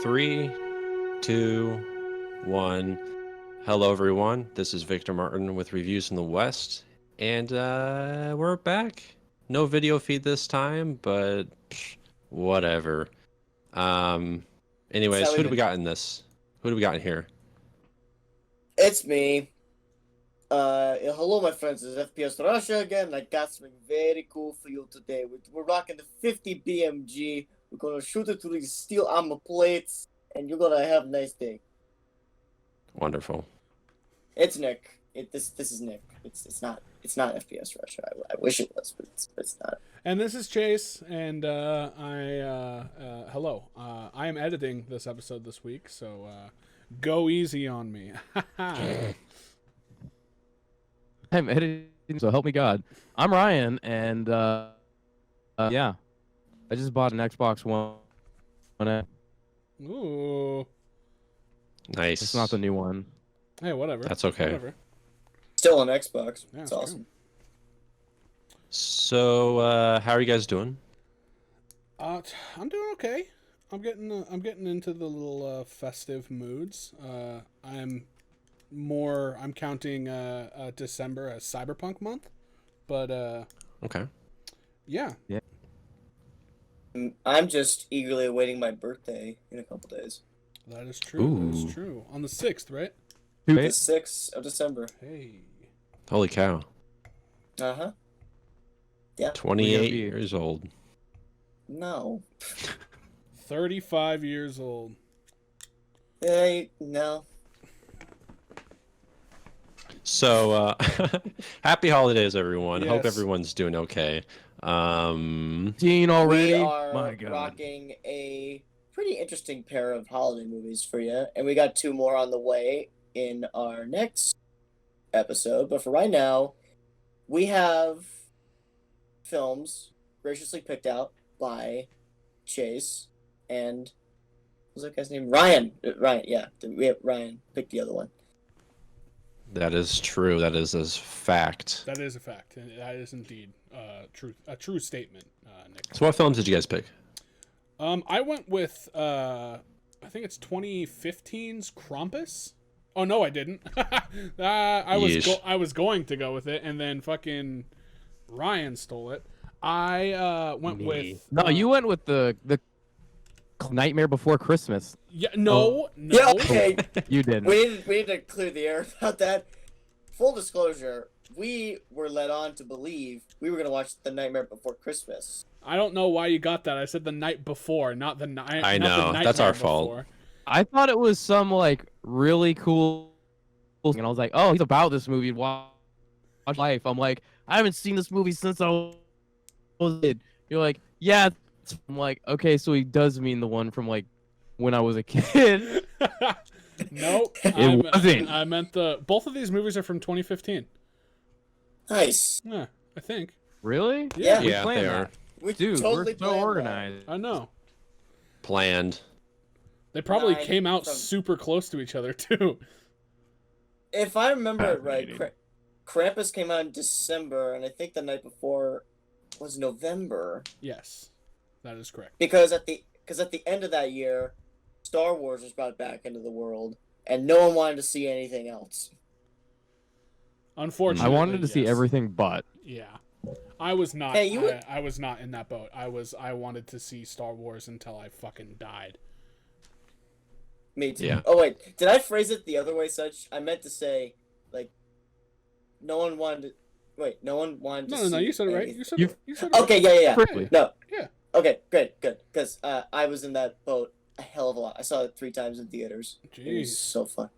Three, two, one. Hello, everyone. This is Victor Martin with Reviews in the West, and we're back. No video feed this time, but whatever. Anyways, who do we got in this? Who do we got in here? It's me. Hello, my friends. This is FPS Russia again. I got something very cool for you today. We're rocking the 50 BMG. We're gonna shoot it through these steel armor plates, and you're gonna have a nice day. Wonderful. It's Nick. This is Nick. It's not FPS Russia. I wish it was, but it's not. And this is Chase, and hello. I am editing this episode this week, so go easy on me. I'm editing, so help me God. I'm Ryan, and yeah, I just bought an Xbox One. Ooh. Nice. It's not the new one. Hey, whatever. That's okay. Whatever. Still on Xbox. Yeah, it's awesome. So, how are you guys doing? I'm doing okay. I'm getting into the little festive moods. I'm counting December as Cyberpunk month, but Okay. yeah. I'm just eagerly awaiting my birthday in a couple days. That is true. Ooh. That is true. On the 6th, right? The 6th of December. Hey. Holy cow. Uh-huh. Yeah. 28 years old. No. 35 years old. Hey, no. So, happy holidays, everyone. Hope Yes. everyone's doing okay. Teen already? We are My God. rocking a pretty interesting pair of holiday movies for you, and we got 2 more on the way in our next episode. But for right now, we have films graciously picked out by Chase and what's that guy's name? Ryan. Ryan, yeah. We have Ryan picked the other one. That is true. That is a fact. That is a fact. And that is indeed a true statement, Nick. So, what films did you guys pick? I went with I think it's 2015's Krampus. Oh no, I didn't. I was going to go with it, and then fucking Ryan stole it. I went with No, you went with the Nightmare Before Christmas. Yeah, no. Yeah, okay. You didn't. we need to clear the air about that. Full disclosure, we were led on to believe we were going to watch The Nightmare Before Christmas. I don't know why you got that. I said the night before, not the night. I know. That's our fault. Before. I thought it was some like really cool thing, and I was like, oh, he's about this movie. Watch Life. I'm like, I haven't seen this movie since I was a kid. You're like, yeah. I'm like, okay, so he does mean the one from like when I was a kid. Nope. It wasn't. I meant both of these movies are from 2015. Nice. Yeah, I think. Really? Yeah. Yeah, planned they that. are We Dude, totally we're so planned organized. I know. planned. They probably 9 came out from- super close to each other too. that. If I remember it right, Fascinating. Krampus came out in December, and I think the night before was November. Yes, that is correct. Because at the end of that year, Star Wars was brought back into the world, and no one wanted to see anything else. Unfortunately, I wanted to see yes. everything but. Yeah, I was not. Hey, you would- I was not in that boat. I wanted to see Star Wars until I fucking died. Me too. Yeah. Oh wait, did I phrase it the other way? Such I meant to say, like, no one wanted. No one wanted to No, see you said it right. anything. You said it right. Okay, yeah. Perfectly. No. Yeah. Okay, good. Because I was in that boat a hell of a lot. I saw it 3 times in theaters. It was Jeez, so fun.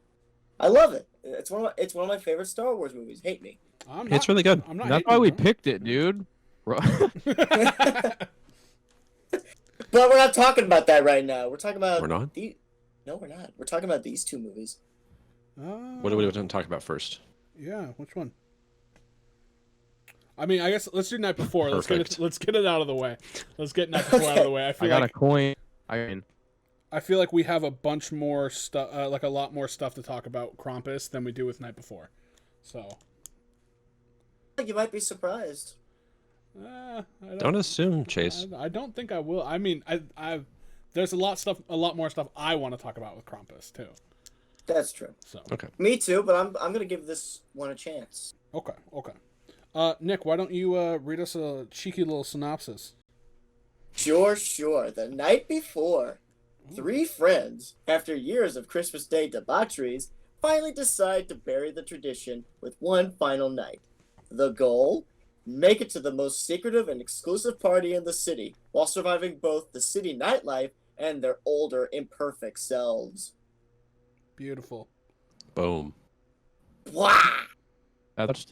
I love it. It's one of my favorite Star Wars movies. Hate me. I'm It's really good. I'm not. That's hating why we you, bro. picked it, dude. But we're not talking about that right now. We're talking about We're not? No, we're not. We're talking about these 2 movies. What do we want to talk about first? Yeah, which one? I mean, I guess let's do Night Before. Perfect. Let's get it out of the way. Let's get Night Before out of the way. I got a coin. I feel like we have a bunch more stuff, like a lot more stuff to talk about Krampus than we do with Night Before. So. I think you might be surprised. I Don't assume, Chase. I don't think I will. I mean, I there's a lot more stuff I want to talk about with Krampus too. That's true. So Okay. Me too, but I'm gonna give this one a chance. okay. Nick, why don't you read us a cheeky little synopsis? Sure. The night before, three friends, after years of Christmas Day debaucheries, finally decide to bury the tradition with one final night. The goal? Make it to the most secretive and exclusive party in the city, while surviving both the city nightlife and their older, imperfect selves. Beautiful. Boom. Wow! That's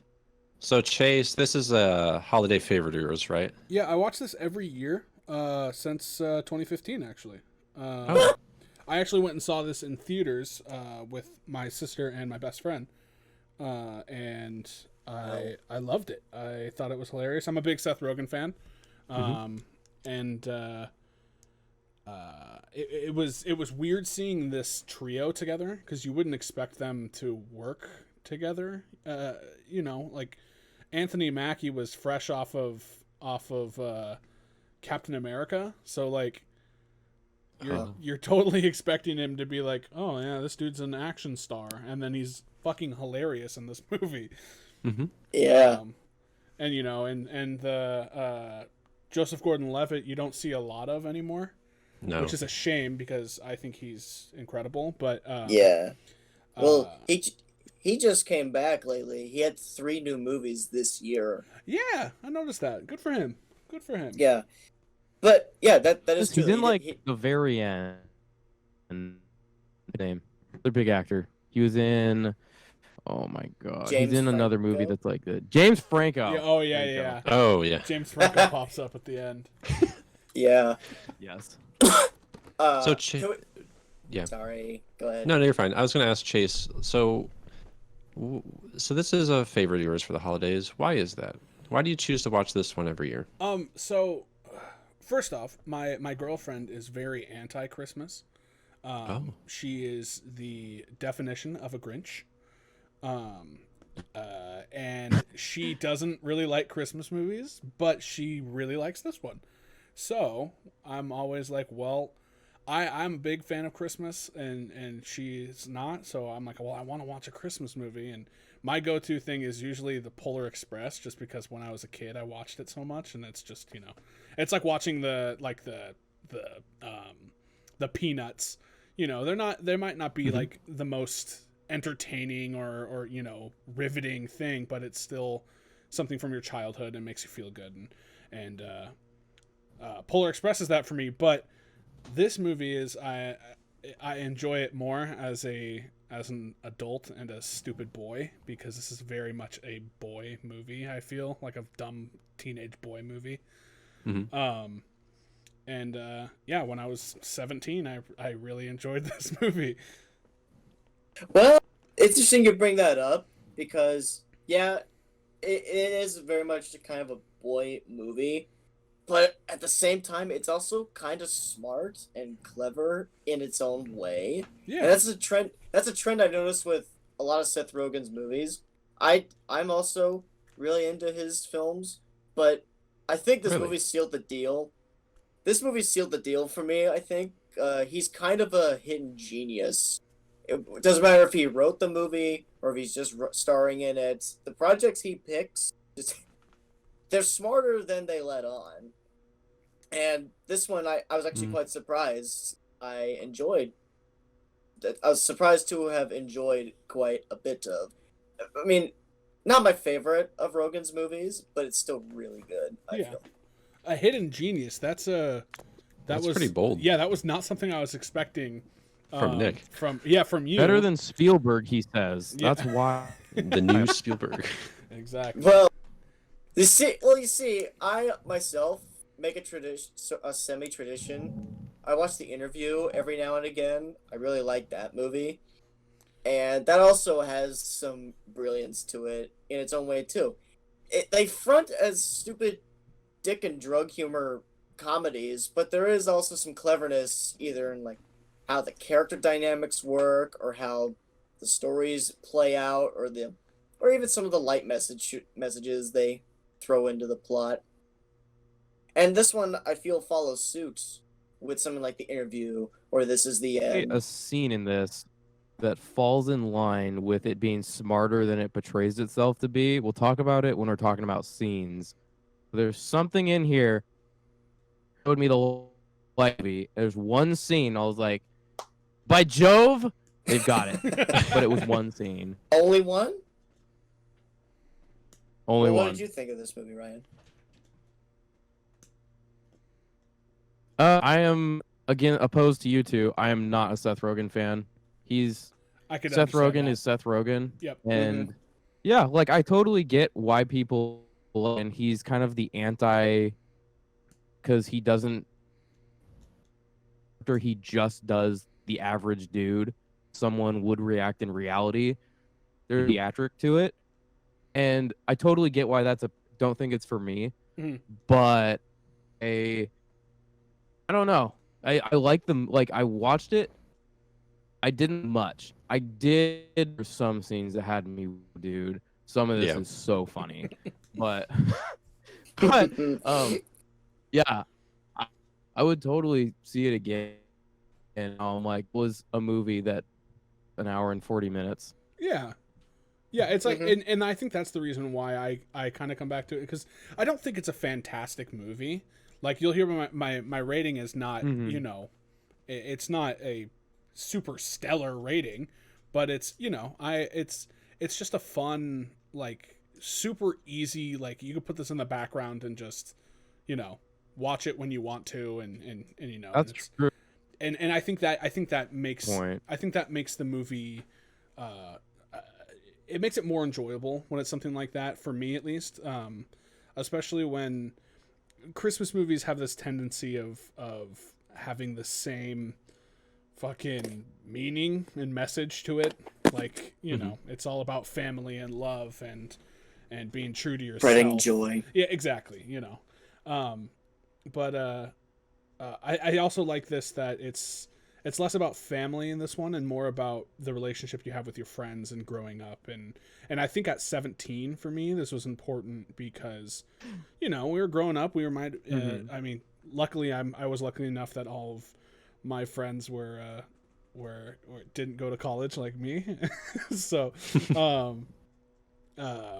So Chase, this is a holiday favorite of yours, right? Yeah, I watch this every year since 2015, actually. Oh. I actually went and saw this in theaters with my sister and my best friend, and I loved it. I thought it was hilarious. I'm a big Seth Rogen fan, and it was weird seeing this trio together because you wouldn't expect them to work together. Like Anthony Mackie was fresh off of Captain America, so like you're totally expecting him to be like, oh yeah, this dude's an action star, and then he's fucking hilarious in this movie. Yeah. And the Joseph Gordon-Levitt you don't see a lot of anymore, No. which is a shame because I think he's incredible. But Yeah. Well, he just came back lately. He had 3 new movies this year. yeah, I noticed that. Good for him. Yeah. But yeah, that is true. he's in like He- the very end. Name, the big actor. He was in. Oh my god, James he's in another movie Franco? that's like good. James Franco. Yeah, oh yeah, There you yeah. go. Oh yeah. James Franco pops up at the end. yeah. Yes. So can we- yeah. Sorry. Go ahead. No, you're fine. I was going to ask Chase. So this is a favorite of yours for the holidays. Why is that? Why do you choose to watch this one every year? So first off, my girlfriend is very anti-Christmas. She is the definition of a Grinch. And she doesn't really like Christmas movies, but she really likes this one. So I'm always like, well, I'm a big fan of Christmas, and she's not. So I'm like, well, I want to watch a Christmas movie, and my go-to thing is usually the Polar Express, just because when I was a kid I watched it so much, and it's just, it's like watching the Peanuts. They might not be like the most entertaining or riveting thing, but it's still something from your childhood and makes you feel good, and Polar Express is that for me. But this movie is I enjoy it more as an adult and a stupid boy, because this is very much a boy movie. I feel like a dumb teenage boy movie. When I was 17, I really enjoyed this movie. Well, it's interesting you bring that up because, yeah, it is very much kind of a boy movie, but at the same time, it's also kind of smart and clever in its own way. Yeah, And that's a trend. That's a trend I've noticed with a lot of Seth Rogen's movies. I'm also really into his films, but I think this Really? movie sealed the deal. This movie sealed the deal for me. I think he's kind of a hidden genius. It doesn't matter if he wrote the movie or if he's just starring in it. The projects he picks, they're smarter than they let on. And this one, I was actually quite surprised. I was surprised to have enjoyed quite a bit of. I mean, not my favorite of Rogen's movies, but it's still really good. I feel. A hidden genius. That's was pretty bold. Yeah, that was not something I was expecting From Nick. From you. Better than Spielberg, he says. Yeah. That's why. The new Spielberg. Exactly. Well, you see, I myself make a semi-tradition. I watch The Interview every now and again. I really like that movie, and that also has some brilliance to it in its own way too. They front as stupid dick and drug humor comedies, but there is also some cleverness either in like how the character dynamics work or how the stories play out or even some of the light messages they throw into the plot. And this one I feel follows suit with something like The Interview or This Is the End. A scene in this that falls in line with it being smarter than it portrays itself to be. We'll talk about it when we're talking about scenes. There's something in here that showed me the movie. There's one scene I was like, by Jove, they've got it. But it was one scene. Only one? Only What one. did you think of this movie, Ryan? I am again opposed to you two. I am not a Seth Rogen fan. Seth Rogen is Seth Rogen. Yep. And yeah, like I totally get why people, and he's kind of the anti, because he doesn't, after he just does the average dude, someone would react in reality. There's theatric to it. And I totally get why don't think it's for me. But I don't know. I like them. Like I watched it. I didn't much. I did for some scenes that had me, dude. Some of this is so funny, but yeah, I would totally see it again. And like, was a movie that an hour and 40 minutes. Yeah. Yeah, it's like, and I think that's the reason why I kind of come back to it, because I don't think it's a fantastic movie. Like, you'll hear my rating is not, you know, it's not a super stellar rating, but it's, you know, it's just a fun, like, super easy, like, you could put this in the background and just, you know, watch it when you want to, and you know, that's true. And I think that makes the movie, it makes it more enjoyable when it's something like that, for me at least, especially when Christmas movies have this tendency of having the same fucking meaning and message to it. Like, you know, it's all about family and love and being true to yourself. Spreading joy. Yeah, exactly. You know, but I also like this, that it's less about family in this one and more about the relationship you have with your friends and growing up. And I think at 17 for me, this was important because, you know, we were growing up. We were I mean, luckily I was lucky enough that all of my friends were didn't go to college like me. So,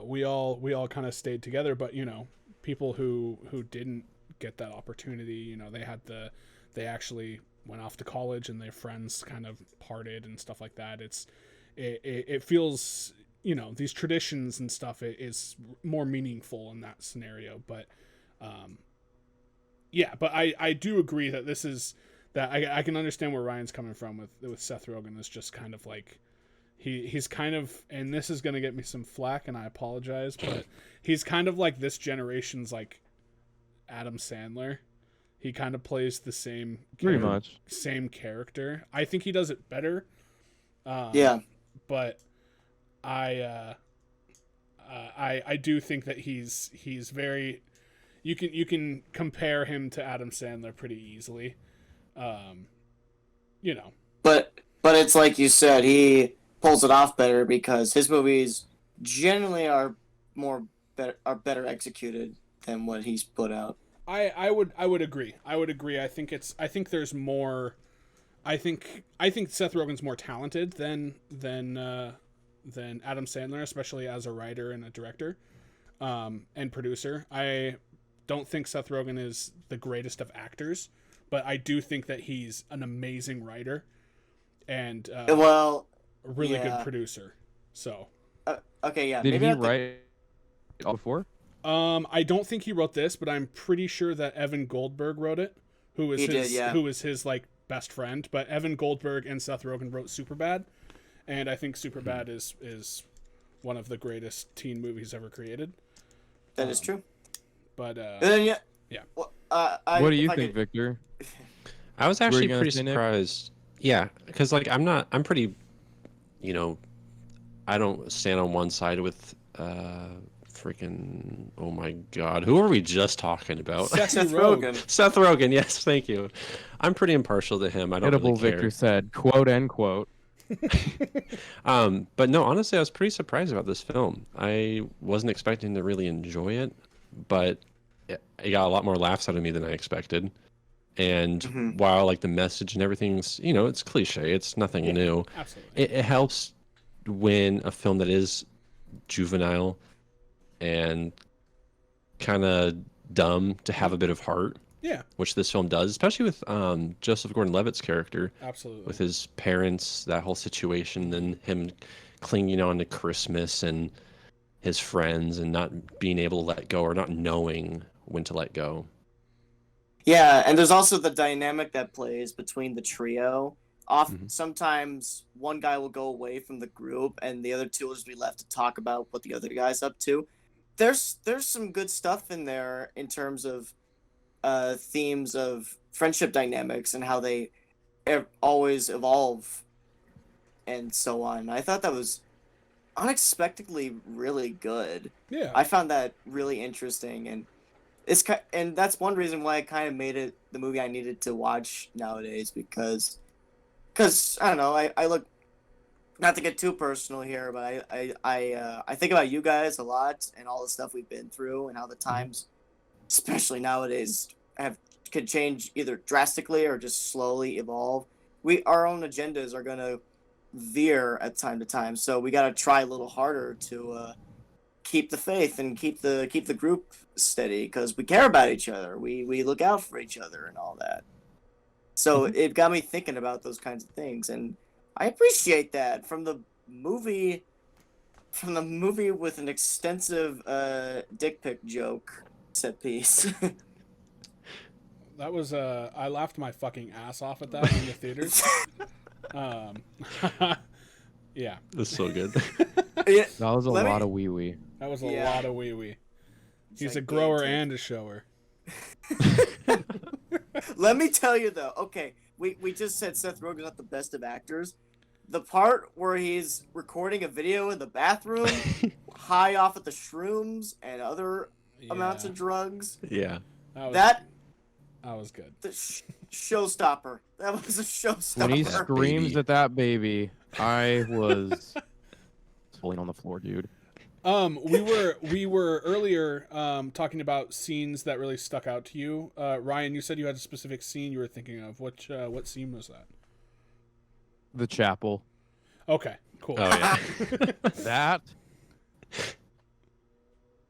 we all kind of stayed together, but you know, people who didn't get that opportunity, you know, they actually went off to college and their friends kind of parted and stuff like that. It feels, you know, these traditions and stuff is more meaningful in that scenario. But yeah, but I do agree that this is that I can understand where Ryan's coming from with Seth Rogen. Is just kind of like he's kind of, and this is gonna get me some flack and I apologize, but he's kind of like this generation's like Adam Sandler. He kind of plays the same same character. I think he does it better. Yeah. But I do think that he's very, you can compare him to Adam Sandler pretty easily. You know. But it's like you said, he pulls it off better because his movies generally are better executed than what he's put out. I would agree. I think there's more. I think Seth Rogen's more talented than Adam Sandler, especially as a writer and a director, and producer. I don't think Seth Rogen is the greatest of actors, but I do think that he's an amazing writer, and a really good producer. So. Okay, yeah. Did he write all before? I don't think he wrote this, but I'm pretty sure that Evan Goldberg wrote it, who was his like best friend. But Evan Goldberg and Seth Rogen wrote Superbad, and I think Superbad is one of the greatest teen movies ever created. That is true. But yeah. Well, what do you think, Victor? I was actually pretty surprised. Yeah, because like I'm pretty, you know, I don't stand on one side with freaking, oh my god, who are we just talking about? Seth Rogen. Seth Rogen, yes, thank you. I'm pretty impartial to him. I don't really care. Victor said, quote end quote. But no, honestly, I was pretty surprised about this film. I wasn't expecting to really enjoy it, but it got a lot more laughs out of me than I expected. And Mhm. while like the message and everything's, it's cliche, it's nothing Yeah. new. Absolutely. It helps when a film that is juvenile and kind of dumb to have a bit of heart, Yeah, which this film does, especially with Joseph Gordon-Levitt's character, absolutely. with his parents, that whole situation, and him clinging on to Christmas and his friends and not being able to let go or not knowing when to let go. Yeah, and there's also the dynamic that plays between the trio. Mhm. Sometimes one guy will go away from the group, and the other two will just be left to talk about what the other guy's up to. There's some good stuff in there in terms of themes of friendship dynamics and how they always evolve and so on. I thought that was unexpectedly really good. Yeah. I found that really interesting, and and that's one reason why I kind of made it the movie I needed to watch nowadays because I don't know, I look, not to get too personal here, but I think about you guys a lot and all the stuff we've been through and how the times, especially nowadays, could change either drastically or just slowly evolve. Our own agendas are gonna veer at time to time, so we gotta try a little harder to keep the faith and keep the group steady because we care about each other. We look out for each other and all that. So it got me thinking about those kinds of things, and I appreciate that from the movie. From the movie with an extensive dick pic joke set piece. That was I laughed my fucking ass off at that in the theaters. Yeah. That's so good. That was a Let me- lot of wee wee. That was a Yeah. lot of wee wee. He's a grower and a shower. Let me tell you though. Okay, we just said Seth Rogen's not the best of actors. The part where he's recording a video in the bathroom, high off at the shrooms and other amounts of drugs. Yeah. That was good. The showstopper. That was a showstopper. When he That screams baby. at that baby, I was falling on the floor, dude. We were earlier talking about scenes that really stuck out to you. Ryan, you said you had a specific scene you were thinking of. What scene was that? The chapel. Okay, cool. Oh yeah. That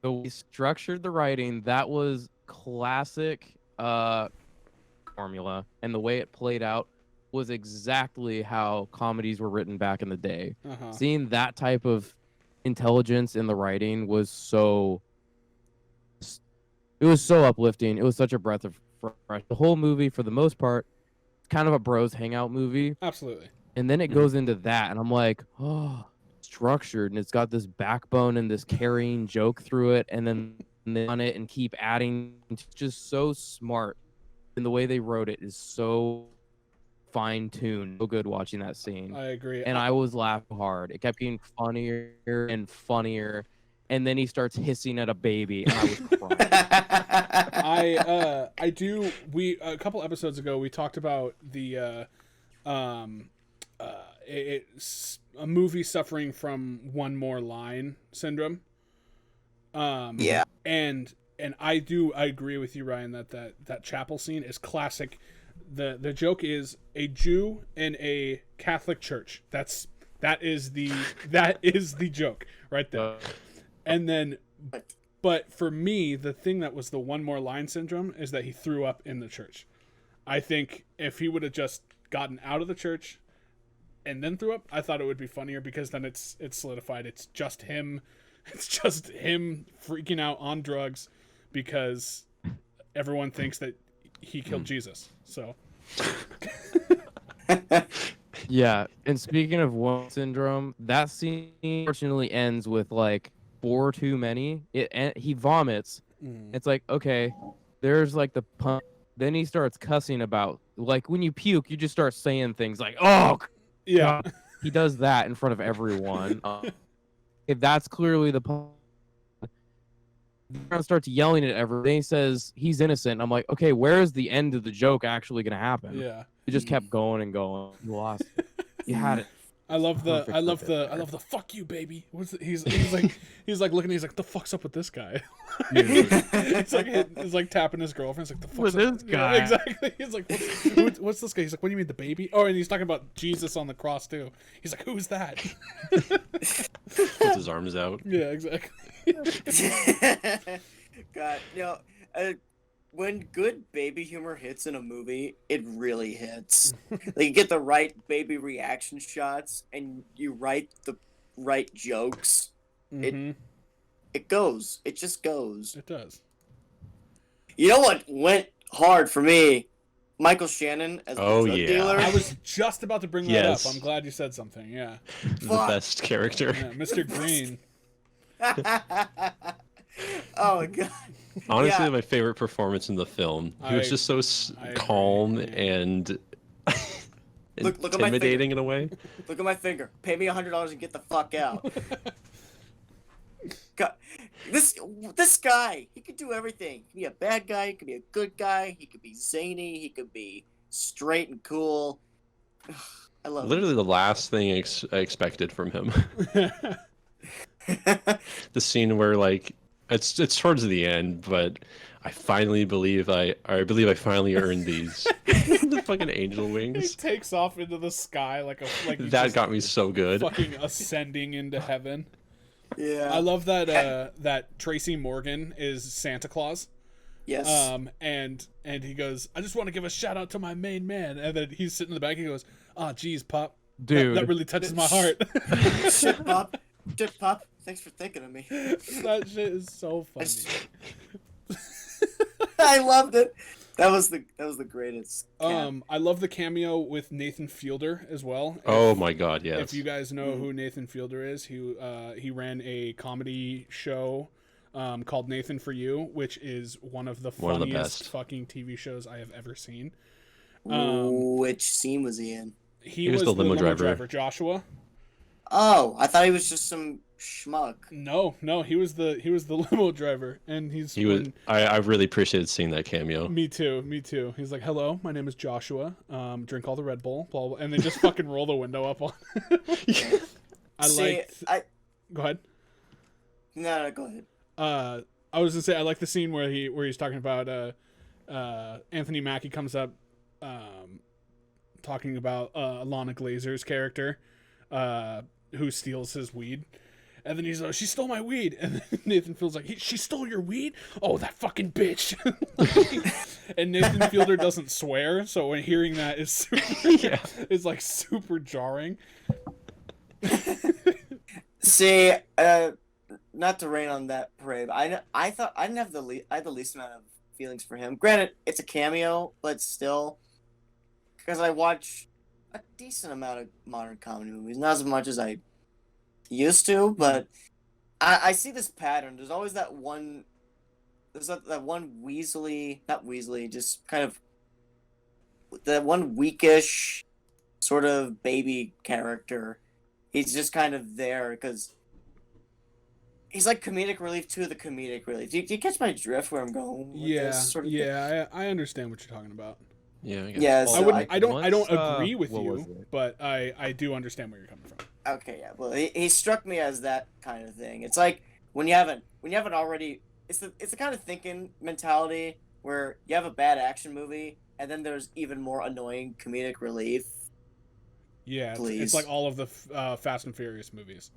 the way he structured the writing, that was classic formula, and the way it played out was exactly how comedies were written back in the day. Uh-huh. Seeing that type of intelligence in the writing was so uplifting. It was such a breath of fresh. The whole movie, for the most part, kind of a bros hangout movie. Absolutely. And then it goes into that, and I'm like, oh, structured, and it's got this backbone and this carrying joke through it, and then they on it and keep adding. It's just so smart, and the way they wrote it is so fine-tuned. So good watching that scene. I agree. And I was laughing hard. It kept getting funnier and funnier, and then he starts hissing at a baby, and I was crying. I do. We a couple episodes ago we talked about the it's a movie suffering from one more line syndrome. Yeah. And I agree with you, Ryan, that chapel scene is classic. The joke is a Jew in a Catholic church. That is the joke right there. And then, but for me, the thing that was the one more line syndrome is that he threw up in the church. I think if he would have just gotten out of the church and then threw up, I thought it would be funnier because then it's solidified. It's just him freaking out on drugs because everyone thinks that he killed Jesus. So Yeah, and speaking of one syndrome, that scene unfortunately ends with like 4 too many. He vomits. It's like, okay, there's like the pun. Then he starts cussing about, like, when you puke, you just start saying things like, oh, yeah. God. He does that in front of everyone. If that's clearly the pun, everyone starts yelling at everyone. Then he says he's innocent. I'm like, okay, where is the end of the joke actually going to happen? Yeah. It just kept going and going. You lost. You had it. I love the Perfect I love the fuck you, baby. He's like looking. He's like, the fuck's up with this guy? He's like tapping his girlfriend. He's like, the fuck's With up this guy? Yeah, exactly. He's like, what's this guy? He's like, what do you mean the baby? Oh, and he's talking about Jesus on the cross too. He's like, who's that? Puts his arms out. Yeah, exactly. God, when good baby humor hits in a movie, it really hits. Like, you get the right baby reaction shots, and you write the right jokes. Mm-hmm. It goes. It just goes. It does. You know what went hard for me? Michael Shannon as the drug dealer. I was just about to bring that up. I'm glad you said something. Yeah. The best character. Yeah, Mr. Green. Oh my god. Honestly, my favorite performance in the film. He was just so calm and look at my intimidating in a way. Look at my finger. Pay me $100 and get the fuck out. God, this guy, he could do everything. He could be a bad guy. He could be a good guy. He could be zany. He could be straight and cool. I love Literally the last thing I expected from him. The scene where like it's towards the end, but I finally believe I finally earned these. The fucking angel He wings. takes off into the sky like That got me so good. fucking ascending into heaven. Yeah. I love that that Tracy Morgan is Santa Claus. Yes. And he goes, I just want to give a shout out to my main man, and then he's sitting in the back. He goes, "Oh, geez, Pop, Dude, that really touches my heart." Shit, Pop. Shit, Pop. Thanks for thinking of me. That shit is so funny. I loved it. That was the greatest. I love the cameo with Nathan Fielder as well. Oh my god, yes. If you guys know who Nathan Fielder is, he ran a comedy show called Nathan for You, which is one of the funniest fucking TV shows I have ever seen. Which scene was he in? He was the limo driver, Joshua. Oh, I thought he was just some schmuck. No, he was the limo driver, and I really appreciated seeing that cameo. Me too. He's like, "Hello, my name is Joshua. Drink all the Red Bull, blah, blah," and they just fucking roll the window up on. Go ahead. No, go ahead. I was gonna say I like the scene where he's talking about Anthony Mackie comes up talking about Lana Glazer's character who steals his weed. And then he's like, "She stole my weed." And then Nathan Field's like, "She stole your weed? Oh, that fucking bitch." And Nathan Fielder doesn't swear, so when hearing that is is like super jarring. See, not to rain on that parade, I thought I didn't have I had the least amount of feelings for him. Granted, it's a cameo, but still, because I watch a decent amount of modern comedy movies, not as much as I used to, but I see this pattern. There's always that one. There's that one not Weasley, just kind of that one weakish sort of baby character. He's just kind of there because he's like comedic relief to the comedic relief. Do you catch my drift where I'm going with this sort of thing? I understand what you're talking about. Yeah, I guess. Yeah, so I don't agree with you, but I do understand where you're coming from. Okay, yeah. Well, he struck me as that kind of thing. It's like when you haven't already. It's the kind of thinking mentality where you have a bad action movie and then there's even more annoying comedic relief. Yeah, it's like all of the Fast and Furious movies.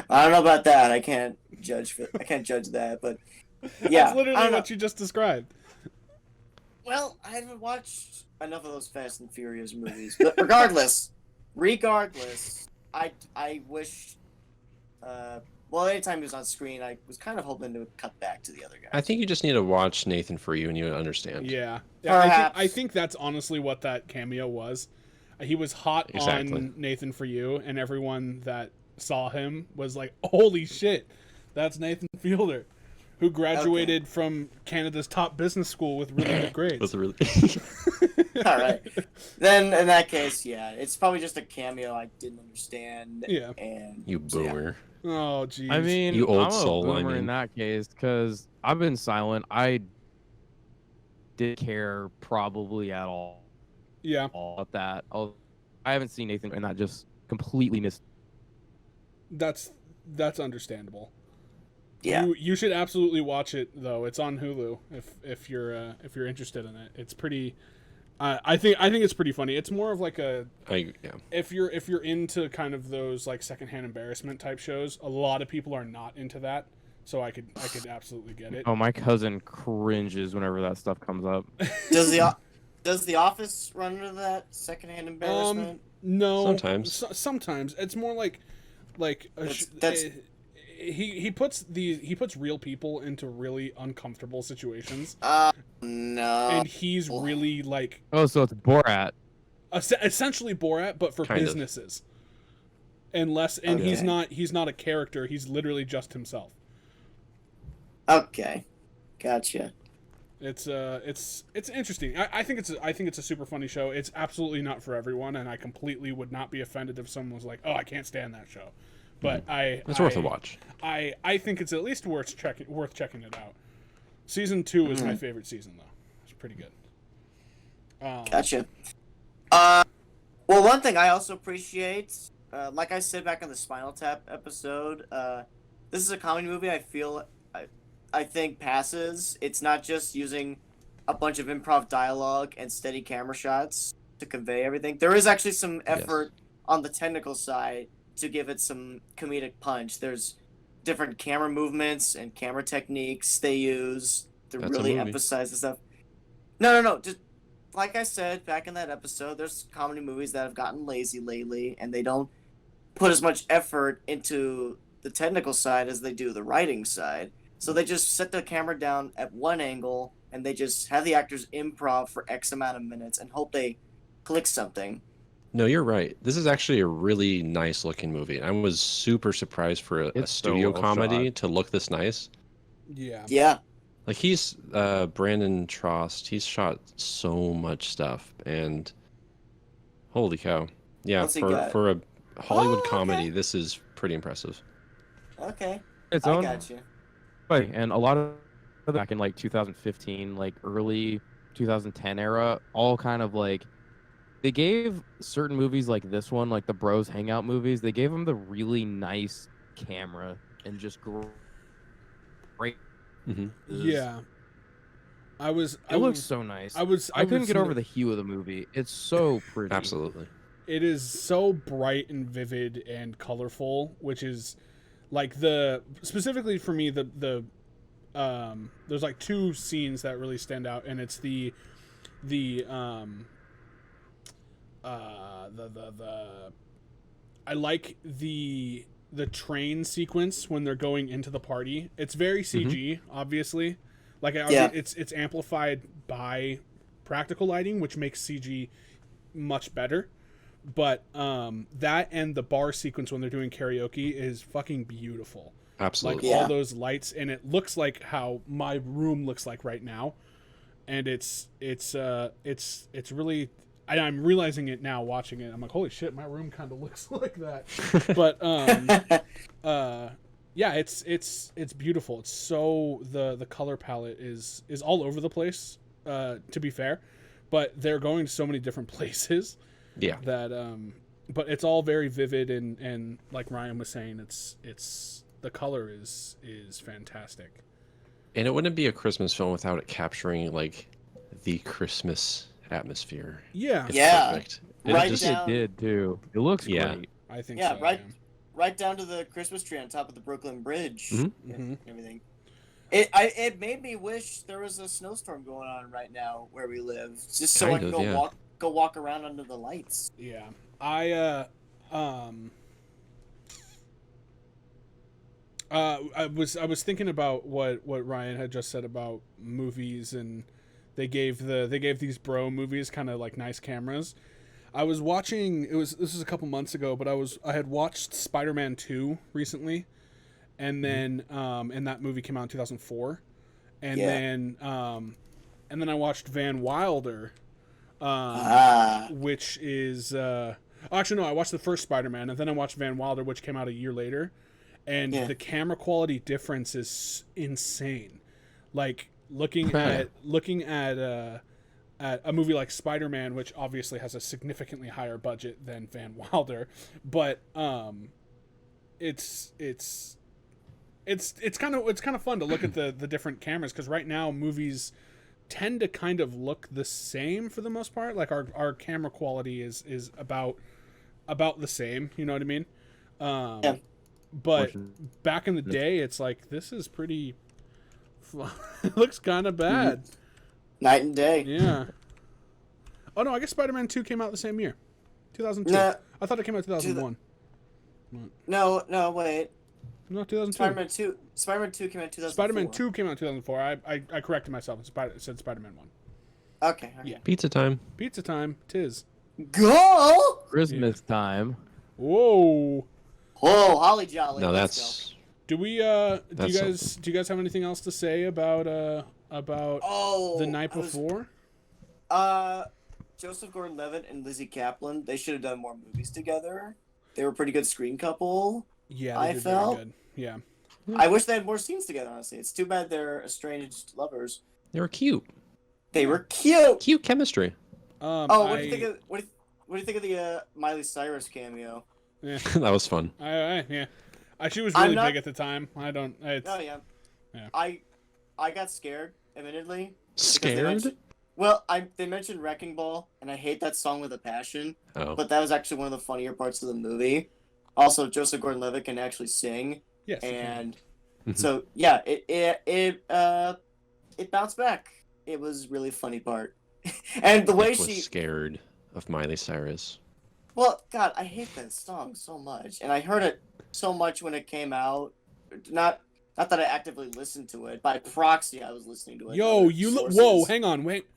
I don't know about that. I can't judge that, but yeah, that's literally what you just described. Well, I haven't watched enough of those Fast and Furious movies, but regardless, I wish. Well, anytime he was on screen, I was kind of hoping to cut back to the other guy. I think you just need to watch Nathan for You and you would understand. Yeah, Perhaps. I think that's honestly what that cameo was. He was hot on Nathan for You, and everyone that saw him was like, "Holy shit, that's Nathan Fielder, who graduated from Canada's top business school with really good grades." All right, then in that case, yeah, it's probably just a cameo I didn't understand. Yeah, and you boomer. Yeah. Oh, geez. I mean, you old I'm soul. a boomer in that case because I've been silent. I didn't care probably at all. Yeah. About that. I haven't seen Nathan, and that just completely missed. That's understandable. Yeah. You should absolutely watch it though. It's on Hulu if you're interested in it. It's pretty. I think it's pretty funny. It's more of like a. If you're into kind of those like secondhand embarrassment type shows, a lot of people are not into that. So I could absolutely get it. Oh, my cousin cringes whenever that stuff comes up. Does the Office run into that secondhand embarrassment? No. Sometimes. Sometimes it's more like he puts real people into really uncomfortable situations. No. And he's really like. Oh, so it's Borat. Essentially Borat, but for businesses. And he's not a character. He's literally just himself. Okay, gotcha. It's interesting. I think it's a super funny show. It's absolutely not for everyone, and I completely would not be offended if someone was like, "Oh, I can't stand that show." But it's worth a watch. I think it's at least worth checking it out. Season 2 is my favorite season, though. It's pretty good. Gotcha. Well, one thing I also appreciate, like I said back in the Spinal Tap episode, this is a comedy movie. I think passes. It's not just using a bunch of improv dialogue and steady camera shots to convey everything. There is actually some effort on the technical side to give it some comedic punch. There's different camera movements and camera techniques they use to really emphasize the stuff. No. Just like I said back in that episode, there's comedy movies that have gotten lazy lately, and they don't put as much effort into the technical side as they do the writing side. So they just set the camera down at one angle, and they just have the actors improv for X amount of minutes and hope they click something. No, you're right. This is actually a really nice looking movie. I was super surprised for a studio comedy to look this nice. Yeah. Yeah. Like he's Brandon Trost. He's shot so much stuff, and holy cow! Yeah, for a Hollywood comedy, this is pretty impressive. Okay. I got you. And a lot of back in like 2015, like early 2010 era, all kind of like they gave certain movies like this one, like the Bros Hangout movies, they gave them the really nice camera and just great. Yeah. It looks so nice. I couldn't get over the hue of the movie. It's so pretty. Absolutely. It is so bright and vivid and colorful, which is like specifically for me there's like two scenes that really stand out, and it's the I like the train sequence when they're going into the party. It's very CG, obviously. Like it's amplified by practical lighting, which makes CG much better. But that and the bar sequence when they're doing karaoke is fucking beautiful. Absolutely. Like all those lights, and it looks like how my room looks like right now. And it's really, I'm realizing it now watching it. I'm like, holy shit, my room kind of looks like that. But yeah, it's beautiful. It's so the color palette is all over the place, to be fair, but they're going to so many different places. Yeah. That but it's all very vivid, and like Ryan was saying, it's the color is fantastic. And it wouldn't be a Christmas film without it capturing like the Christmas atmosphere. Yeah. It's perfect. It did too. It looks great. I think so. Yeah, right down to the Christmas tree on top of the Brooklyn Bridge and everything. It made me wish there was a snowstorm going on right now where we live, just so I can go walk around under the lights. Yeah. I was thinking about what Ryan had just said about movies, and they gave these bro movies kind of like nice cameras. I was watching, this was a couple months ago, but I had watched Spider-Man 2 recently, and then and that movie came out in 2004, and then I watched Van Wilder, which is actually no, I watched the first Spider-Man, and then I watched Van Wilder, which came out a year later, and the camera quality difference is insane. Like looking at at a movie like Spider-Man, which obviously has a significantly higher budget than Van Wilder, but it's kind of fun to look at the different cameras, because right now movies tend to kind of look the same for the most part. Like our camera quality is about the same, you know what I mean? Yeah. But back in the day, it's like, this is pretty it looks kind of bad. Night and day. Yeah. Oh no, I guess Spider-Man 2 came out the same year. 2002. Nah, I thought it came out 2001. no, wait. No, 2002. Spider-Man 2 came out in 2004. Spider-Man 2 came out in 2004. I corrected myself. It said Spider-Man 1. Okay. Yeah. Pizza time. Pizza time. Tis. Go! Christmas time. Whoa. Whoa, holly jolly. Now Let's that's Do we do That's you guys have anything else to say about go. Oh, the night before? Joseph Gordon-Levitt and Lizzie Kaplan, they should have done more movies together. They were a pretty good screen couple. Yeah, I they did felt- very good. Yeah. I wish they had more scenes together, honestly. It's too bad they're estranged lovers. they were cute. They were cute. Cute chemistry. Oh, what do you think of what do you think of the Miley Cyrus cameo? That was fun. Yeah. She was I'm really not- big at the time. Oh yeah. Yeah. I got scared, admittedly. Scared? They mentioned Wrecking Ball, and I hate that song with a passion. Oh. But that was actually one of the funnier parts of the movie. Also, Joseph Gordon-Levitt can actually sing, Yes. and Mhm. so yeah, it bounced back. It was really funny part, and the way Nick was she. scared of Miley Cyrus. Well, God, I hate that song so much, and I heard it so much when it came out. Not that I actively listened to it. By proxy, I was listening to it. Yo, whoa, hang on, wait.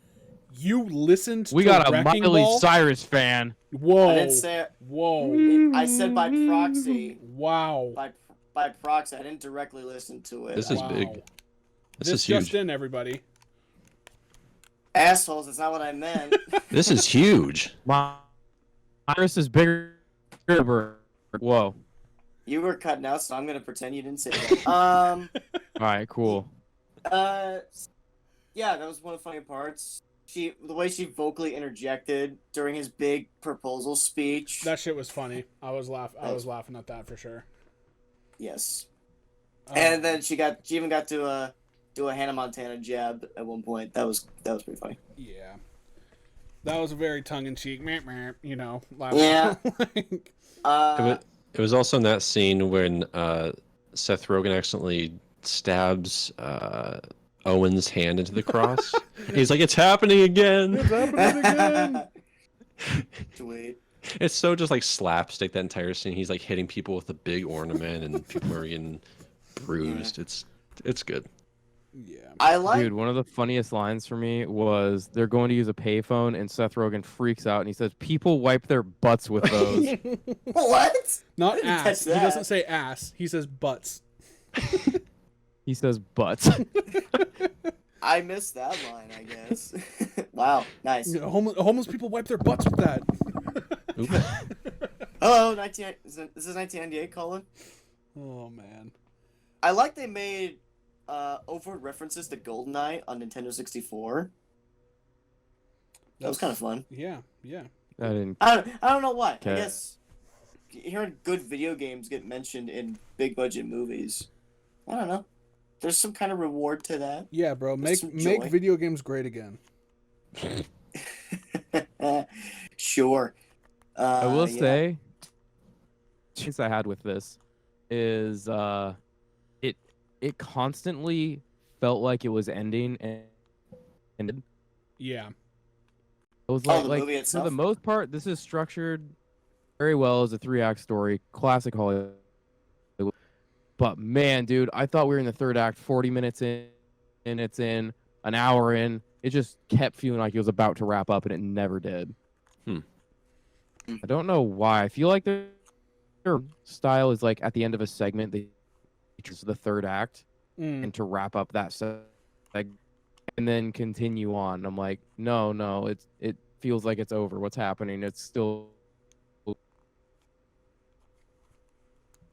You listened We to got a Wrecking Miley Ball? Cyrus fan. Whoa. I didn't say it. Whoa. I said by proxy. Wow. By proxy, I didn't directly listen to it. This is Wow. big. This is just huge. in, everybody. Assholes. That's not what I meant. This is huge. Cyrus is bigger. Whoa. You were cutting out, so I'm gonna pretend you didn't say that. All right, cool. Yeah, that was one of the funny parts. The way she vocally interjected during his big proposal speech. That shit was funny. I was laughing at that for sure. Yes. Um, And then she even got to do a Hannah Montana jab at one point. That was pretty funny. Yeah. That was a very tongue-in-cheek, you know. Laugh. Yeah. It was also in that scene when Seth Rogen accidentally stabs Owen's hand into the cross. He's like, "It's happening again." It's happening again. Sweet. It's so just like slapstick, that entire scene. He's like hitting people with a big ornament, and people are getting bruised. It's good. Yeah. I like. Dude, one of the funniest lines for me was they're going to use a payphone, and Seth Rogen freaks out and he says, "People wipe their butts with those." What? Not I didn't ass. catch He that. doesn't say ass. He says butts. He says butts. I missed that line, I guess. Wow, nice. You know, homeless people wipe their butts with that. Oop. Hello, this is 1998, Colin. Oh man. I like they made overt references to GoldenEye on Nintendo 64. That was kind of fun. Yeah. I didn't. I don't know why. Okay. I guess hearing good video games get mentioned in big budget movies. I don't know. There's some kind of reward to that. Yeah, bro. Make some joy. video games great again. Sure. I will yeah. say, chance I had with this is it constantly felt like it was ending and ended. Yeah. It was Oh, like, the like movie for itself? the most part, this is structured very well as a 3-act story, classic Hollywood. But man, dude, I thought we were in the third act, 40 minutes in, and it's in an hour in. It just kept feeling like it was about to wrap up, and it never did. I don't know why. I feel like their style is like at the end of a segment, they choose the third act and to wrap up that segment and then continue on. I'm like, no, it feels like it's over. What's happening? It's still.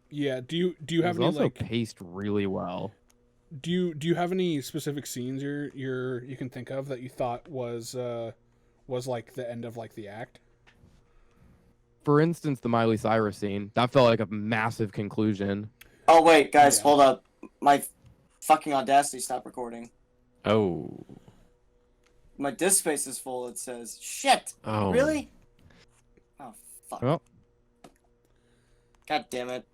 Yeah. Do you have It was any also like? paced really well. Do you have any specific scenes you can think of that you thought was like the end of like the act? For instance, the Miley Cyrus scene that felt like a massive conclusion. Oh wait, guys, Yeah. hold up. My fucking Audacity stopped recording. Oh. My disk space is full. It says shit. Oh. Really? Oh fuck. Well, God damn it.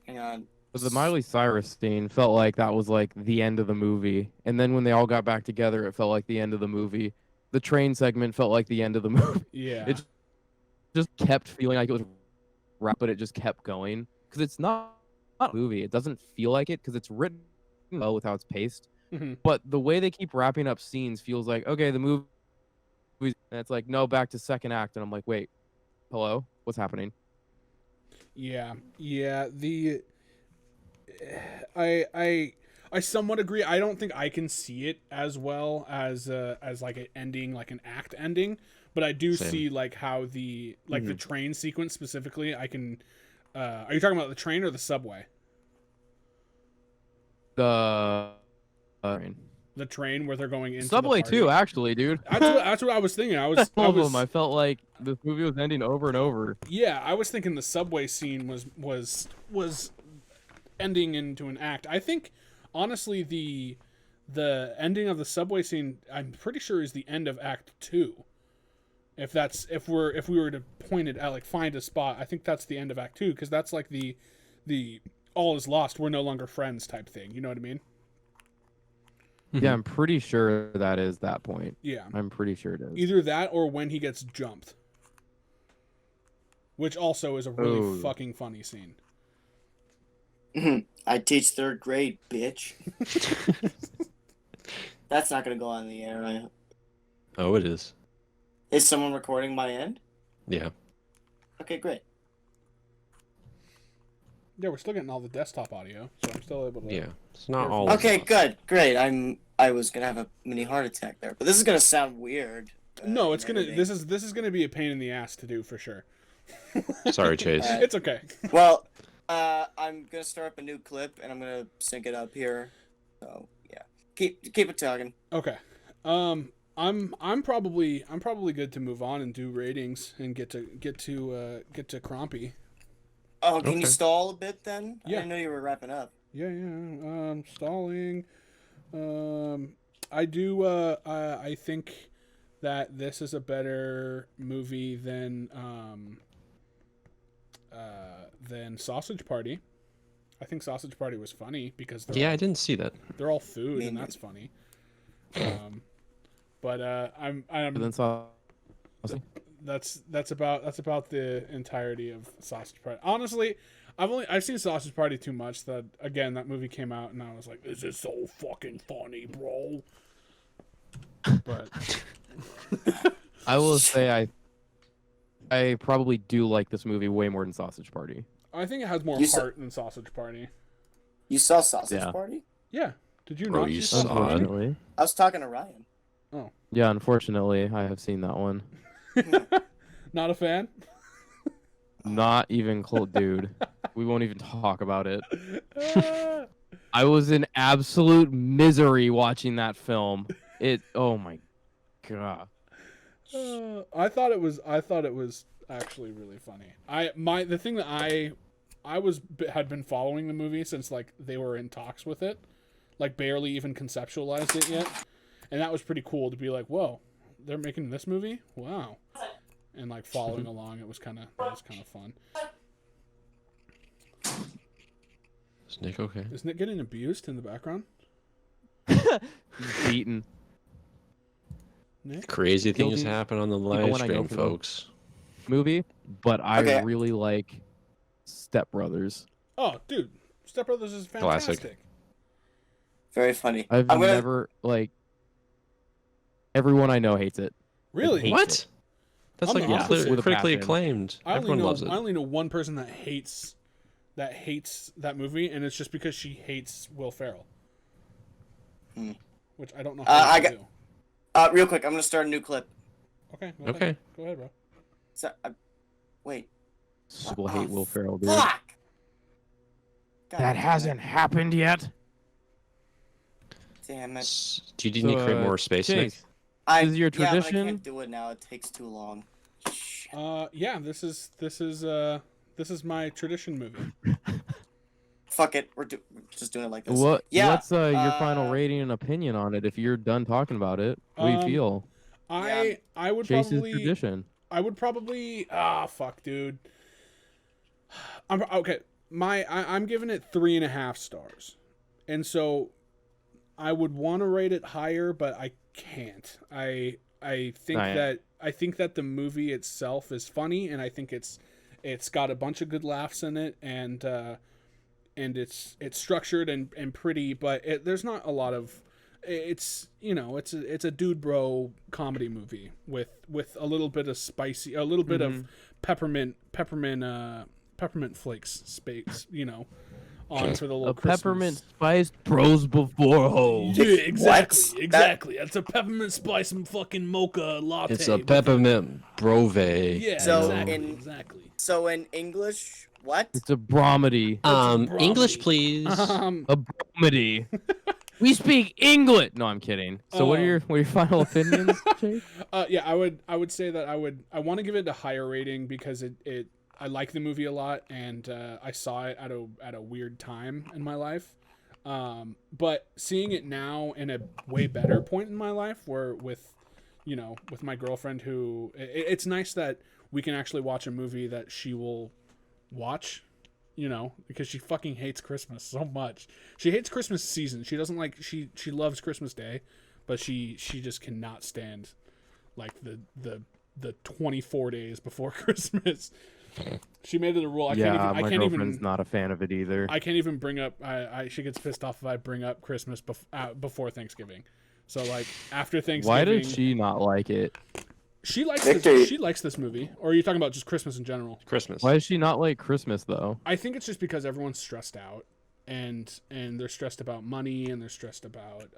Hang on. but the Miley Cyrus scene felt like that was like the end of the movie, and then when they all got back together, it felt like the end of the movie. The train segment felt like the end of the movie. Yeah. It just kept feeling like it was wrapped, but it just kept going because it's not a movie. It doesn't feel like it because it's written well with how it's paced. Mhm. But the way they keep wrapping up scenes feels like, okay, the movie, and it's like, no, back to second act, and I'm like, wait, hello, what's happening? Yeah. I somewhat agree. I don't think I can see it as well as like an ending, like an act ending, but I do Same. see like how the the train sequence specifically. I can. Are you talking about the train or the subway? The The train where they're going into subway the party? too, actually, dude. That's what I was thinking. I was All of them. I felt like this movie was ending over and over. Yeah, I was thinking the subway scene was ending into an act. I think honestly the ending of the subway scene, I'm pretty sure, is the end of Act 2. If we were to point it out, like find a spot, I think that's the end of Act 2 because that's like the all is lost, we're no longer friends type thing. You know what I mean? Yeah, I'm pretty sure that is that point. Yeah. I'm pretty sure it is. Either that or when he gets jumped, which also is a really fucking funny scene. I teach third grade, bitch. That's not gonna go on the air, right? Oh, it is. Is someone recording my end? Yeah. Okay, great. Yeah, we're still getting all the desktop audio, so I'm still able to. Yeah. It's not all. Okay, lost. good, great. I was gonna have a mini heart attack there, but this is gonna sound weird. No, it's and gonna. everything. This is gonna be a pain in the ass to do for sure. Sorry, Chase. It's okay. Well, I'm gonna start up a new clip and I'm gonna sync it up here. So yeah, keep it talking. Okay. I'm probably good to move on and do ratings and get to Crumpy. Oh, can you Okay. stall a bit then? Yeah. I didn't know you were wrapping up. Yeah. Stalling. I do. I think that this is a better movie than Sausage Party. I think Sausage Party was funny because Yeah, I didn't see that. they're all food Me and neither. that's funny. But I'm But then saw. that's about the entirety of Sausage Party. Honestly, I've seen Sausage Party too much that again that movie came out and I was like, this is so fucking funny, bro. But I will say I probably do like this movie way more than Sausage Party. I think it has more You saw- heart than Sausage Party. You saw Sausage Yeah. Party? Yeah. Did you Bro, not you see saw Sausage it? Party? Unfortunately. I was talking to Ryan. Yeah, unfortunately, I have seen that one. Not a fan? Not even close, dude. We won't even talk about it. Uh, I was in absolute misery watching that film. Oh my god. I thought it was actually really funny. The thing that I had been following the movie since like they were in talks with it, like barely even conceptualized it yet, and that was pretty cool to be like, whoa, they're making this movie, wow, and like following along, it was kind of fun. Is Nick okay? Is Nick getting abused in the background? He's beaten. Nick? Crazy things Guilty. happen on the Even live when I go stream, for the- folks. Movie, but I Okay. really like Step Brothers. Oh, dude, Step Brothers is fantastic. Classic. Very funny. I've I'm gonna- never like everyone I know hates it. Really? Hate What? it. That's I'm like the opposite. With a critically passion. acclaimed. Everyone loves it. I only know one person that hates that movie, and it's just because she hates Will Ferrell. Hmm. Which I don't know I how to got- do. Real quick, I'm gonna start a new clip. Okay. Okay. Go ahead, bro. So, wait. People hate Will Ferrell, dude. Fuck! God That damn it. hasn't happened yet. Damn it. Do you need to create more space, Nick? Chase, this is your Yeah, but I tradition? can't do it now. It takes too long. Yeah, this is my tradition movie. Fuck it. We're just doing it like this. Yeah. What's your uh, final rating and opinion on it? If you're done talking about it, what do you feel? I would Chase's probably tradition. I would probably fuck, dude. Okay. I'm giving it 3.5 stars, and so I would want to rate it higher, but I can't. I think that the movie itself is funny, and I think it's got a bunch of good laughs in it, and it's structured and pretty, but there's not a lot of. It's it's a dude bro comedy movie with a little bit of spicy, a little bit of peppermint flakes space, on for the little Christmas. Peppermint spice bros before hoes. Yeah, exactly. That's a peppermint spice and fucking mocha latte. It's a peppermint brove. Yeah, So exactly. So in English, what? It's a bromedy. English, please. A bromedy. We speak English. No, I'm kidding. So what are your final opinions, Chase? Yeah, I would say that I want to give it a higher rating because I like the movie a lot, and I saw it at a weird time in my life. But seeing it now in a way better point in my life, where with my girlfriend, who it's nice that we can actually watch a movie that she will watch, because she fucking hates Christmas so much. She hates Christmas season. She doesn't like she loves Christmas Day, but she just cannot stand like the 24 days before Christmas. She made it a rule. My girlfriend's not a fan of it either. I can't even bring up. She gets pissed off if I bring up Christmas before Thanksgiving. So like after Thanksgiving. Why did she not like it? She likes this movie. Or are you talking about just Christmas in general? Christmas. Why does she not like Christmas though? I think it's just because everyone's stressed out, and they're stressed about money, and they're stressed about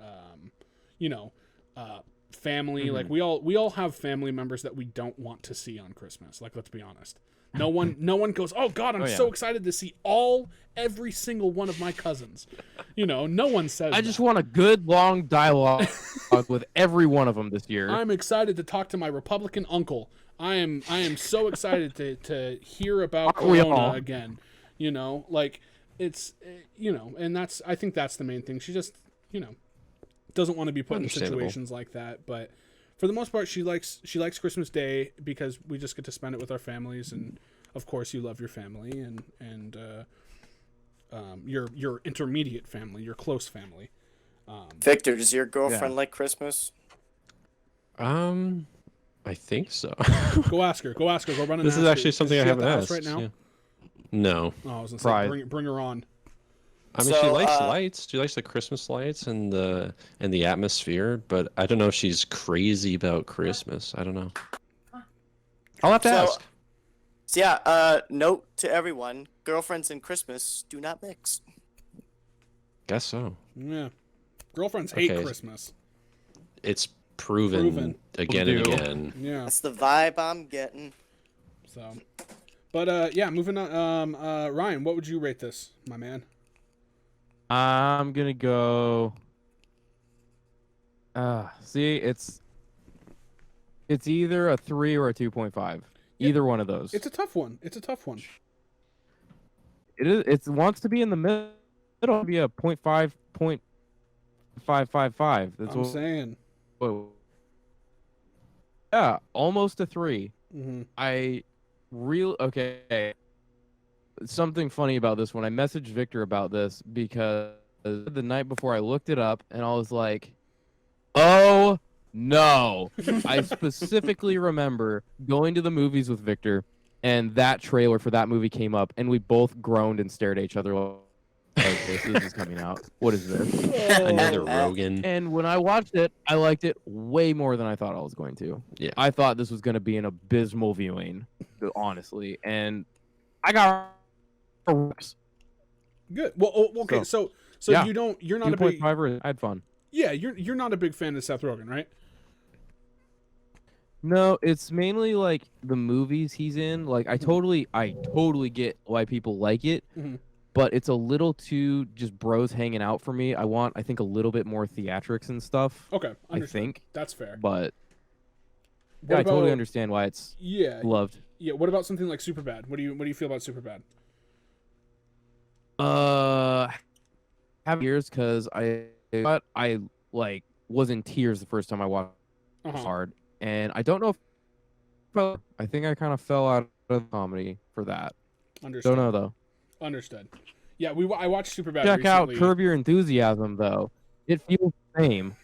family. Mm-hmm. Like we all have family members that we don't want to see on Christmas. Like, let's be honest. No one goes, "Oh God, I'm so excited to see every single one of my cousins." No one says. I just want a good long dialogue with every one of them this year. I'm excited to talk to my Republican uncle. I am so excited to hear about Corona again. Like it's and I think that's the main thing. She just doesn't want to be put in situations like that, but. For the most part, she likes Christmas Day because we just get to spend it with our families, and of course, you love your family and your intermediate family, your close family. Victor, does your girlfriend like Christmas? I think so. Go ask her. Go run and This ask is her. actually something I haven't asked right now. Yeah. No. Oh, I was gonna say, bring her on. I mean, she likes lights. She likes the Christmas lights and the atmosphere, but I don't know if she's crazy about Christmas. I don't know. I'll have to ask. So yeah, note to everyone: girlfriends and Christmas do not mix. Guess so. Yeah, girlfriends hate Christmas. It's proven again and again. Yeah, that's the vibe I'm getting. So, but yeah, moving on. Ryan, what would you rate this, my man? I'm gonna go. See, it's either a 3 or a 2.5. Either one of those. It's a tough one. It is. It wants to be in the middle. It'll be a 0.5, 0.555. That's what I'm saying. Whoa. Yeah, almost a 3. Mm-hmm. Okay. Something funny about this one. I messaged Victor about this because the night before I looked it up and I was like, oh no. I specifically remember going to the movies with Victor and that trailer for that movie came up and we both groaned and stared at each other like, this is coming out. What is this? Another Rogan. And when I watched it, I liked it way more than I thought I was going to. Yeah. I thought this was going to be an abysmal viewing, honestly. And I got good. Well, okay. So yeah. You're not a big. I had fun. Yeah, you're not a big fan of Seth Rogen, right? No, it's mainly like the movies he's in. Like I totally get why people like it. Mm-hmm. but it's a little too just bros hanging out for me. I think, a little bit more theatrics and stuff. Okay, I understood. think That's fair. But What yeah, I totally about- understand why it's Yeah, loved. yeah. What about something like Superbad? What do you feel about Superbad? Have years because I like was in tears the first time I watched Hard, and I don't know if I think I kind of fell out of the comedy for that. Understood. Don't know though. Understood. Yeah, I watched Superbad Check out recently. Curb Your Enthusiasm though. It feels the same.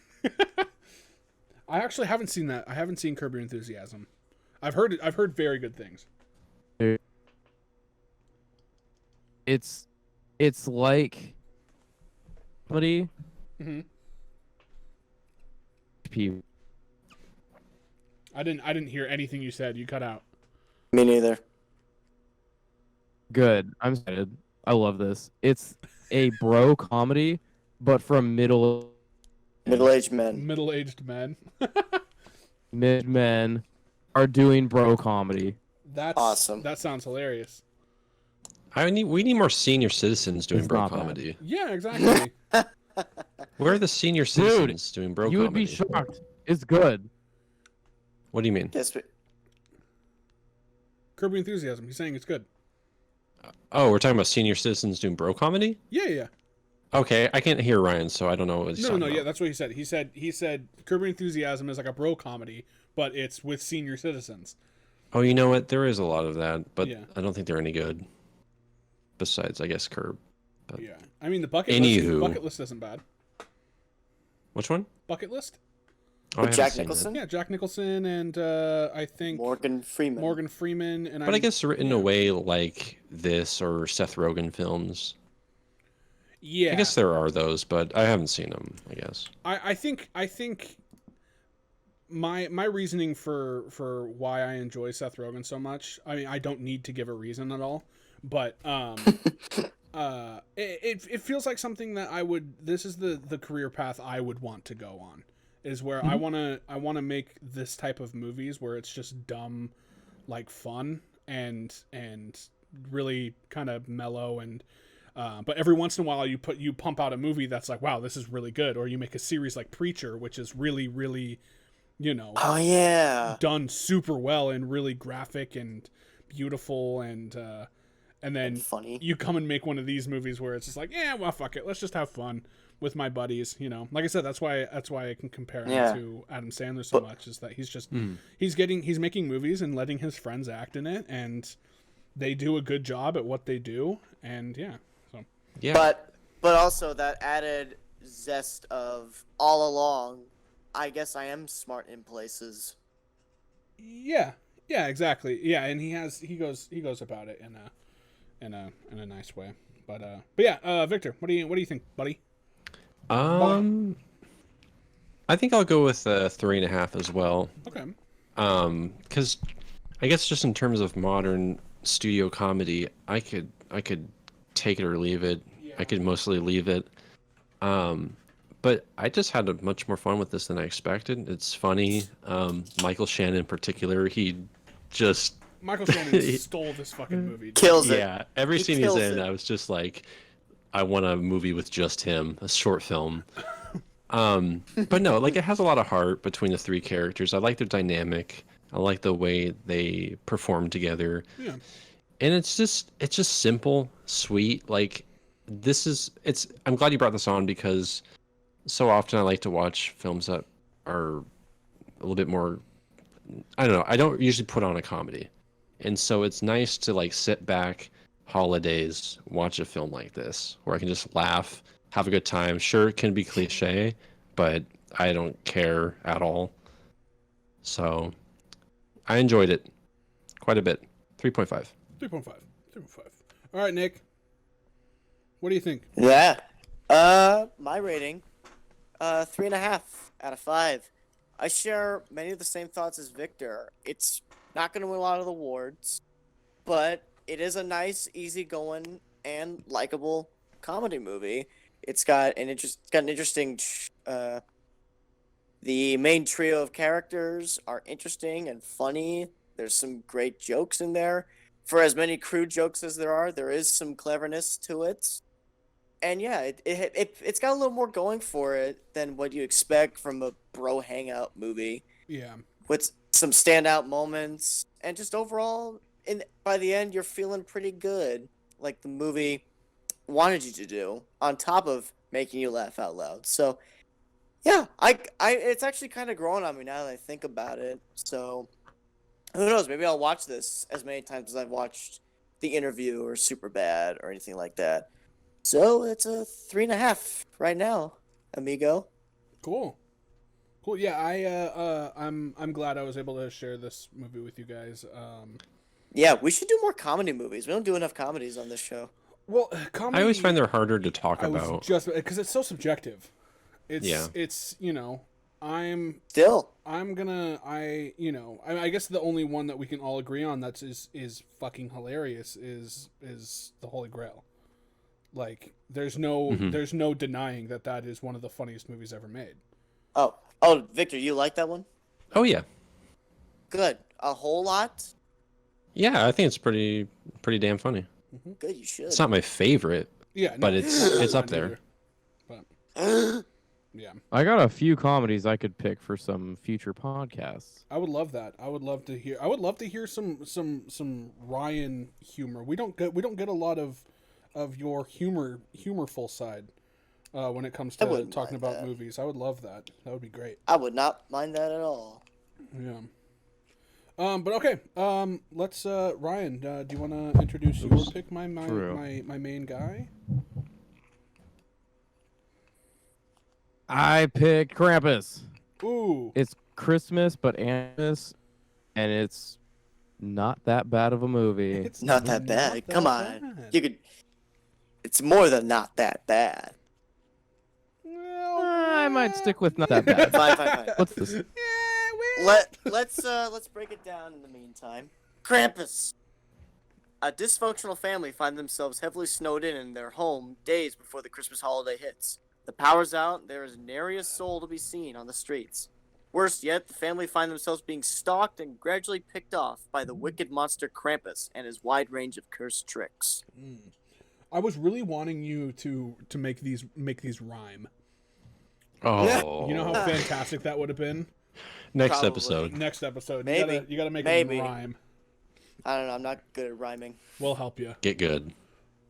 I actually haven't seen that. I haven't seen Curb Your Enthusiasm. I've heard very good things. It's like comedy. Mm-hmm. People. I didn't hear anything you said. You cut out. Me neither. Good. I'm excited. I love this. It's a bro comedy, but from Middle-aged men. Middle-aged men. mid men are doing bro comedy. That's awesome. That sounds hilarious. We need more senior citizens doing It's bro not bad. comedy. Yeah, exactly. Where are the senior citizens doing bro You comedy? would be shocked. It's good. What do you mean? Yes, Curb Your Enthusiasm. He's saying it's good. Oh, we're talking about senior citizens doing bro comedy? Yeah, yeah. Okay, I can't hear Ryan, so I don't know what he's No, talking no, about. yeah, that's what he said. He said Curb Your Enthusiasm is like a bro comedy, but it's with senior citizens. Oh, you know what? There is a lot of that, but Yeah. I don't think they're any good. Besides, I guess Curb. But... Yeah, I mean the bucket list isn't bad. Which one? Bucket List? Oh, I With haven't Jack seen that. Nicholson? Yeah, Jack Nicholson and I think Morgan Freeman. and But I guess written yeah. a way like this or Seth Rogen films. Yeah, I guess there are those, but I haven't seen them. I guess. I think my reasoning for why I enjoy Seth Rogen so much. I mean, I don't need to give a reason at all, but it feels like something that I would. This is the career path I would want to go on. Is where I wanna make this type of movies where it's just dumb, like fun and really kind of mellow and. But every once in a while, you pump out a movie that's like, wow, this is really good, or you make a series like Preacher, which is really, really, Oh yeah, done super well and really graphic and beautiful, and then and funny. you come and make one of these movies where it's just like, yeah, well, fuck it, let's just have fun with my buddies, Like I said, that's why I can compare him to Adam Sandler so much, is that he's just he's making movies and letting his friends act in it, and they do a good job at what they do, and yeah. Yeah. But also that added zest of all along, I guess I am smart in places. Yeah, exactly. Yeah, and he goes about it in a nice way. But yeah, Victor, what do you think, buddy? I think I'll go with 3.5 as well. Okay. Because I guess just in terms of modern studio comedy, I could take it or leave it. Yeah. I could mostly leave it. But I just had much more fun with this than I expected. It's funny. Michael Shannon in particular, Michael Shannon stole this fucking movie. Dude. Kills it. Yeah, every He scene he's kills in, it. I was just like, I want a movie with just him, a short film. But no, like it has a lot of heart between the three characters. I like their dynamic. I like the way they perform together. Yeah. And it's just simple, sweet. Like I'm glad you brought this on because so often I like to watch films that are a little bit more, I don't know, I don't usually put on a comedy. And so it's nice to like sit back holidays, watch a film like this where I can just laugh, have a good time. Sure, it can be cliche, but I don't care at all. So I enjoyed it quite a bit. 3.5. 3.5. All right, Nick. What do you think? Yeah. My rating, 3.5 out of 5. I share many of the same thoughts as Victor. It's not going to win a lot of awards, but it is a nice, easygoing, and likable comedy movie. It's got an interesting. The main trio of characters are interesting and funny. There's some great jokes in there, for as many crude jokes as there is some cleverness to it. And yeah, it's got a little more going for it than what you expect from a bro hangout movie. Yeah. With some standout moments, and just overall, by the end, you're feeling pretty good, like the movie wanted you to do, on top of making you laugh out loud. So, yeah, it's actually kind of growing on me now that I think about it. So, who knows? Maybe I'll watch this as many times as I've watched The Interview or Superbad or anything like that. So it's a 3.5 right now, amigo. Cool. Yeah, I'm glad I was able to share this movie with you guys. Yeah, we should do more comedy movies. We don't do enough comedies on this show. Well, comedy. I always find they're harder to talk about. Just because it's so subjective. It's I guess the only one that we can all agree on is fucking hilarious is the Holy Grail. Like, there's no denying that is one of the funniest movies ever made. Oh, Victor, you like that one? Oh yeah. Good. A whole lot? Yeah, I think it's pretty damn funny. Good, you should. It's not my favorite. Yeah, but it's up there. But, yeah. I got a few comedies I could pick for some future podcasts. I would love that. I would love to hear some Ryan humor. We don't get a lot of your humorful side when it comes to talking about movies. I would love that. That would be great. I would not mind that at all. Yeah. But okay. Let's Ryan, do you want to introduce your pick, my main guy? I picked Krampus. Ooh. It's Christmas, but animus, and it's not that bad of a movie. It's not that bad. Come on. You could. It's more than not that bad. Well, I might stick with not that bad. Fine. What's this? Let's break it down in the meantime. Krampus. A dysfunctional family find themselves heavily snowed in their home days before the Christmas holiday hits. The power's out, there is nary a soul to be seen on the streets. Worse yet, the family find themselves being stalked and gradually picked off by the wicked monster Krampus and his wide range of cursed tricks. I was really wanting you to make these rhyme. Oh. You know how fantastic that would have been? Next Probably. episode. Maybe. You gotta make Maybe. it rhyme. I don't know, I'm not good at rhyming. We'll help you. Get good.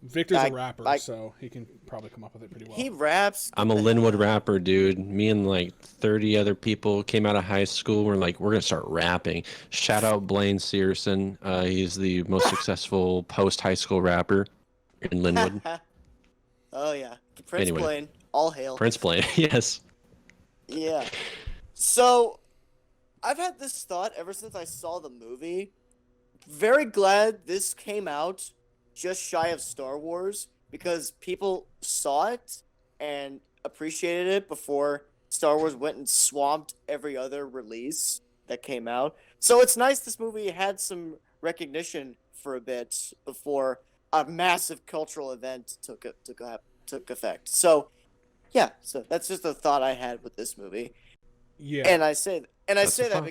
Victor's a rapper, so he can probably come up with it pretty well. He raps. I'm a Linwood rapper, dude. Me and like 30 other people came out of high school. We're like, we're going to start rapping. Shout out Blaine Searson. He's the most successful post-high school rapper in Linwood. Oh, yeah. Prince Blaine. All hail. Prince Blaine, yes. Yeah. So, I've had this thought ever since I saw the movie. Very glad this came out just shy of Star Wars, because people saw it and appreciated it before Star Wars went and swamped every other release that came out. So it's nice this movie had some recognition for a bit before a massive cultural event took effect. So, yeah, so that's just a thought I had with this movie. Yeah. And I say that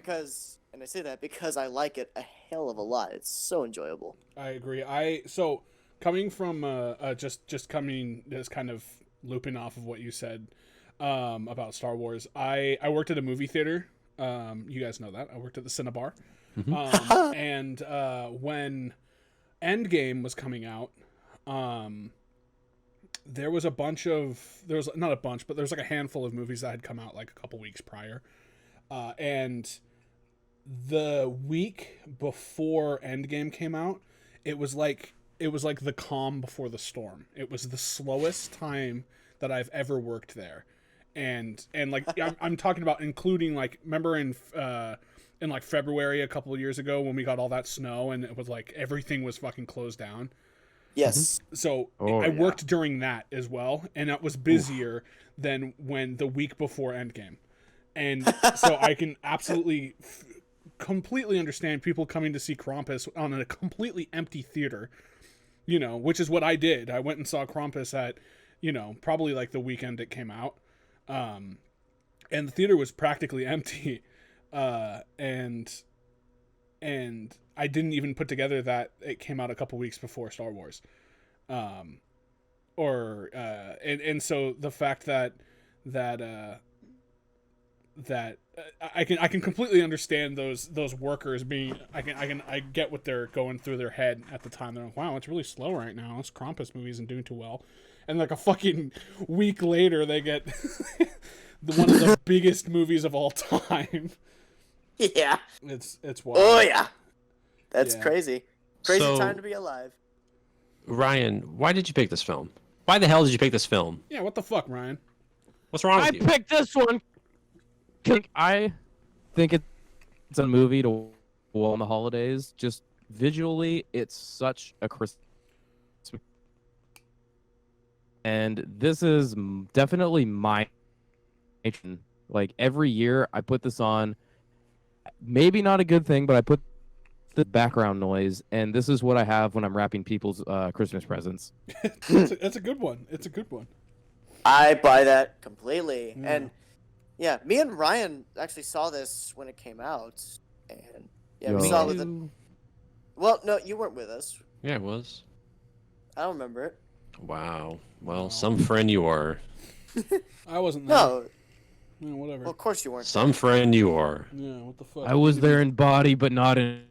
because I like it a hell of a lot. It's so enjoyable. I agree. So coming from just kind of looping off of what you said about Star Wars. I worked at a movie theater. You guys know that. I worked at the Cinebar. Mm-hmm. And when Endgame was coming out, there was like a handful of movies that had come out like a couple weeks prior. And the week before Endgame came out, it was like the calm before the storm. It was the slowest time that I've ever worked there. And like I'm talking about including, like, remember in like February a couple of years ago when we got all that snow and it was like everything was fucking closed down. Yes. So I worked during that as well, and it was busier than when the week before Endgame. And so I can absolutely completely understand people coming to see Krampus on a completely empty theater, which is what I did. I went and saw Krampus at, probably like the weekend it came out. And the theater was practically empty. And and I didn't even put together that it came out a couple weeks before Star Wars. And so the fact that I can completely understand those workers being I get what they're going through their head at the time. They're like, wow, it's really slow right now. This Krampus movie isn't doing too well. And like a fucking week later, they get one of the biggest movies of all time. Yeah. It's wild. Oh yeah. That's Yeah. crazy. Crazy time to be alive. Ryan, why did you pick this film? Why the hell did you pick this film? Yeah, what the fuck, Ryan? What's wrong with I you? picked this one. I think it's a movie to watch on the holidays. Just visually, it's such a Christmas. And this is definitely my. Like every year, I put this on. Maybe not a good thing, but I put the background noise, and this is what I have when I'm wrapping people's Christmas presents. That's a good one. It's a good one. I buy that completely. Yeah. And yeah, me and Ryan actually saw this when it came out. And yeah, we saw it with it. Well, no, you weren't with us. Yeah, it was. I don't remember it. Wow. Well, Wow. some friend you are. I wasn't there. No, Yeah, whatever. well, of course you weren't. Some friend you are. Yeah, what the fuck? I was there in body, but not in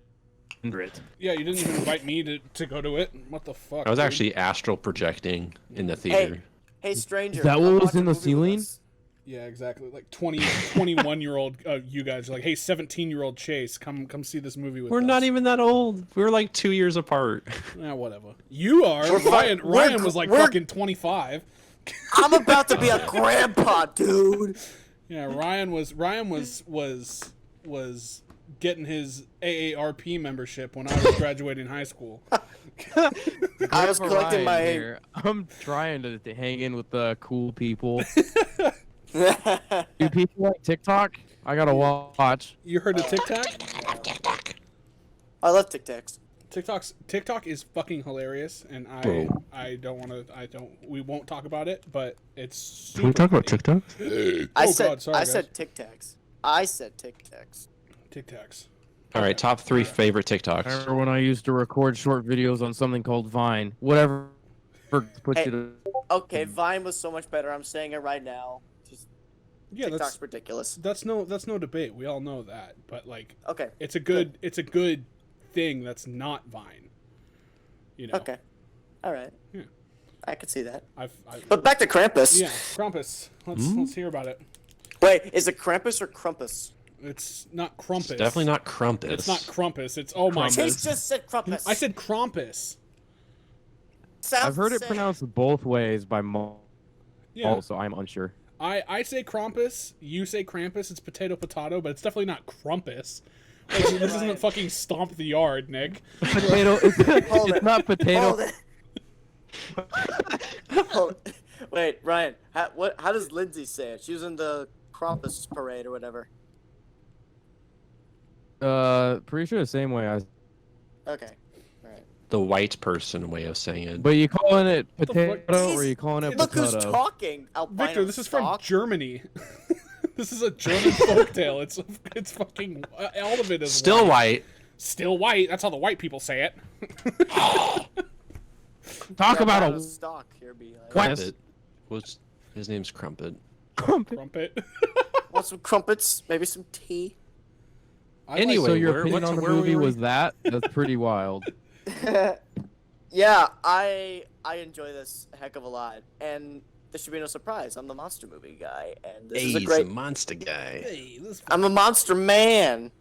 spirit. Yeah, you didn't even invite me to go to it. What the fuck? I was dude? actually astral projecting in the theater. Hey, stranger. Is that what come was watch a in the movie with ceiling? us. Yeah, exactly. Like 21-year-old you guys are like, hey, 17-year-old Chase, come see this movie with us. We're not even that old. We're like 2 years apart. Yeah, whatever. You are. We're Ryan we're- was like we're- fucking 25. I'm about to be a grandpa, dude. Yeah, Ryan was getting his AARP membership when I was graduating high school. I was collecting my. Here. I'm trying to hang in with the cool people. Do people like TikTok? I gotta watch. You heard of TikTok? I love Tic Tacs. TikTok is fucking hilarious, and Bro. we won't talk about it, but it's Can we talk about TikTok? I Oh, said God, sorry, I guys. said Tic Tacs. I said Tic Tacs. TikToks. All right, top 3 favorite I TikToks. remember when I used to record short videos on something called Vine. Whatever puts Hey. you to... Okay, Vine was so much better. I'm saying it right now. Just Yeah, TikTok's ridiculous. that's no debate. We all know that, but like Okay. it's a good thing that's not Vine. You know. Okay. All right. Yeah. I could see that. I've But back to Krampus. yeah, Krampus. Let's hear about it. Wait, is it Krampus or Krampus? It's not Krampus. It's definitely not Krampus. It's not Krampus. It's oh my. Chase just said Krampus. I said Krampus. Sounds I've heard the it same. pronounced both ways by Yeah. also I'm unsure. I say Krampus. You say Krampus. It's potato, but it's definitely not Krampus. Like, this isn't fucking Stomp the Yard, Nick. Potato. Hold It's it. not potato. Hold it. Hold- Wait, Ryan. How does Lindsay say it? She was in the Krampus parade or whatever. Pretty sure the same way I. Okay. All right. The white person way of saying it. But you calling it the fuck? potato or are you calling it Look who's potato? talking. Albino Victor, this is from stock. Germany. This is a German folktale. It's fucking all of it is Still white. Still white. That's how the white people say it. Talk about Albino a stock here. Be like, What? Crumpet. His name's Crumpet. Crumpet. want some crumpets? Maybe some tea. Anyway, So your where- opinion what's- on the where movie were we? was that? That's pretty wild. Yeah, I enjoy this a heck of a lot, and this should be no surprise. I'm the monster movie guy, and this is a He's great. a monster guy. Hey, this I'm a monster man,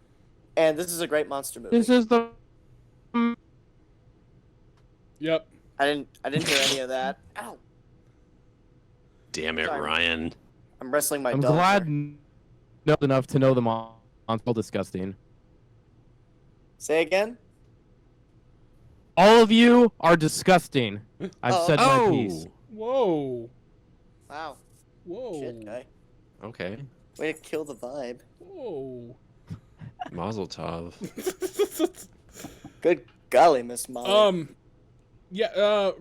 and this is a great monster movie. This is the Yep. I didn't hear any of that. Ow! Damn it, Sorry. Ryan. I'm wrestling my I'm dog. glad here. know enough to know them all. All disgusting. Say again. All of you are disgusting. I've Oh, said my Oh, piece. Whoa. Wow. Whoa. Shit, guy. okay. Way to kill the vibe. Whoa. Mazel tov. Good golly, Miss Molly. Yeah.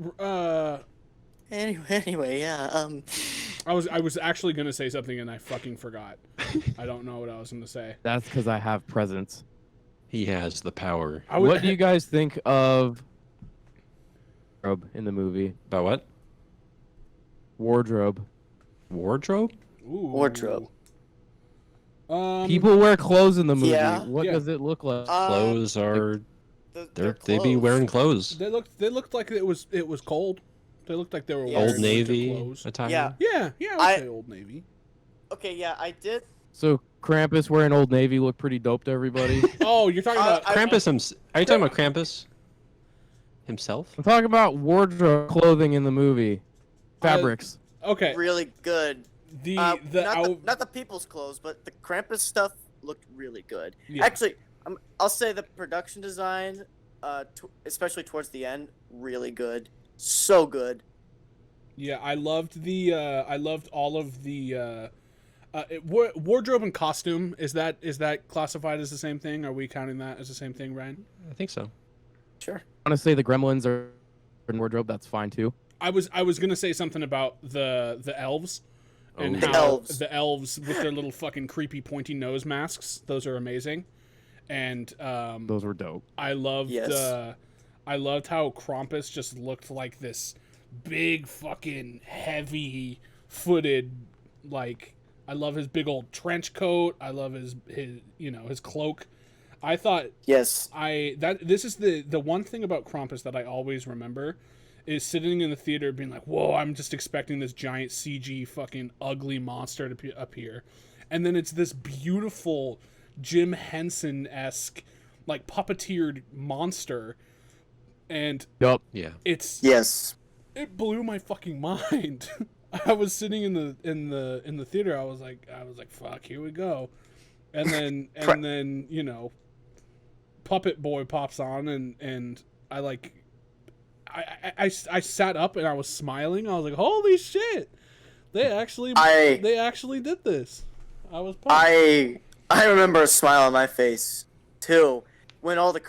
Anyway, yeah. I was actually gonna say something and I fucking forgot. I don't know what I was gonna say. That's because I have presents. He has the power. What do you guys think of wardrobe in the movie? About what? Wardrobe. Wardrobe? Ooh. Wardrobe. People wear clothes in the movie. Yeah. What Yeah. does it look like? Clothes are They're they be clothes. wearing clothes. They looked like it was cold. They looked like they were Yeah. wearing Old winter Navy clothes. attire. Yeah. Yeah, I would say Old Navy. Okay, yeah, I did. So Krampus wearing Old Navy looked pretty dope to everybody. Oh, you're talking about Krampus are you talking about Krampus himself? I'm talking about wardrobe clothing in the movie. Fabrics. okay. Really good. The Not the people's clothes, but the Krampus stuff looked really good. Yeah. Actually, I'll say the production design, especially towards the end, really good. So good. Yeah, I loved all of the wardrobe and costume. Is that classified as the same thing? Are we counting that as the same thing, Ryan? I think so. Sure. I want to say the Gremlins are in wardrobe. That's fine too. I was gonna say something about the elves and Oh. The how elves. the elves with their little fucking creepy pointy nose masks. Those are amazing, and Those were dope. I loved Yes. I loved how Krampus just looked like this big fucking heavy footed, like, I love his big old trench coat. I love his his cloak. I thought Yes. this is the one thing about Krampus that I always remember is sitting in the theater being like, whoa, I'm just expecting this giant CG fucking ugly monster to appear. And then it's this beautiful Jim Henson-esque, like, puppeteered monster. And Yup. Yeah. Yes. it blew my fucking mind. I was sitting in the theater. I was like, fuck, here we go. And then Puppet Boy pops on, and I sat up and I was smiling. I was like, holy shit, they actually did this. I was pumped. I remember a smile on my face too when all the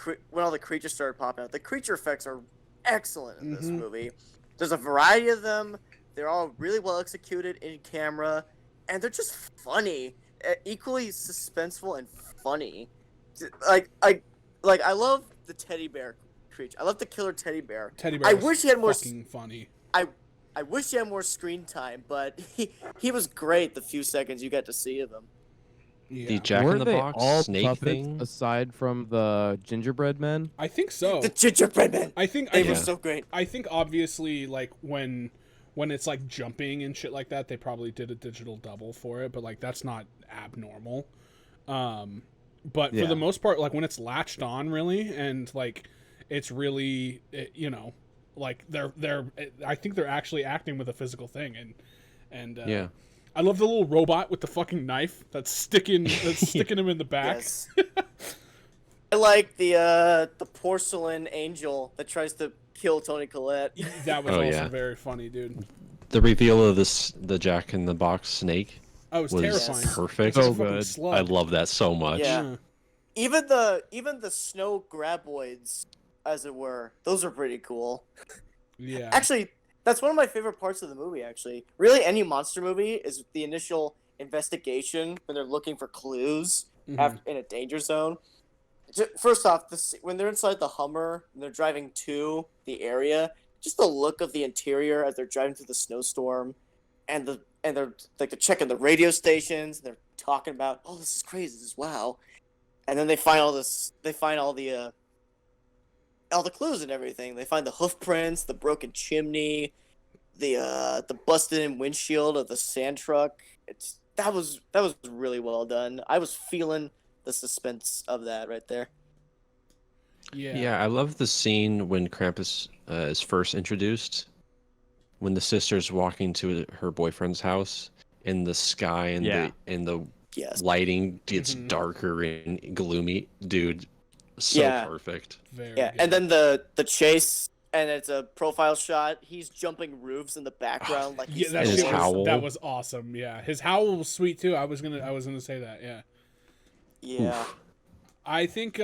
creatures started popping out. The creature effects are excellent in this movie. There's a variety of them. They're all really well executed in camera, and they're just funny, equally suspenseful and funny. I love the teddy bear creature. I love the killer teddy bear. Teddy Bear. I wish he had more. Fucking funny. I wish he had more screen time, but he was great the few seconds you got to see of him. Yeah, The Jack Were in the they Box all snake puppets thing. aside from the gingerbread men? I think so. The gingerbread man. I think They I were think so great. I think obviously, like, when it's like jumping and shit like that, they probably did a digital double for it, but like that's not abnormal. But for Yeah. the most part, like when it's latched on really, and like it's really like they're I think they're actually acting with a physical thing, and Yeah. I love the little robot with the fucking knife that's sticking him in the back. Yes. I like the porcelain angel that tries to kill Tony Collette. That was Oh, also yeah. very funny, dude. The reveal of the Jack in the Box snake Oh, it was was terrifying. perfect. It's a So fucking good. slug. I love that so much. Yeah. Even the snow graboids, as it were, those are pretty cool. Yeah. Actually, that's one of my favorite parts of the movie. Actually, really, any monster movie is the initial investigation when they're looking for clues Mhm. in a danger zone. First off, when they're inside the Hummer and they're driving to the area, just the look of the interior as they're driving through the snowstorm, and they're like they're checking the radio stations. And they're talking about, oh, this is crazy, this is wow, and then they find all this. They find all the clues and everything. They find the hoof prints, the broken chimney, the busted in windshield of the sand truck. That was really well done. I was feeling the suspense of that right there. Yeah. Yeah, I love the scene when Krampus is first introduced, when the sister's walking to her boyfriend's house, and the sky and the Yes. lighting gets Mhm. darker and gloomy. Dude, so Yeah. perfect. Very Yeah, good. and then the chase, and it's a profile shot. He's jumping roofs in the background, like yeah, he's that his shit howl. that was awesome. Yeah, his howl was sweet too. I was gonna say that. Yeah, yeah. I think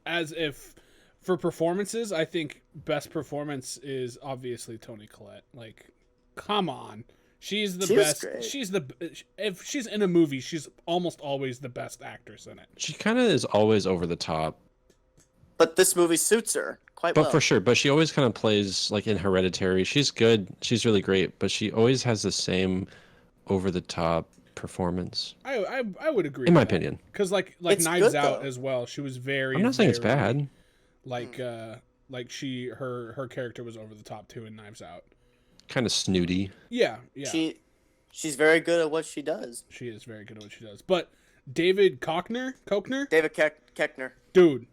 as if for performances, I think best performance is obviously Toni Collette. Like, come on, She's the She was best. great. If she's in a movie, she's almost always the best actress in it. She kind of is always over the top. But this movie suits her quite But well. for sure, but she always kind of plays like in Hereditary. She's good. She's really great, but she always has the same over the top performance. I would agree. In my with that. opinion. Because like It's Knives good, Out though. as well. She was very. I'm not saying it's very, bad. Like her character was over the top too in Knives Out. Kind of snooty. Yeah. She's very good at what she does. She is very good at what she does. But David Koechner, David Koechner. dude,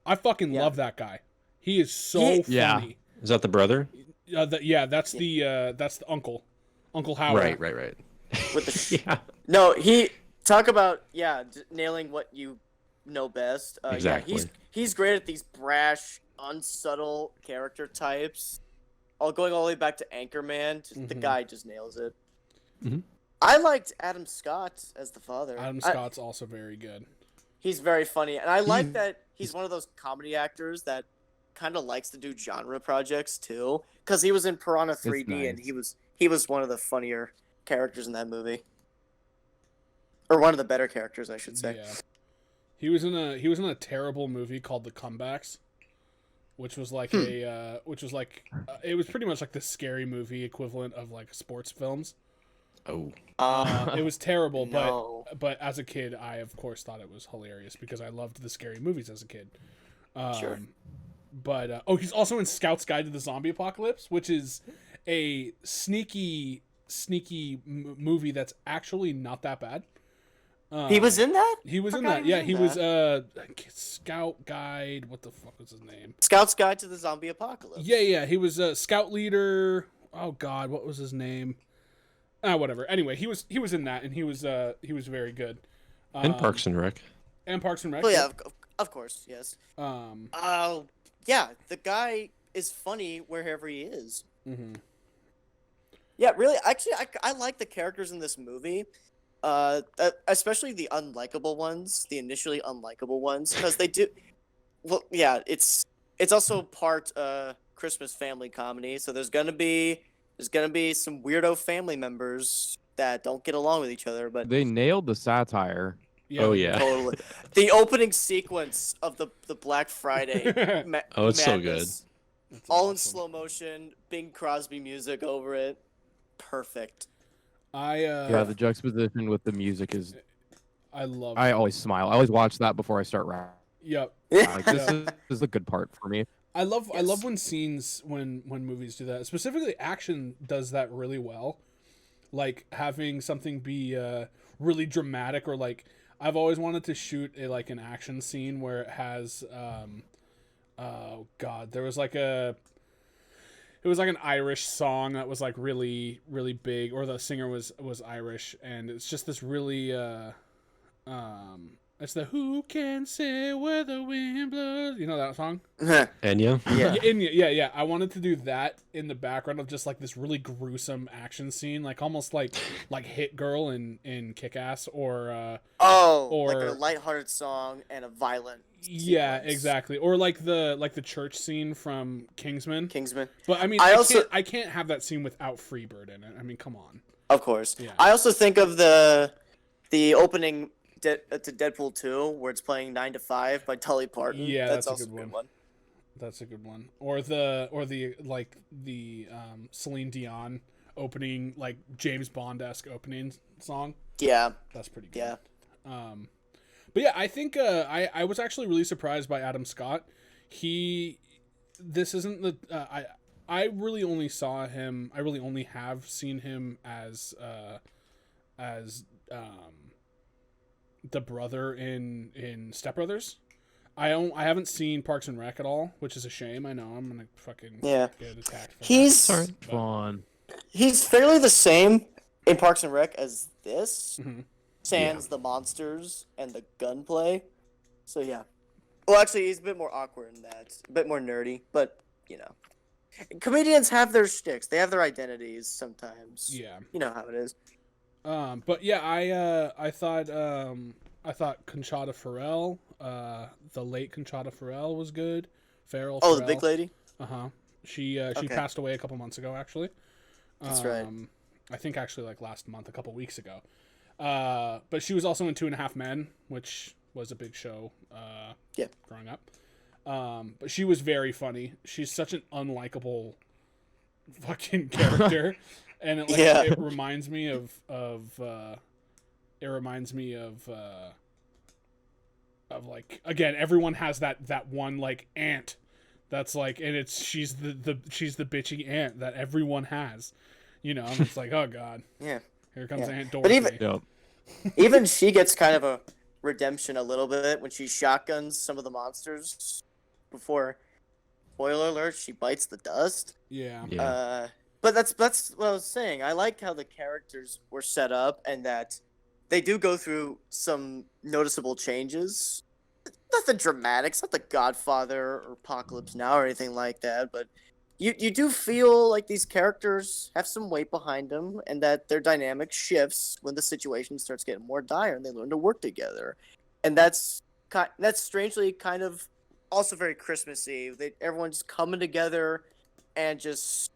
I fucking Yeah. love that guy. He is so Yeah. funny. Is that the brother? That's the uncle, Uncle Howard. Right. With the Yeah. No, he talk about nailing what you know best. Exactly. Yeah, he's great at these brash, unsubtle character types. Going all the way back to Anchorman, the Mhm. guy just nails it. Mhm. I liked Adam Scott as the father. Adam Scott's also very good. He's very funny, and I like that he's one of those comedy actors that kind of likes to do genre projects too. Because he was in Piranha 3D, and nice. he was one of the funnier characters in that movie, or one of the better characters, I should say. Yeah. He was in a terrible movie called The Comebacks, which was like it was pretty much like the scary movie equivalent of like sports films. Oh. It was terrible, No. but as a kid, I of course thought it was hilarious because I loved the scary movies as a kid. Sure. But he's also in Scout's Guide to the Zombie Apocalypse, which is a sneaky movie that's actually not that bad. He was in that? He was in Forgot that. he was Yeah, in he that. was Scout Guide. What the fuck was his name? Scout's Guide to the Zombie Apocalypse. Yeah. He was Scout leader. Oh God, what was his name? Whatever. Anyway, he was in that, and he was very good. And Parks and Rec. And Parks and Rec. Oh yeah, of course, yes. Um. Yeah, the guy is funny wherever he is. Mhm. Yeah, really. Actually, I like the characters in this movie, especially the unlikable ones, the initially unlikable ones, because they do. Well, yeah, it's also part Christmas family comedy, so there's gonna be some weirdo family members that don't get along with each other, but They nailed the satire. Yeah. Oh yeah. totally. The opening sequence of the Black Friday. Oh, it's so good. madness, That's all in awesome. slow motion, Bing Crosby music over it. Perfect. Yeah, the juxtaposition with the music is. I love. I always smile. I always watch that before I start rapping. Yep. Like, this Yeah. is a good part for me. I love Yes. when scenes when movies do that. Specifically, action does that really well. Like having something be really dramatic, or like I've always wanted to shoot an action scene where it has oh God, there was like an Irish song that was like really really big, or the singer was Irish, and it's just this really it's the "Who Can Say Where the Wind Blows," you know that song? Enya. Yeah. Yeah. I wanted to do that in the background of just like this really gruesome action scene, like almost like Hit Girl in Kick-Ass, or Like Or- a lighthearted song and a violent. yeah, sequence. exactly, or like the church scene from Kingsman. Kingsman. But I mean, I can't have that scene without Freebird in it. I mean, come on. Of course. Yeah. I also think of the opening to Deadpool 2 where it's playing 9 to 5 by Tully Parton. Yeah, that's that's a also good a good one. one. That's a good one. Or the Celine Dion opening, like James Bond-esque opening song. Yeah. That's pretty good. Yeah. But yeah, I think I was actually really surprised by Adam Scott. This isn't the I really only saw him. I really only have seen him as the brother in Step Brothers. I haven't seen Parks and Rec at all, which is a shame. I know I'm gonna fucking Yeah. get attacked. For He's that. But- Fun. he's fairly the same in Parks and Rec as this. Mhm. Sans the monsters and the gunplay. So yeah. Well, actually, he's a bit more awkward in that. A bit more nerdy, but you know, comedians have their shticks. They have their identities sometimes. Yeah. You know how it is. But yeah, I thought Conchata Ferrell, the late Conchata Ferrell was good. Oh, Ferrell. the big lady. She Okay. passed away a couple months ago, actually. That's right. I think actually like last month, a couple weeks ago. But she was also in 2.5 Men, which was a big show growing up. But she was very funny. She's such an unlikable fucking character, and it reminds me of like, again, everyone has that one like aunt that's like, and she's the bitchy aunt that everyone has, you know. And it's like, oh god, yeah, here comes Aunt Dorothy. But even she gets kind of a redemption a little bit when she shotguns some of the monsters before, spoiler alert, she bites the dust. Yeah. But that's what I was saying. I like how the characters were set up and that they do go through some noticeable changes. Nothing dramatic. It's not The Godfather or Apocalypse Now or anything like that, but you do feel like these characters have some weight behind them and that their dynamic shifts when the situation starts getting more dire and they learn to work together. And that's strangely kind of also very Christmassy. Everyone's coming together and just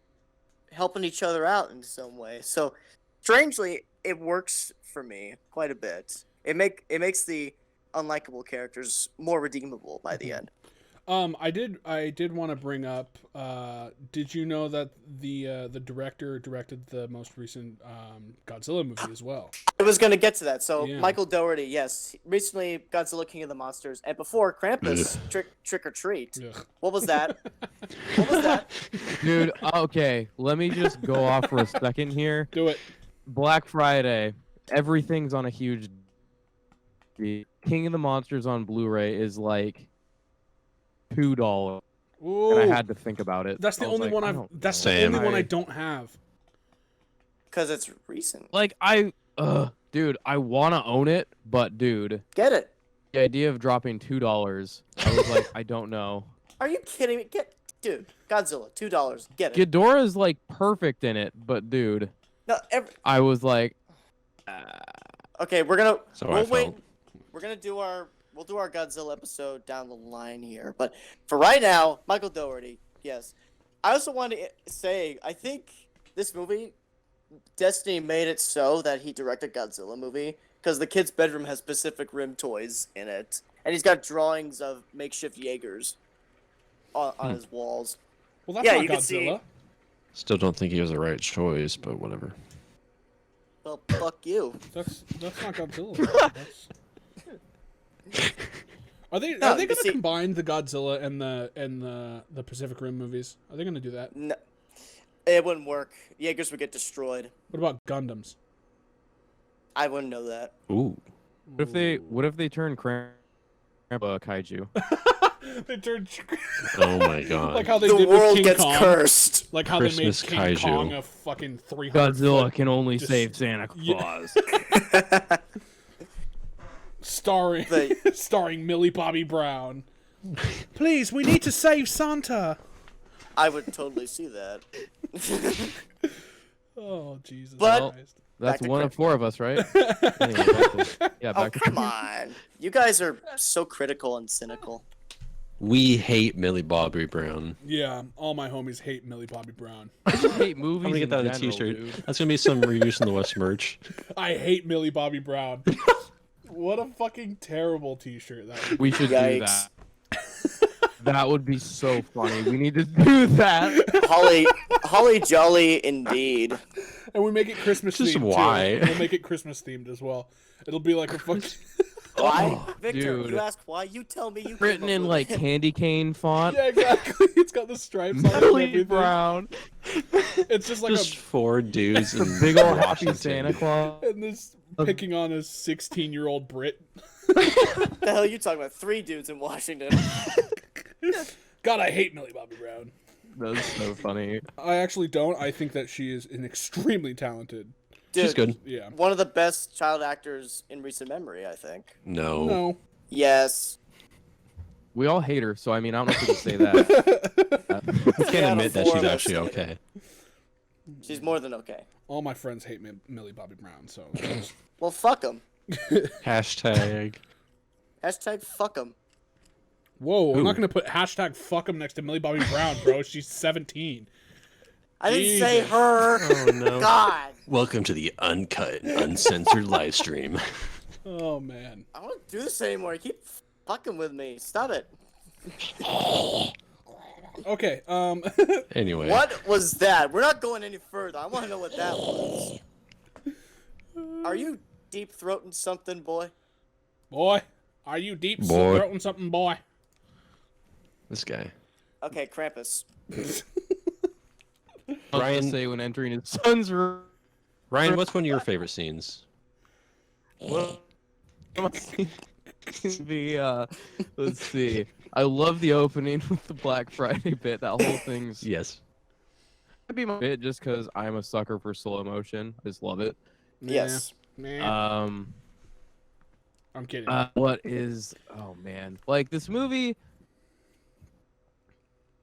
helping each other out in some way. So strangely, it works for me quite a bit. It makes the unlikable characters more redeemable by the end. I did want to bring up. Did you know that the director directed the most recent Godzilla movie as well? I was going to get to that. So Yeah. Michael Dougherty, yes, recently Godzilla King of the Monsters, and before Krampus Trick or Treat. Ugh. What was that? What was that? Dude, okay, let me just go off for a second here. Do it. Black Friday, everything's on a huge. King of the Monsters on Blu-ray is like $2, Ooh, and I had to think about it. that's the I was only like, one That's the Same. only one I don't have. Because it's recent. Like dude, I want to own it, but dude, Get it. the idea of dropping $2, I was like, I don't know. Are you kidding me? Dude, Godzilla, $2. Get it. Ghidorah's like perfect in it, but dude, No, I was like, okay, we're gonna. So I We'll wait. felt. We're gonna do our. We'll do our Godzilla episode down the line here, but for right now, Michael Dougherty. Yes, I also want to say I think this movie, Destiny made it so that he directed Godzilla movie because the kid's bedroom has Pacific Rim toys in it, and he's got drawings of makeshift Jaegers on his walls. Well, that's Yeah, not you can see- Godzilla. Still don't think he was the right choice, but whatever. Well, fuck you. That's not Godzilla. Are they No, going you to see- combine the Godzilla and the Pacific Rim movies? Are they going to do that? No, it wouldn't work. Jaegers would get destroyed. What about Gundams? I wouldn't know that. Ooh. what if they turn Krampus kaiju? They turned Oh my god. like how they The did world with King gets Kong. cursed. Like how Christmas they made King kaiju. Kong a fucking 300 Godzilla foot, can only just- save Santa Yeah. Claus. starring But- starring Millie Bobby Brown. Please, we need to save Santa. I would totally see that. Oh Jesus But- Christ. That's to one of 4 of us, right? Anyway, yeah, Oh, back to come on. You guys are so critical and cynical. We hate Millie Bobby Brown. Yeah, all my homies hate Millie Bobby Brown. I just hate movies I'm gonna get that in on a general, t-shirt. dude. That's gonna be some Reviews in the West merch. I hate Millie Bobby Brown. What a fucking terrible t-shirt that would be. We should do Yikes. that. That would be so funny. We need to do that. Holly jolly indeed. And we make it Christmas Just themed why? too. We'll make it Christmas themed as well. It'll be like a fucking Why? Oh, Victor, dude. you ask why, you tell me you Written came up in with like it. candy cane font. Yeah, exactly. It's got the stripes on it and Millie everything. Brown. It's just like Just 4 dudes in Big ol' happy Washington. Santa Claus. and this picking on a 16-year-old Brit. What the hell are you talking about? 3 dudes in Washington. God, I hate Millie Bobby Brown. That's so funny. I actually don't. I think that she is an extremely talented. Dude, She's good. Yeah. one of the best child actors in recent memory, I think. No. No. Yes. We all hate her, so I mean, I don't know if we can say that. I can't Yeah, admit that the 4 she's of us actually hate okay. She's more than okay. All my friends hate Millie Bobby Brown, so Well, fuck them. Hashtag. Hashtag fuck them. whoa, I'm Who? not gonna put hashtag fuck him next to Millie Bobby Brown, bro. She's 17. I didn't say Jesus. her. Oh no. God. Welcome to the uncut, uncensored live stream. Oh man. I don't do this anymore. You keep fucking with me. Stop it. Okay. Anyway. What was that? We're not going any further. I want to know what that was. Are you deep throating something, boy? Boy, are you deep Boy. throating something, boy? This guy. Okay, Krampus. I was Ryan- gonna say when entering his son's room. Ryan, what's one of your favorite scenes? Let's see. I love the opening with the Black Friday bit. That whole thing's Yes. might be my bit just because I'm a sucker for slow motion. I just love it. Yes. Man. I'm kidding. What is? Oh man, like this movie.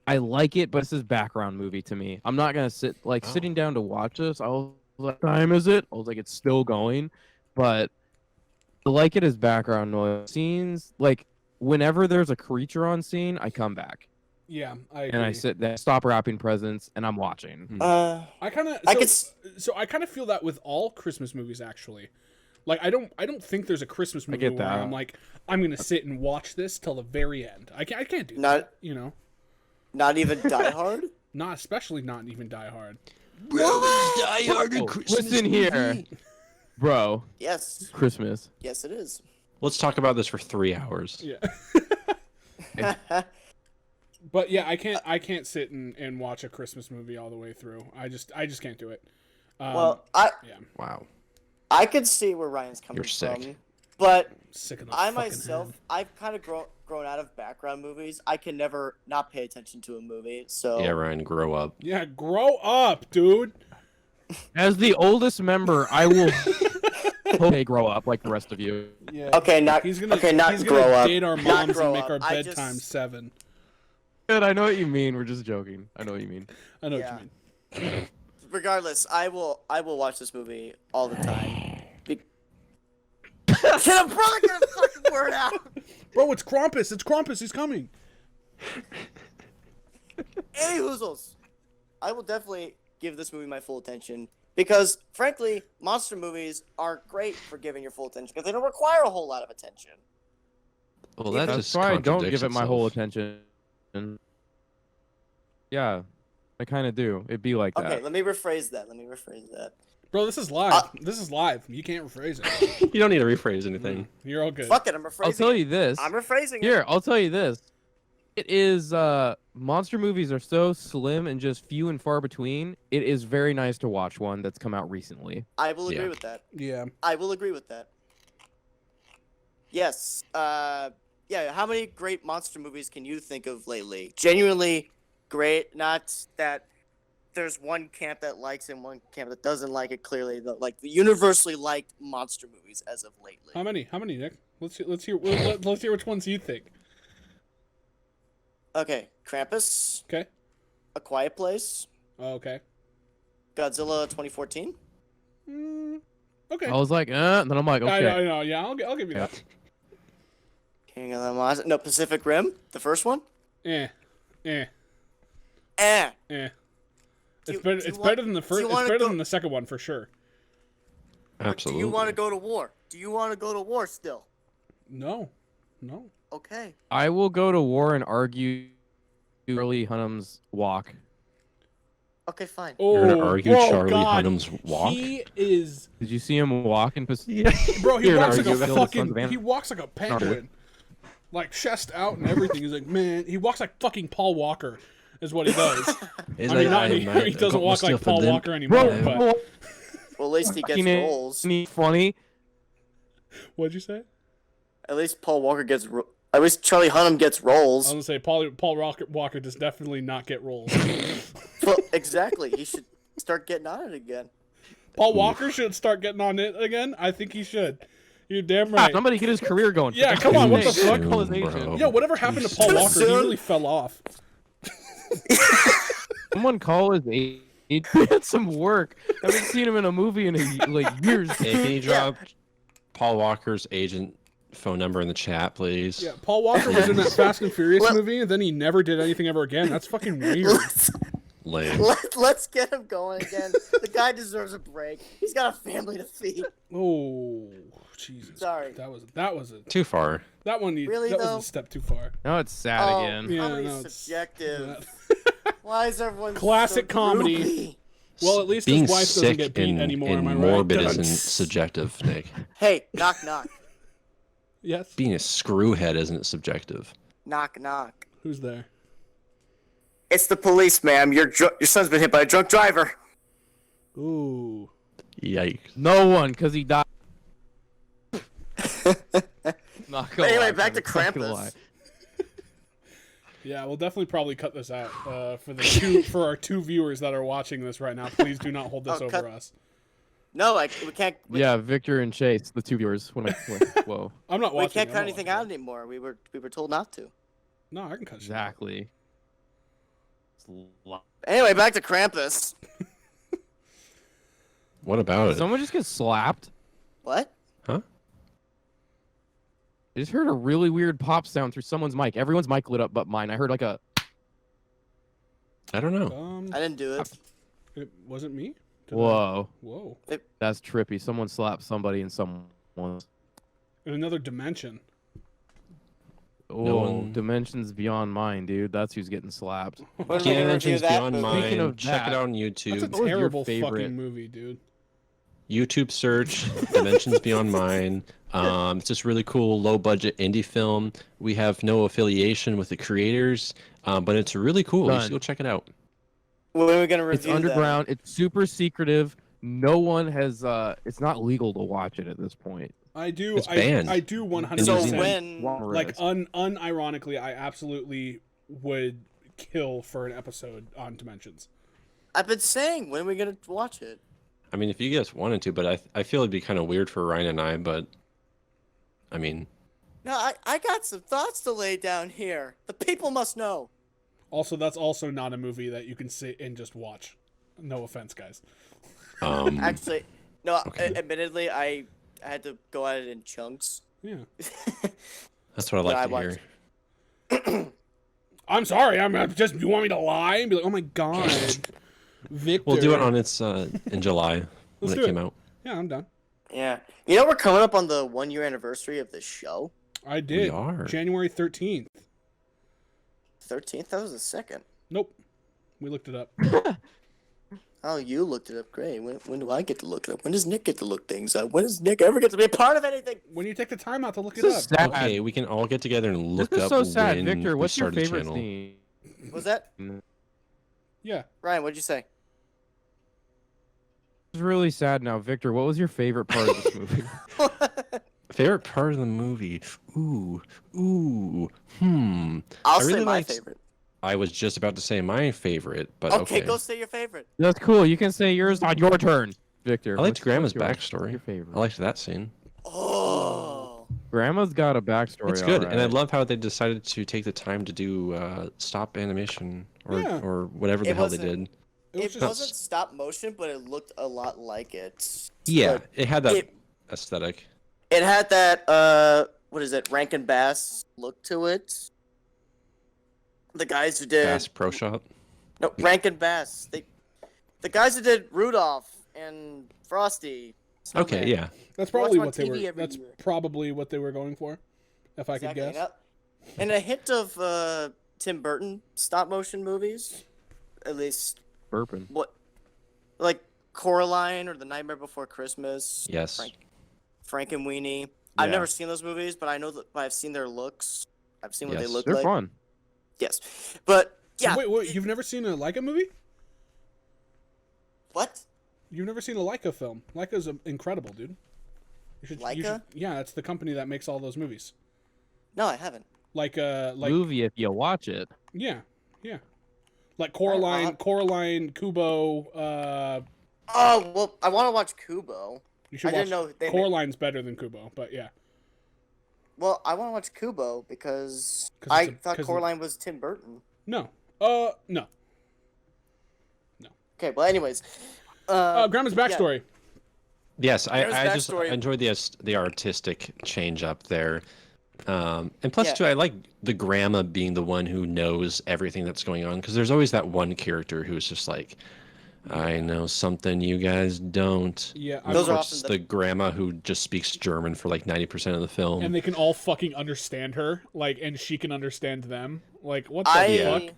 I like it, but this is background movie to me. I'm not gonna sitting down to watch this. I was like, what time is it? I was like, it's still going, but I like it as background noise. Scenes like whenever there's a creature on scene, I come back Yeah, I agree. and I sit there, stop wrapping presents, and I'm watching. I kind of I could so I kind of feel that with all Christmas movies actually. Like I don't think there's a Christmas movie get where that. I'm like I'm gonna sit and watch this till the very end. I can't do Not- that. You know, not even Die Hard? not even Die Hard. Die Hard Oh, listen here, bro. Yes. Christmas. Yes, it is. Let's talk about this for 3 hours. Yeah. But yeah, I can't sit and watch a Christmas movie all the way through. I just can't do it. Well, yeah, Wow. I could see where Ryan's coming You're sick. from, but sick of the I fucking myself, head. I've kind of grown out of background movies. I can never not pay attention to a movie. So Yeah, Ryan, grow up. Yeah, grow up, dude. As the oldest member, I will hope they grow up like the rest of you. Yeah. Okay, not He's gonna not grow grow up. Date our Not moms grow and make up. our I bedtime just- 7. Good, I know what you mean. We're just joking. I know what you mean. I know Yeah. what you mean. Regardless, I will watch this movie all the time. Can a brother get a fucking word out? Bro, it's Krampus. It's Krampus. He's coming. Any hoozles. I will definitely give this movie my full attention because, frankly, monster movies are great for giving your full attention because they don't require a whole lot of attention. Well, that That's just why I don't give contradicts it my whole itself. attention. Yeah, I kind of do. It'd be like Okay, that. let me rephrase that. Bro, this is live. This is live. You can't rephrase it. You don't need to rephrase anything. You're all good. Fuck it, I'm rephrasing I'll tell it. you this. I'm rephrasing it. Here, I'll tell you this. It is monster movies are so slim and just few and far between. It is very nice to watch one that's come out recently. I will agree Yeah. with that. Yeah. I will agree with that. Yes. Yeah, how many great monster movies can you think of lately? Genuinely great. Not that there's one camp that likes it and one camp that doesn't like it, clearly. The universally liked monster movies as of lately. How many, Nick? Let's hear which ones you think. Okay, Krampus, Okay. A Quiet Place, Oh, okay. Godzilla 2014. Okay. I was like, and then I'm like, I okay. know. Yeah, I'll give you that. King of the Monsters. No, Pacific Rim, the first one. Eh. Eh. It's you- better. do you It's want- better than the do first. you It's wanna better go- than the second one for sure. Absolutely. Do you want to go to war? Do you want to go to war still? No. Okay. I will go to war and argue Charlie Hunnam's walk. Okay, fine. Oh, You're gonna argue whoa, Charlie God. Hunnam's walk? He is, Did you see him walk in Pacific? bro. He You're gonna walks like argue a about the Sons fucking. of Anarchy? He walks like a penguin, like chest out and everything. He's like, man. He walks like fucking Paul Walker, is what he does. He's I mean, like, he doesn't walk like Paul Walker anymore. Bro, But bro, Well, at least he gets fucking roles. funny. what'd you say? At least Paul Walker gets. At least Charlie Hunnam gets I was roles. gonna say Paul Walker does definitely not get roles. Well, exactly. He should start getting on it again. Paul Walker should start getting on it again. I think he should. You're damn right. Somebody get his career going. Yeah, come on, what the Too fuck? soon, bro. Yeah, whatever happened to Paul Too Walker? He soon. really fell off. Someone call his agent. He did some work. I haven't seen him in a movie in years. Hey, can you drop Paul Walker's agent phone number in the chat, please? Yeah, Paul Walker was in that Fast and Furious Well- movie, and then he never did anything ever again. That's fucking weird. Lame. Let's get him going again. The guy deserves a break. He's got a family to feed. Oh, Jesus. Sorry. That was a Too far. that one. Really, that though? was a step too far. Now it's sad Oh, again. Yeah, comedy's no, it's- subjective. Why is everyone Classic so comedy. groovy? Well, at least Being his wife doesn't sick get beat and, anymore. and Am I morbid right? isn't subjective, Nick. Hey, knock knock. Yes. Being a screwhead isn't subjective. Knock knock. Who's there? It's the police, ma'am. Your son's been hit by a drunk driver. Ooh. Yikes. No one, because he died. Not gonna Anyway, lie, back to Kevin, not gonna Krampus. lie. Yeah, we'll definitely probably cut this out for our two viewers that are watching this right now. Please do not hold this Oh, over cut- us. No, we can't. Yeah, Victor and Chase, the two viewers. Whoa. I'm not We watching. can't I'm cut not anything watching out anymore. We were told not to. it. No, I can cut shit. Exactly. Anyway, back to Krampus. What about Did it? someone just get slapped? What? I just heard a really weird pop sound through someone's mic. Everyone's mic lit up but mine. I heard like a... I don't know. I didn't do it. It wasn't me. Did I- Whoa. Whoa. That's trippy. Someone slapped somebody in someone's... In another dimension. Oh, one- dimensions beyond mine, dude. That's who's getting slapped. When are we Can't gonna review Dimensions that Beyond movie? Speaking Mine. of Check it that- out on That's a YouTube. What was your terrible favorite? fucking movie, dude. YouTube search Dimensions Beyond Mine. It's just really cool, low budget indie film. We have no affiliation with the creators, but it's really cool. You Done. should go check it out. When are we gonna review It's underground. It's super secretive. No one has... It's not legal to watch it at this point. I do. It's banned. I do 100%. that? New So Zealand. when? Like unironically, I absolutely would kill for an episode on Dimensions. I've been saying, when are we gonna watch it? I mean, if you guys wanted to, but I feel it'd be kind of weird for Ryan and I, but I mean, No, I got some thoughts to lay down here. The people must know. Also, that's also not a movie that you can sit and just watch. No offense, guys. Actually, no. Okay. Admittedly, I had to go at it in chunks. Yeah. that's what I Yeah, I like to watched- hear. I'm sorry. I'm just. You want me to lie and be like, oh my god, Victor? We'll do it on its in July when Let's it do came it. out. Yeah, I'm done. Yeah. You know, we're coming up on the 1 year anniversary of the show. I did. are. January 13th. 13th. That was the second. Nope. We looked it up. Oh, you looked it up. Great. When do I get to look it up? When does Nick get to look things up? When does Nick ever get to be a part of anything? When you take the time out to look it This up. is sad. Okay, we can all get together and look This is up so sad. when Victor, we what's your started the favorite channel. scene? Was that Yeah. Ryan? What'd you say? It's really sad now. Victor, what was your favorite part of this movie? Favorite part of the movie? Ooh. I'll I say really my liked- favorite. I was just about to say my favorite, but Okay, okay. go say your favorite. That's cool. You can say yours on your turn, Victor. I liked What's Grandma's yours? backstory. Your favorite. I liked that scene. Oh. Grandma's got a backstory. It's good, and I alright. love how they decided to take the time to do stop animation or Yeah. or whatever the It hell they wasn't- did. It was It just. wasn't stop motion, but it looked a lot like it. Yeah, But it had that it- aesthetic. It had that what is it, Rankin Bass look to it. The guys who did Fast Pro Shop. no Rankin Bass. The guys who did Rudolph and Frosty. Okay, Snowman. yeah. That's watch probably them on what they TV were. every That's year. probably what they were going for, if I could Exactly. guess. And a hint of Tim Burton stop motion movies, at least Burping. what, like Coraline or The Nightmare Before Christmas. Yes. Frank and Weenie. I've Yeah. never seen those movies, but I know that I've seen their looks. I've seen what they Yes. look They're like. fun. Yes, but yeah. Wait, you've never seen a Leica movie? What? You've never seen a Leica film? Leica's incredible, dude. Leica? Yeah, it's the company that makes all those movies. No, I haven't. Like Movie if you watch it. yeah. Like Alright, Coraline, Kubo. Oh well, I want to watch Kubo. You should I watch. didn't know they. Coraline's better than Kubo, but yeah. Well, I want to watch Kubo because 'Cause I it's a- thought 'cause Coraline was Tim Burton. No. No. Okay, well, anyways. Grandma's backstory. Yes, There's I just backstory. enjoyed the artistic change up there. And plus, Yeah. too, I like the grandma being the one who knows everything that's going on, because there's always that one character who's just like, I know something you guys don't. Yeah, And Those of are course, often the grandma who just speaks German for like 90% of the film. and they can all fucking understand her, like, and she can understand them. Like, what the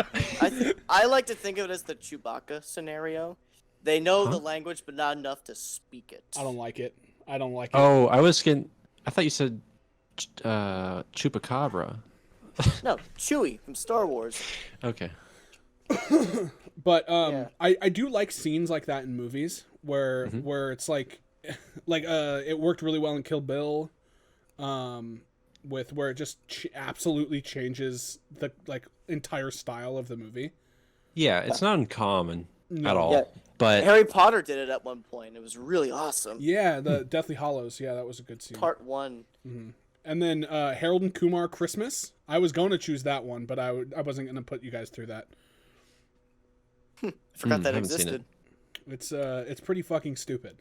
fuck? I like to think of it as the Chewbacca scenario. They know Huh? the language, but not enough to speak it. I don't like it. I don't like it. Oh, I thought you said Chupacabra. No, Chewie from Star Wars. Okay. But Yeah. I do like scenes like that in movies where Mhm. where it's like it worked really well in Kill Bill, with where it just absolutely changes the like entire style of the movie. Yeah, it's not uncommon at No. all. Yeah. But Harry Potter did it at one point. It was really awesome. Yeah, the Deathly Hollows. Yeah, that was a good scene. Part 1. And then Harold and Kumar Christmas. I was going to choose that one, but I wasn't going to put you guys through that. I forgot that haven't seen existed. It's pretty fucking stupid.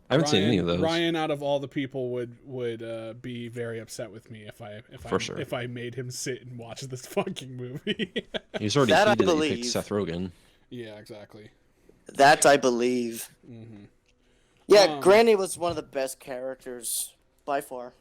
I haven't seen any of those. Ryan, out of all the people, would be very upset with me if I made him sit and watch this fucking movie. He's already That I heated that you picked believe. Seth Rogen. Yeah, exactly. That I believe. Mm-hmm. Yeah, Granny was one of the best characters by far.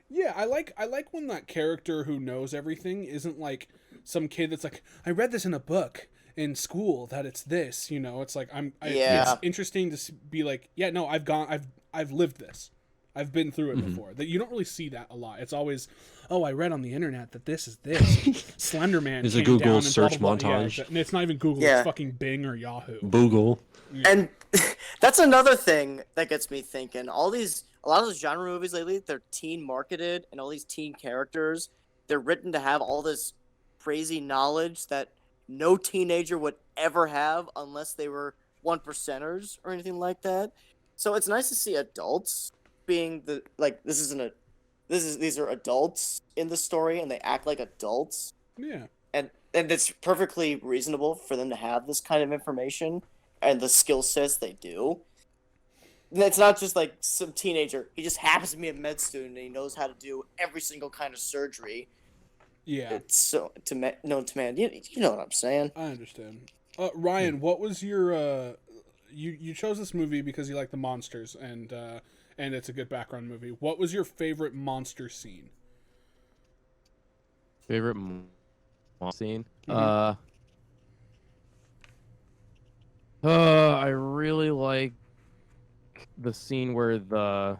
Yeah, I like when that character who knows everything isn't like some kid that's like, I read this in a book in school that it's this, you know. It's like Yeah. it's interesting to be like, yeah, no, I've lived this. I've been through it before. That you don't really see that a lot. It's always, oh, I read on the internet that this is this. Slender Man. There's a came Google down and search blah, blah, blah. montage. Yeah, and it's not even Google. Yeah. It's fucking Bing or Yahoo. Boogle. And that's another thing that gets me thinking. A lot of those genre movies lately, they're teen marketed, and all these teen characters, they're written to have all this crazy knowledge that no teenager would ever have unless they were one percenters or anything like that. So it's nice to see adults being these are adults in the story and they act like adults. Yeah. And it's perfectly reasonable for them to have this kind of information and the skill sets they do. And it's not just like some teenager. He just happens to be a med student and he knows how to do every single kind of surgery. Yeah. It's so known to man. You know what I'm saying? I understand. Ryan, what was your you chose this movie because you like the monsters and it's a good background movie. What was your favorite monster scene? Favorite scene? Mhm. I really like the scene where the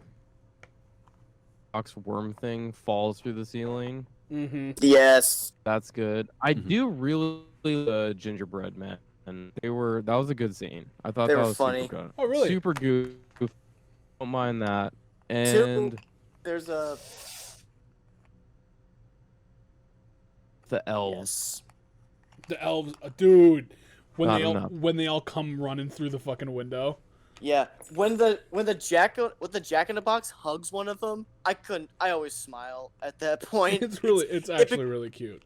box worm thing falls through the ceiling. Mm-hmm. Yes. That's good. I Mhm. do really the gingerbread man, and that was a good scene. I thought They that were was funny. super good. Oh, really? Super good. Don't mind that. And There's a the elves. yes. The elves, dude. Not enough. When they all come running through the fucking window. Yeah. When the Jack in the Box hugs one of them, I always smile at that point. It's actually really cute.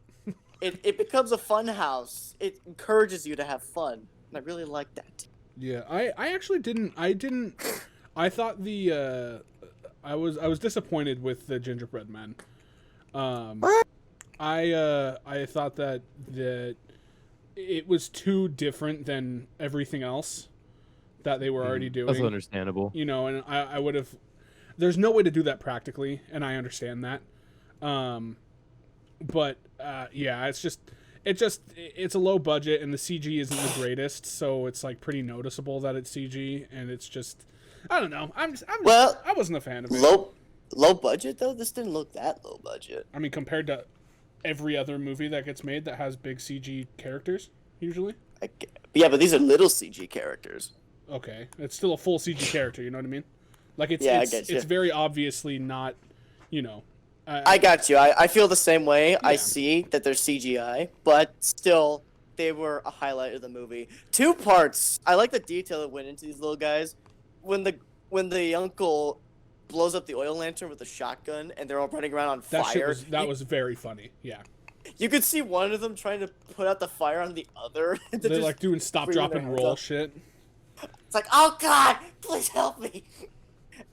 It becomes a fun house. It encourages you to have fun. And I really like that. Yeah, I actually didn't. I thought I was disappointed with the gingerbread man. I thought that it was too different than everything else that they were already doing. That's understandable. You know, and I would have. There's no way to do that practically, and I understand that. But yeah, it's a low budget, and the CG isn't the greatest, so it's like pretty noticeable that it's CG, and it's just, I don't know. I wasn't a fan of it. Low budget though. This didn't look that low budget. I mean, compared to every other movie that gets made that has big CG characters, usually. Yeah, but these are little CG characters. Okay, it's still a full CG character. You know what I mean? Like I get you. It's very obviously not, you know. I got you. I feel the same way. Yeah. I see that they're CGI, but still, they were a highlight of the movie. 2 parts. I like the detail that went into these little guys. When the uncle blows up the oil lantern with a shotgun, and they're all running around on fire. That was very funny. Yeah. You could see one of them trying to put out the fire on the other. They're like doing stop, freezing drop, their and hands roll up. shit. It's like, oh god, please help me.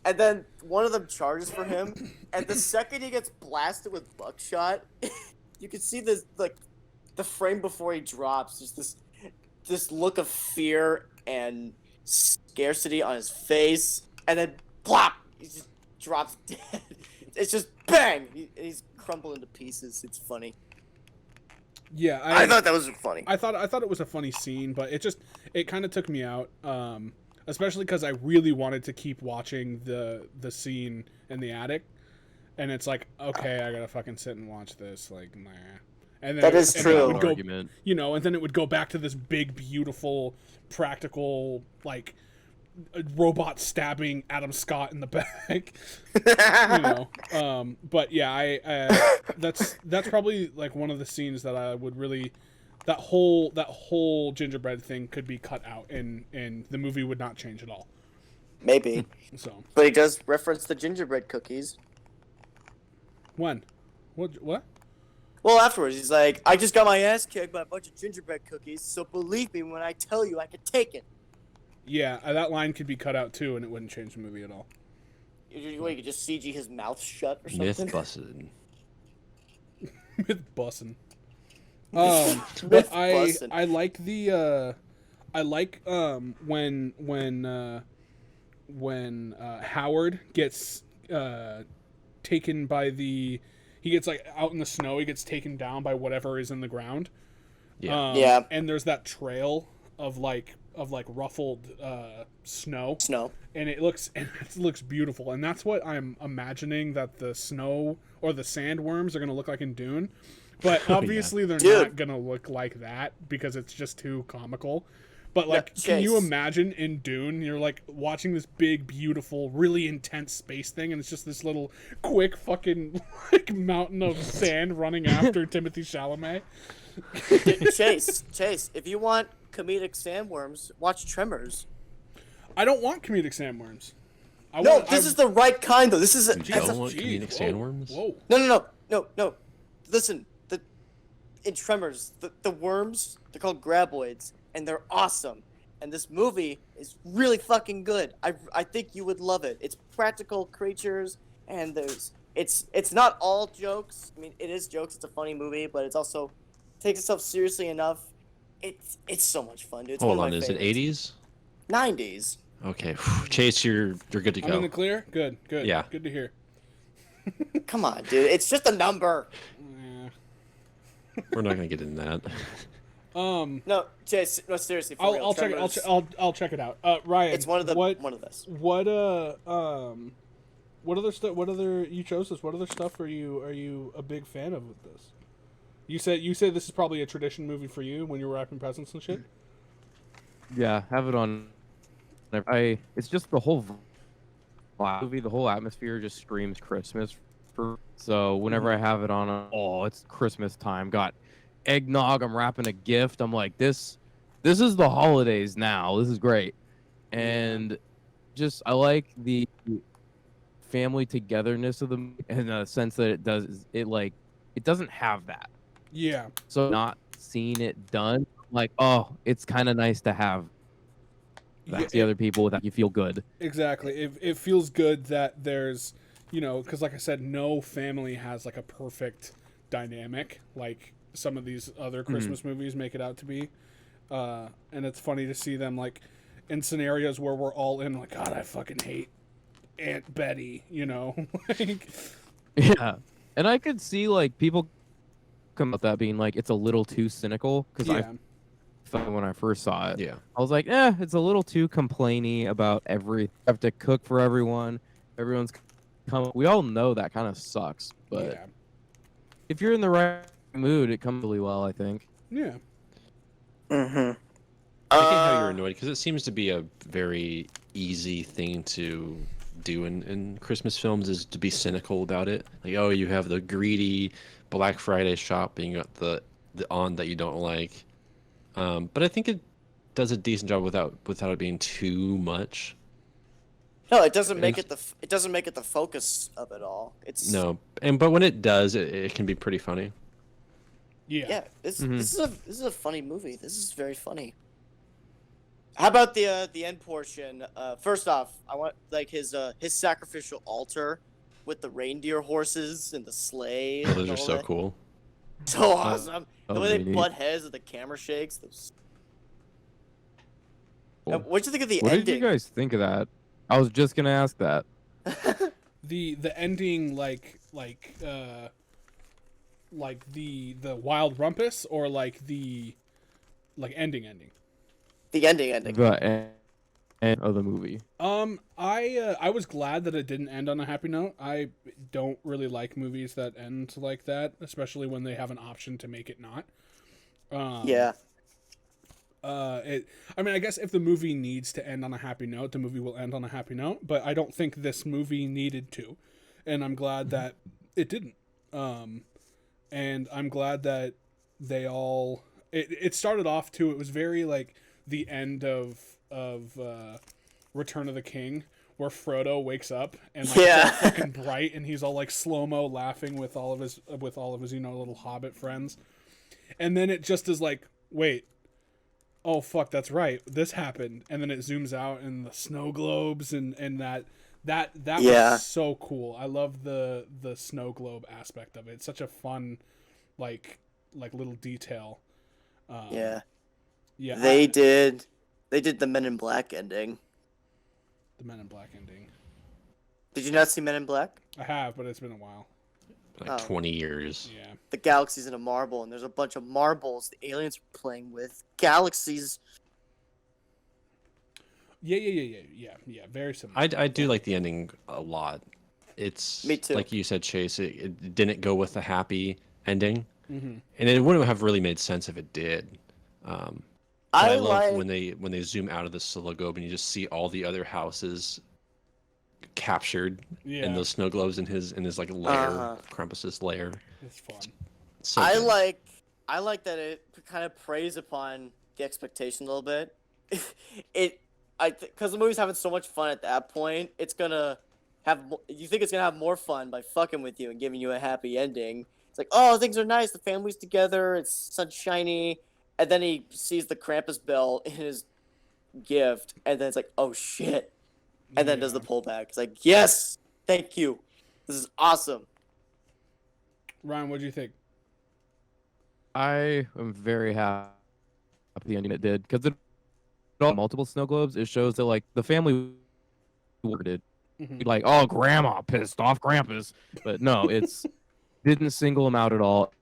and then one of them charges for him, and the second he gets blasted with buckshot, you can see this like the frame before he drops, just this look of fear and scarcity on his face, and then plop, he just drops dead. It's just bang, he's crumbled into pieces. It's funny. Yeah, I thought that was funny. I thought it was a funny scene, but it kind of took me out, especially because I really wanted to keep watching the scene in the attic, and it's like, okay, I gotta fucking sit and watch this, like, nah. And then that is true. And then it would go back to this big, beautiful, practical, like, robot stabbing Adam Scott in the back. But yeah, I that's probably like one of the scenes that I would really, that whole gingerbread thing could be cut out, and the movie would not change at all. Maybe. So. But he does reference the gingerbread cookies. When? What? Well, afterwards, he's like, I just got my ass kicked by a bunch of gingerbread cookies, so believe me when I tell you I can take it. Yeah, that line could be cut out too, and it wouldn't change the movie at all. You could just CG his mouth shut or something? Myth busted. Myth bussin'. But I like the when Howard gets taken by he gets like out in the snow, he gets taken down by whatever is in the ground. Yeah. And there's that trail of ruffled snow, and it looks beautiful, and that's what I'm imagining that the snow or the sandworms are gonna look like in Dune, but obviously they're not gonna look like that because it's just too comical. But like, can you imagine in Dune, you're like watching this big, beautiful, really intense space thing, and it's just this little quick fucking like mountain of sand running after Timothée Chalamet? Chase, if you want comedic sandworms, watch Tremors. I don't want comedic sandworms. This is the right kind, though. This is You don't want comedic sandworms? Whoa. No. Listen, in Tremors, the worms, they're called graboids, and they're awesome. And this movie is really fucking good. I think you would love it. It's practical creatures, and it's not all jokes. I mean, it is jokes. It's a funny movie, but it's also takes itself seriously enough. It's so much fun, dude. It's Hold one on, of my is it favorites. 80s? 90s. Okay, Chase, you're good to go. I'm in the clear? Good. Yeah. Good to hear. Come on, dude. It's just a number. We're not gonna get into that. No, Chase. No, seriously. For real, I'll check it. I'll check it out. Ryan, It's one of this. What other stuff? What other you chose this? What other stuff are you a big fan of with this? You said this is probably a tradition movie for you when you're wrapping presents and shit. Yeah, have it on. It's just the whole movie, the whole atmosphere just screams Christmas. So whenever I have it on, it's Christmas time. Got eggnog. I'm wrapping a gift. I'm like, this is the holidays now. This is great, and just I like the family togetherness of them in the sense that it doesn't have that. Yeah. So not seeing it done, like, it's kind of nice to have the other people that you feel good. Exactly. It feels good that there's, because like I said, no family has like a perfect dynamic like some of these other Christmas movies make it out to be. And it's funny to see them like in scenarios where we're all in like, God, I fucking hate Aunt Betty, like. Yeah. And I could see like people come up that being like it's a little too cynical because I thought when I first saw it, I was like, it's a little too complainy about have to cook for everyone. Everyone's we all know that kind of sucks, but if you're in the right mood, it comes really well, I think. Yeah. Mm-hmm. I get how you're annoyed because it seems to be a very easy thing to do in Christmas films is to be cynical about it. Like, you have the greedy Black Friday shopping, you got the on that you don't like. But I think it does a decent job without it being too much. No, it doesn't make it the focus of it all. But when it does, it can be pretty funny. Yeah. This is a funny movie. This is very funny. How about the end portion? First off, I want like his sacrificial altar with the reindeer horses and the sleigh. Oh, And those are all so that. cool. So awesome. Oh, The way they really neat. butt heads and the camera shakes. Cool. What'd you think of the What ending? did you guys think of that? I was just gonna ask that. The ending, like the wild rumpus, or like the ending. The ending. The end of the movie. I was glad that it didn't end on a happy note. I don't really like movies that end like that, especially when they have an option to make it not. Yeah. I mean, I guess if the movie needs to end on a happy note, the movie will end on a happy note. But I don't think this movie needed to, and I'm glad that it didn't. And I'm glad that they all. It started off too. It was very like the end of Return of the King, where Frodo wakes up and like it's all fucking bright, and he's all like slow-mo laughing with all of his little Hobbit friends, and then it just is like, wait, oh fuck, that's right, this happened, and then it zooms out and the snow globes and that was so cool. I love the snow globe aspect of it. It's such a fun like little detail. Yeah. They did the Men in Black ending. The Men in Black ending. Did you not see Men in Black? I have, but it's been a while. Like 20 years. Yeah. The galaxy's in a marble, and there's a bunch of marbles the aliens are playing with. Galaxies. Yeah. Very similar. I do like the ending a lot. It's Me too. like you said, Chase. It didn't go with the happy ending, Mm-hmm. and it wouldn't have really made sense if it did. But I love like when they zoom out of the snow globe and you just see all the other houses captured in those snow globes in his like lair, Krampus's lair. It's fun. So I good. like that it kind of preys upon the expectation a little bit. Because the movie's having so much fun at that point, it's gonna have. You think it's gonna have more fun by fucking with you and giving you a happy ending. It's like, oh, things are nice, the family's together, it's sunshiny, and then he sees the Krampus bell in his gift, and then it's like, oh shit, and then does the pullback. It's like, yes, thank you, this is awesome. Ryan, what do you think? I am very happy with the ending it did, because it multiple snow globes. It shows that like the family did. Mm-hmm. Like, oh, grandma pissed off Krampus, but no, it's didn't single him out at all.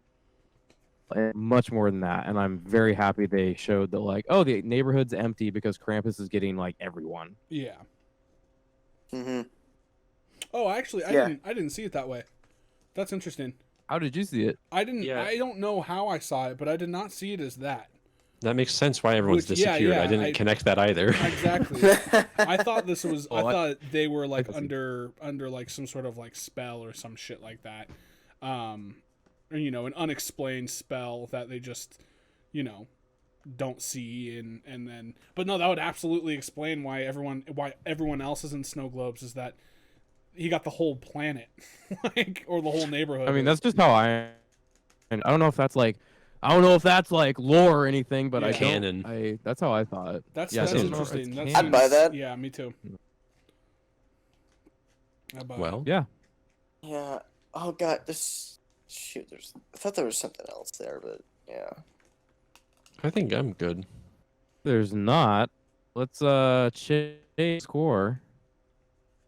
Much more than that, and I'm very happy they showed that like, oh, the neighborhood's empty because Krampus is getting like everyone. Yeah. Mm-hmm. Oh, actually, I didn't see it that way. That's interesting. How did you see it? I didn't. Yeah. I don't know how I saw it, but I did not see it as that. That makes sense why everyone's Which, yeah, disappeared. yeah, I didn't connect that either. Exactly. I thought this was. Oh, I thought they were like I can see. under like some sort of like spell or some shit like that. Or, you know, an unexplained spell that they just, you know, don't see and then. But no, that would absolutely explain why everyone else is in snow globes. Is that he got the whole planet, like, or the whole neighborhood. I mean, that's just how and I don't know if that's like. I don't know if that's like lore or anything, but Yeah. Canon. That's how I thought. That's Yeah, that's it's interesting. canon. That's I'd buy that. Yeah, me too. I'd buy it. Well, Yeah. Yeah. Oh god, I thought there was something else there, but yeah. I think I'm good. There's not. Let's change score.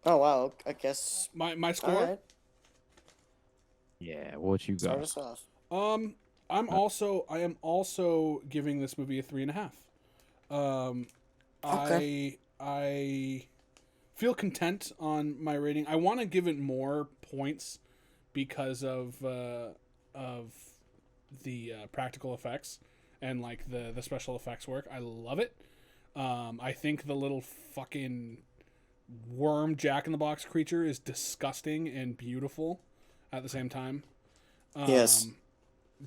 Oh wow, I guess. my score. All right, Yeah, what you start got? us off. I am also giving this movie a 3.5. Okay. I feel content on my rating. I want to give it more points because of the practical effects and like the special effects work. I love it. I think the little fucking worm Jack in the Box creature is disgusting and beautiful at the same time. Yes.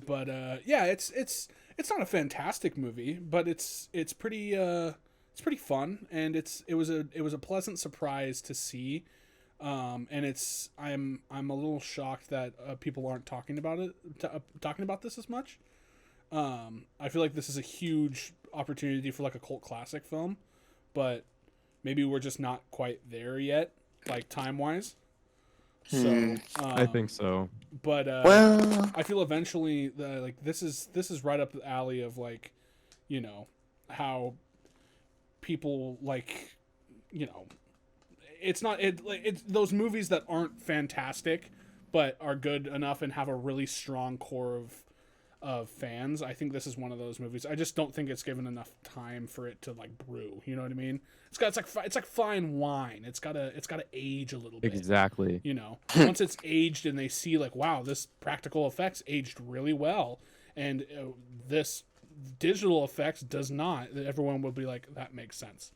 But yeah, it's not a fantastic movie, but it's pretty fun, and it was a pleasant surprise to see, and I'm a little shocked that people aren't talking about this as much, I feel like this is a huge opportunity for like a cult classic film, but maybe we're just not quite there yet, like time wise. So I think so. But Well, I feel eventually like this is right up the alley of like, you know, how people like, you know, it's those movies that aren't fantastic but are good enough and have a really strong core of fans. I think this is one of those movies. I just don't think it's given enough time for it to like brew. You know what I mean? It's like fine wine. It's gotta age a little bit. Exactly. You know, once it's aged and they see like, wow, this practical effects aged really well, and this digital effects does not. Everyone will be like, that makes sense.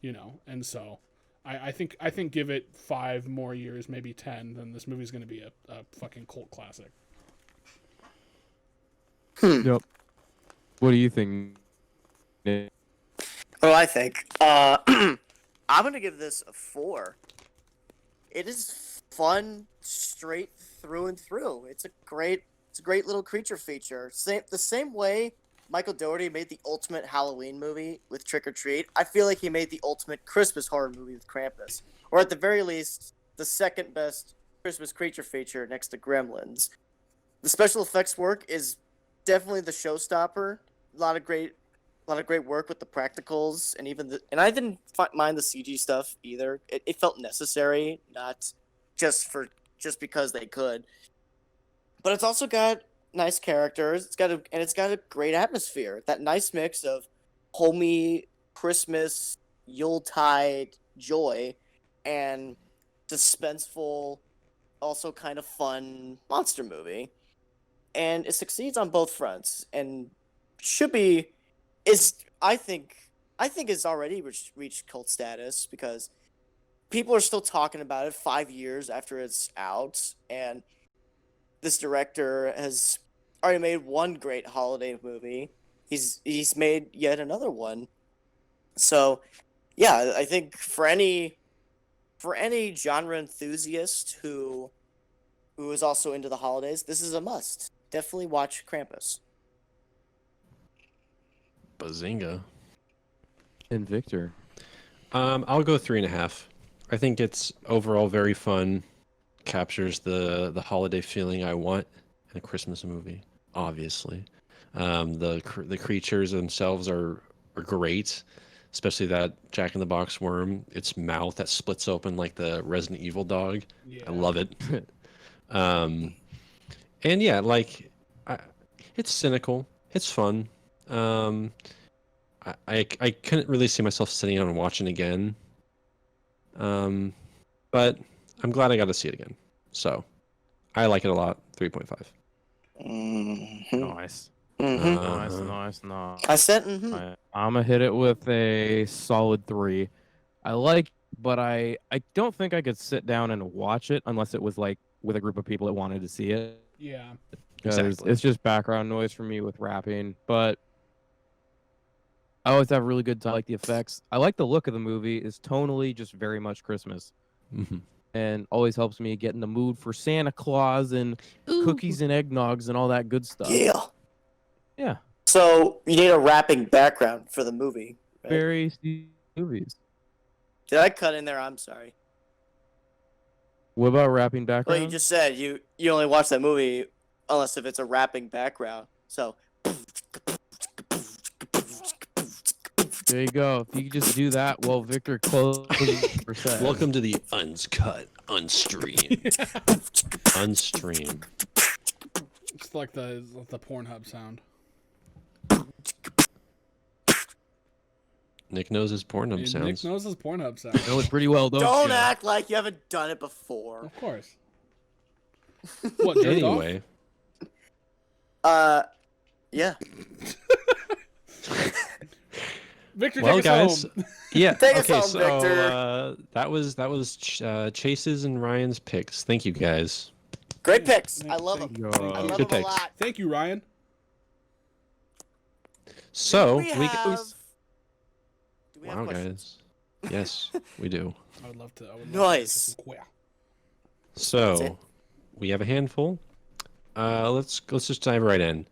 You know, and so I think give it 5 more years, maybe 10, then this movie's gonna be a fucking cult classic. Yep. What do you think, Nick? what do I think? I'm gonna give this a 4. It is fun straight through and through. It's a great little creature feature. The same way Michael Dougherty made the ultimate Halloween movie with Trick or Treat, I feel like he made the ultimate Christmas horror movie with Krampus. Or at the very least, the second best Christmas creature feature next to Gremlins. The special effects work is definitely the showstopper. A lot of great work with the practicals, and I didn't mind the CG stuff either. It felt necessary, not just because they could. But it's also got nice characters. It's got a great atmosphere. That nice mix of homey Christmas Yuletide joy and suspenseful, also kind of fun monster movie. And it succeeds on both fronts, and I think it's already reached cult status because people are still talking about it 5 years after it's out, and this director has already made one great holiday movie. He's made yet another one. So, yeah, I think for any genre enthusiast who is also into the holidays, this is a must. Definitely watch Krampus. Bazinga. And Victor? I'll go 3.5. I think it's overall very fun. Captures the holiday feeling I want in a Christmas movie. Obviously, the creatures themselves are great, especially that Jack in the Box worm. Its mouth that splits open like the Resident Evil dog. Yeah. I love it. And yeah, like, it's cynical. It's fun. I couldn't really see myself sitting down and watching again. But I'm glad I got to see it again. So, I like it a lot. 3.5. Mm-hmm. Nice. Mm-hmm. Nice. I said mm-hmm. I'm gonna hit it with a solid 3. I like, but I don't think I could sit down and watch it unless it was like with a group of people that wanted to see it. Yeah. Exactly. It's just background noise for me with rapping, but I always have really good time. I like the effects. I like the look of the movie. It's tonally just very much Christmas. Mm-hmm. And always helps me get in the mood for Santa Claus and cookies and eggnogs and all that good stuff. Yeah. So you need a rapping background for the movie. Right? Very movies. Did I cut in there? I'm sorry. What about rapping background? Well, you just said you only watch that movie unless if it's a rapping background. So. There you go. If you could just do that while Victor closes for set. Welcome to the Uncut, Unstreamed. Unstreamed. It's like the Pornhub sound. Nick knows his Pornhub sounds. Nick knows his Pornhub sound. You know it pretty well, don't Don't you? act like you haven't done it before. Of course. What, jerked off? Anyway. Yeah. Victor, Well, take us guys, home. yeah. Take us okay, home, so Victor. that was Chase's and Ryan's picks. Thank you, guys. Great picks. I love them. Thank you. I love Good them a picks. lot. Thank you, Ryan. So Do we have wow, questions? guys. Yes, we do. I would love to. Nice. Yeah. That's So it. we have a handful. Let's just dive right in.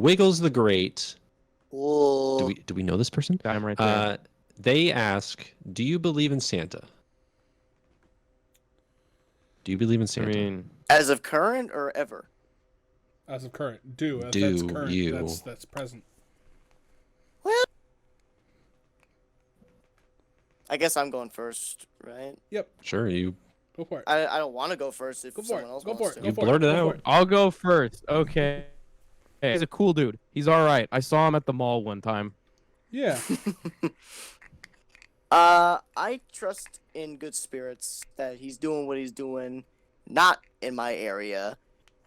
Wiggles the Great. Whoa. Do we know this person? I'm right there. They ask, do you believe in Santa? Do you believe in I Santa? mean, As of current or ever? As of current, do Do that's current. you? That's present. Well, I guess I'm going first, right? Yep, Sure, you go for it. I don't want to go first if Go for someone it. else Go wants for it. to. Go You for it. blurted Go out. for it. I'll go first. Okay. Hey, he's a cool dude. He's all right. I saw him at the mall one time. Yeah. I trust in good spirits that he's doing what he's doing, not in my area,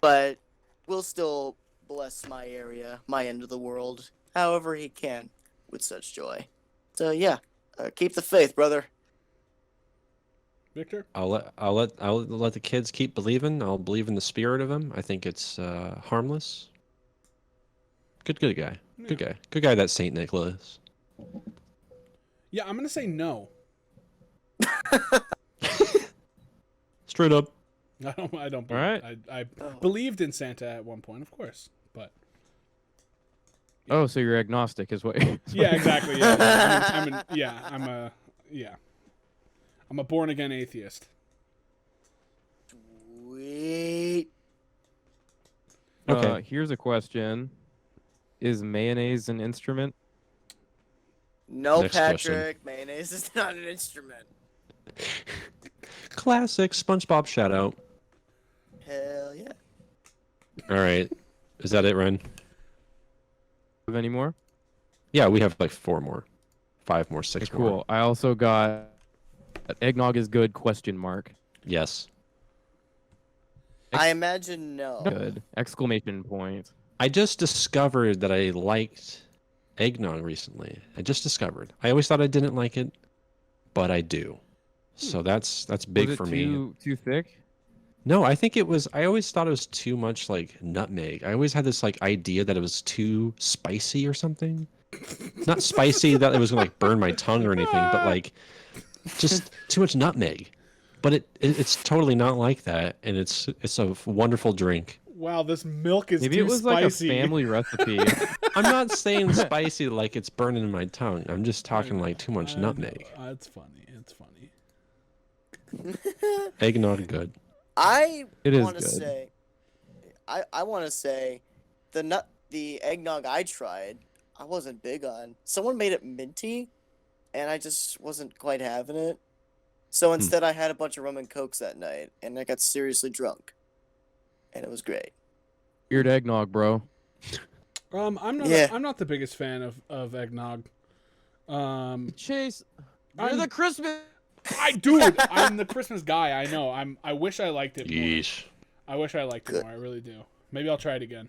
but will still bless my area, my end of the world, however he can, with such joy. So yeah, keep the faith, brother. Victor? I'll let the kids keep believing. I'll believe in the spirit of him. I think it's harmless. Good guy. Good guy. Good guy. That Saint Nicholas. Yeah, I'm gonna say no. Straight up. I don't. All right. I Oh. believed in Santa at one point, of course, but Oh, so you're agnostic, is what? yeah, exactly. Yeah, I'm a born again atheist. Sweet. Okay. Here's a question: is mayonnaise an instrument? No, Next question. Patrick. Mayonnaise is not an instrument. Classic SpongeBob shout out. Hell yeah. All right. Is that it, Ren? Have any more? Yeah, we have like 4 more. 5 more, 6 Okay, more. cool. I also got eggnog is good? Question mark. Yes. I imagine no. Good! Exclamation point. I just discovered that I liked eggnog recently. I just discovered. I always thought I didn't like it, but I do. So that's big Was it for me. Too thick? No, I think it was. I always thought it was too much like nutmeg. I always had this like idea that it was too spicy or something. Not spicy that it was gonna like burn my tongue or anything, but like just too much nutmeg. But it's totally not like that, and it's a wonderful drink. Wow, this milk is Maybe too it was spicy. like a family recipe. I'm not saying spicy like it's burning in my tongue. I'm just talking like too much nutmeg. It's funny. It's funny. Eggnog good. I It is want to good. say, I want to say, the eggnog I tried, I wasn't big on. Someone made it minty, and I just wasn't quite having it. So instead, I had a bunch of rum and cokes that night, and I got seriously drunk, and it was great. Weird eggnog, bro. I'm not. Yeah. I'm not the biggest fan of eggnog. Chase, I'm- you're the Christmas. I'm the Christmas guy. I know. I wish I liked it more. Yeesh. I wish I liked it Good. more. I really do. Maybe I'll try it again.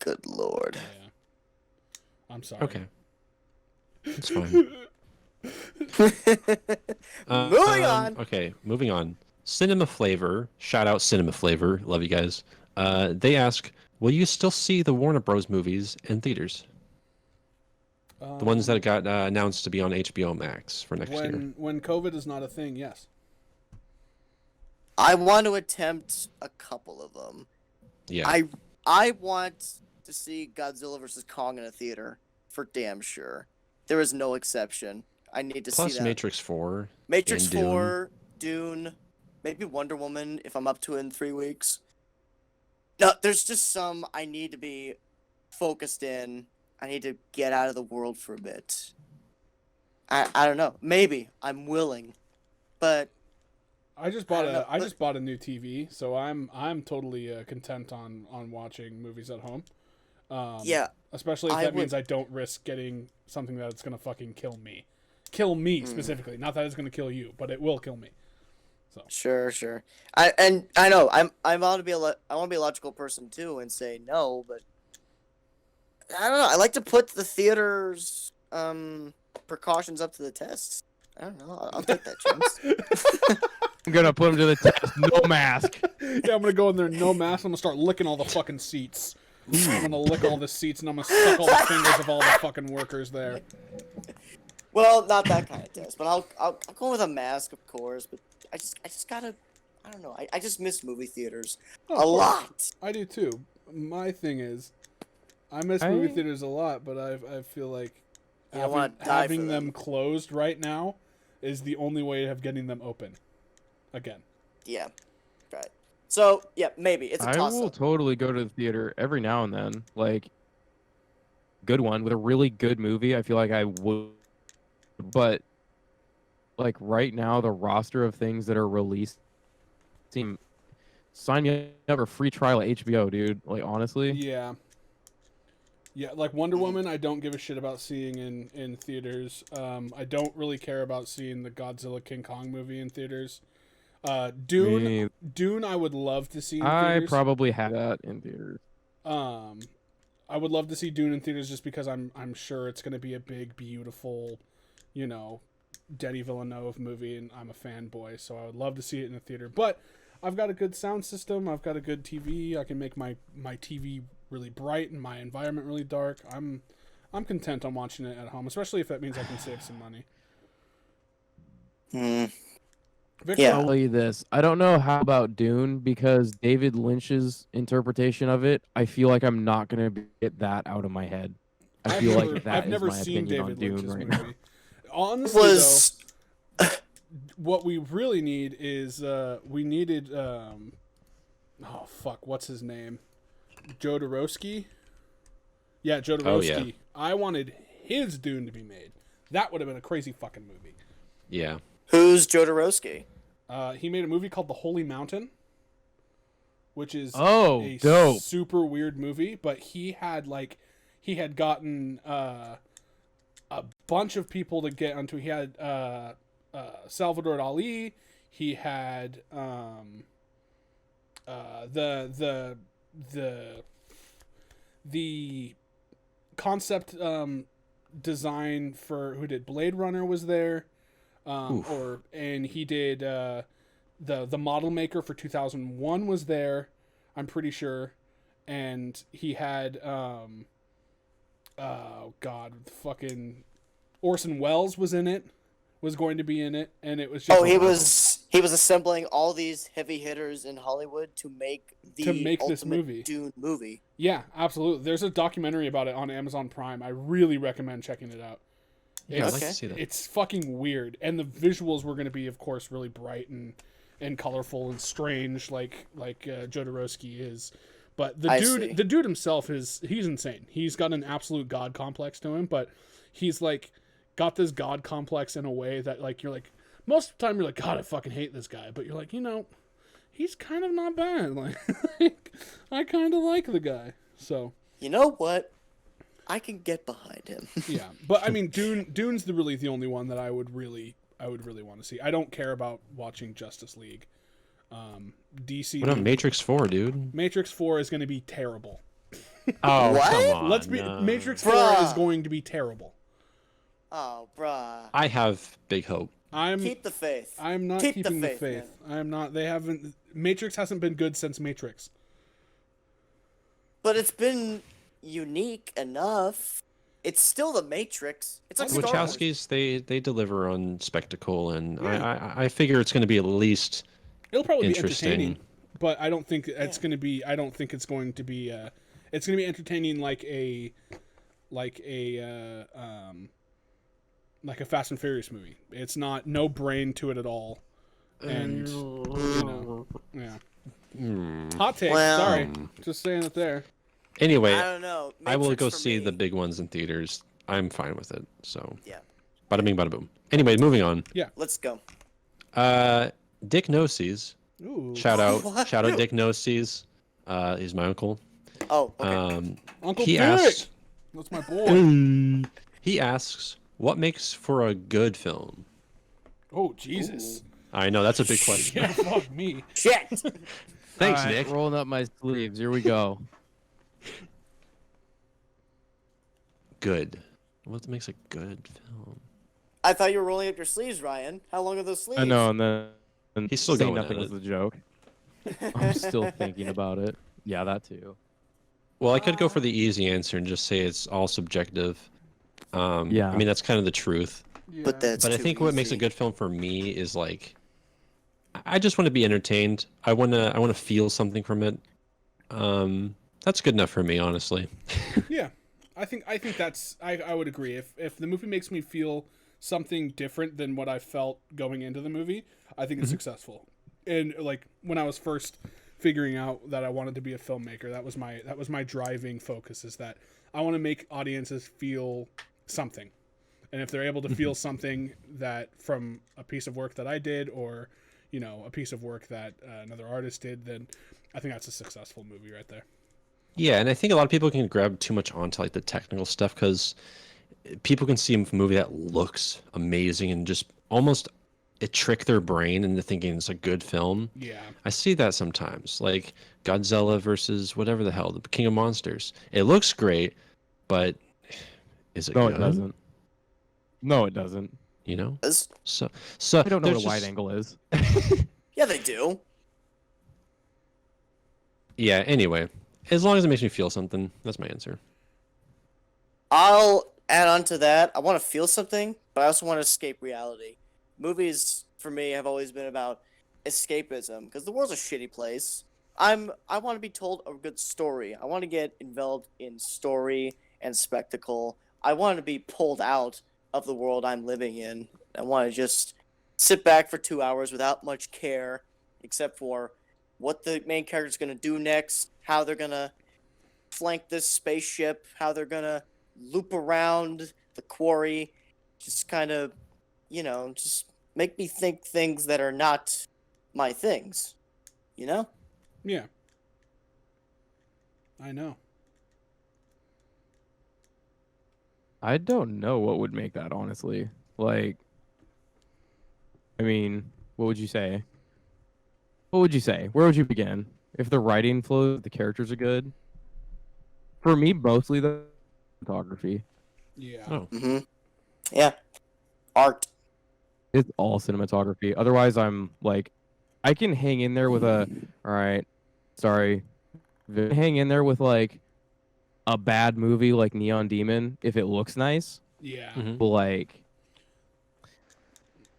Good lord. Yeah. I'm sorry. Okay. It's fine. Moving on. Okay, moving on. Cinema Flavor. Shout out Cinema Flavor. Love you guys. They ask, will you still see the Warner Bros. Movies in theaters? The ones that got announced to be on HBO Max for next year. When COVID is not a thing, yes. I want to attempt a couple of them. Yeah. I want to see Godzilla vs. Kong in a theater, for damn sure. There is no exception. I need to Plus see that. Matrix 4. Matrix and Dune. 4, Dune, maybe Wonder Woman if I'm up to it in 3 weeks. No, there's just some I need to be focused in. I need to get out of the world for a bit. I don't know. Maybe I'm willing, but I just bought don't know, I just bought a new TV, so I'm totally content on watching movies at home. yeah, Especially if I that would- means I don't risk getting something that's gonna fucking kill me. Kill me specifically. Not that it's gonna kill you, but it will kill me. sure. I know I want to be a logical person too and say no, but I don't know. I like to put the theater's precautions up to the test. I don't know. I'll take that chance. I'm gonna put him to the test. No mask. Yeah, I'm gonna go in there, no mask. I'm gonna start licking all the fucking seats. I'm gonna lick all the seats, and I'm gonna suck all the fingers of all the fucking workers there. Well, not that kind of test, but I'll go with a mask, of course. But I just gotta, I don't know. I just miss movie theaters Oh, a of course. lot. I do too. My thing is, I miss movie theaters a lot, but I feel like having them closed right now is the only way of getting them open again. Yeah, right. So yeah, maybe it's a toss-up. I will totally go to the theater every now and then, like good one with a really good movie. I feel like I would, but like right now, the roster of things that are released seem sign me up for a free trial at HBO, dude. Like honestly, Yeah, like Wonder Woman, I don't give a shit about seeing in theaters. I don't really care about seeing the Godzilla King Kong movie in theaters. Dune, I would love to see in theaters. I probably had that in theaters. I would love to see Dune in theaters just because I'm sure it's going to be a big, beautiful, you know, Denis Villeneuve movie, and I'm a fanboy, so I would love to see it in the theater. But I've got a good sound system. I've got a good TV. I can make my TV really bright and my environment really dark. I'm content on watching it at home, especially if that means I can save some money. Victor, I'll tell you this. I don't know how about Dune, because David Lynch's interpretation of it, I feel like I'm not going to get that out of my head. I've never seen David Lynch's movie. Honestly, though, what we really need is we needed what's his name? Jodorowsky? Yeah, Jodorowsky. Oh, yeah. I wanted his Dune to be made. That would have been a crazy fucking movie. Yeah. Who's Jodorowsky? He made a movie called The Holy Mountain, which is dope. Super weird movie, but he had gotten a bunch of people to get onto. He had Salvador Dali. He had the concept design for who did Blade Runner was there. And he did the model maker for 2001 was there, I'm pretty sure, and he had fucking Orson Welles was going to be in it, and it was just he was assembling all these heavy hitters in Hollywood to make this movie. Dune movie. Yeah, absolutely. There's a documentary about it on Amazon Prime. I really recommend checking it out. Yeah, I'd like to see that. It's fucking weird, and the visuals were going to be, of course, really bright and colorful and strange, like Jodorowsky is. But the dude himself he's insane. He's got an absolute god complex to him, but he's like got this god complex in a way that like you're like most of the time you're like, God, I fucking hate this guy, but you're like, you know, he's kind of not bad. Like I kind of like the guy. So you know what? I can get behind him. Yeah, but I mean, Dune's really the only one that I would really want to see. I don't care about watching Justice League. DC. What about Matrix 4, dude? Matrix 4 is going to be terrible. Oh, what? Come on. Matrix 4 is going to be terrible. Oh, bruh. I have big hope. Keep the faith. I'm not keeping the faith. I'm not. Matrix hasn't been good since Matrix. But it's been unique enough. It's still the Matrix. It's like Star Wars. Wachowskis, they deliver on spectacle, and yeah. I figure it's going to be at least it'll probably be entertaining, but I don't think it's going to be. I don't think it's going to be. It's going to be entertaining like a Fast and Furious movie. It's not no brain to it at all, and yeah. Hot take. Well, sorry, just saying it there. Anyway, I don't know. I will go for see me. the big ones in theaters. I'm fine with it. So Yeah. Bada bing, bada boom. Anyway, moving on. Yeah. Let's go. Dick Nosees. Ooh. Shout out What? Dick Nosees. He's my uncle. Oh, okay. Uncle he Dick. asks. That's my boy. He asks, what makes for a good film? Oh Jesus. I know that's a big question. Yeah, fuck me. Shit. Thanks, All right, Nick. Rolling up my sleeves. Here we go. Good. What makes a good film? I thought you were rolling up your sleeves, Ryan. How long are those sleeves? I know, and then He's still saying going at nothing it. was the joke. I'm still thinking about it. Yeah, that too. Well, I could go for the easy answer and just say it's all subjective. Yeah. I mean, that's kind of the truth. Yeah. But that's But I too think what makes a easy. good film for me is like, I just want to be entertained. I want to feel something from it. That's good enough for me, honestly. Yeah, I think that's I would agree. If the movie makes me feel something different than what I felt going into the movie, I think it's successful. And like when I was first figuring out that I wanted to be a filmmaker, that was my driving focus, is that I want to make audiences feel something. And if they're able to feel something that from a piece of work that I did, or a piece of work that another artist did, then I think that's a successful movie right there. Yeah, and I think a lot of people can grab too much onto like the technical stuff because people can see a movie that looks amazing and just almost it trick their brain into thinking it's a good film. Yeah. I see that sometimes, like Godzilla versus whatever the hell, the King of Monsters. It looks great, but is it No, good? it doesn't. No, it doesn't. You know? Does- So I don't know what there's a wide just- angle is. Yeah, they do. Yeah, anyway, as long as it makes me feel something, that's my answer. I'll add on to that. I want to feel something, but I also want to escape reality. Movies for me have always been about escapism because the world's a shitty place. I want to be told a good story. I want to get enveloped in story and spectacle. I want to be pulled out of the world I'm living in. I want to just sit back for 2 hours without much care, except for what the main character's going to do next, how they're going to flank this spaceship, how they're going to loop around the quarry, just kind of, just make me think things that are not my things, Yeah. I know. I don't know what would make that, honestly. Like, I mean, what would you say? What would you say? Where would you begin? If the writing flows, the characters are good. For me, mostly the photography. Yeah. Oh, Mm-hmm. Yeah. Art. It's all cinematography. Otherwise, I'm like, I can hang in there with a, all right, sorry, hang in there with like a bad movie like Neon Demon if it looks nice. Yeah. mhm. But like,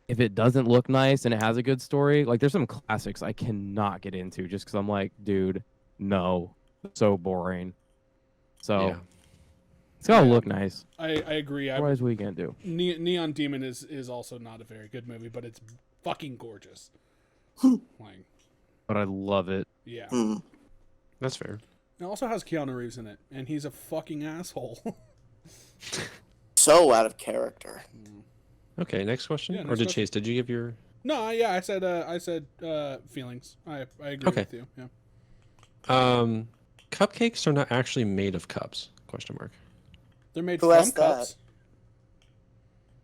if it doesn't look nice and it has a good story, like there's some classics I cannot get into just because I'm like, dude, no, so boring. So Yeah. it's gotta Yeah. look nice. I agree. Otherwise, we can't do. Neon Demon is also not a very good movie, but it's fucking gorgeous. Like, But I love it. yeah. Hmm. That's fair. It also has Keanu Reeves in it, and he's a fucking asshole. So out of character. Okay, next question. Yeah, Or next did question. Chase? Did you give your? No, yeah, I said feelings. I agree Okay. with you. Yeah. Cupcakes are not actually made of cups? Question mark. They're made Who from asked that? cups.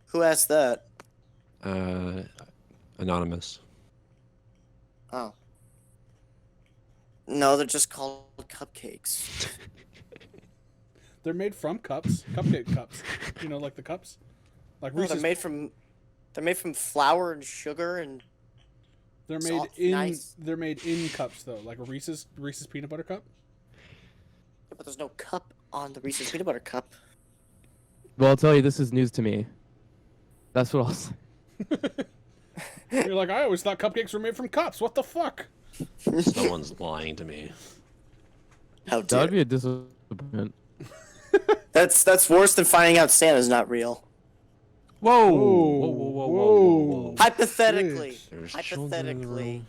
Who asked that? Anonymous. Oh. No, they're just called cupcakes. They're made from cups. Cupcake cups. Like the cups? Like No, Reese's. they're made from flour and sugar and They're It's made all in nice. they're made in cups though, like a Reese's peanut butter cup. but there's no cup on the Reese's peanut butter cup. Well, I'll tell you, this is news to me. That's what I'll say. You're like, I always thought cupcakes were made from cups. What the fuck? Someone's lying to me. How That dare would be a disappointment. That's worse than finding out Santa's not real. Whoa! Whoa. Hypothetically. There's children in the room.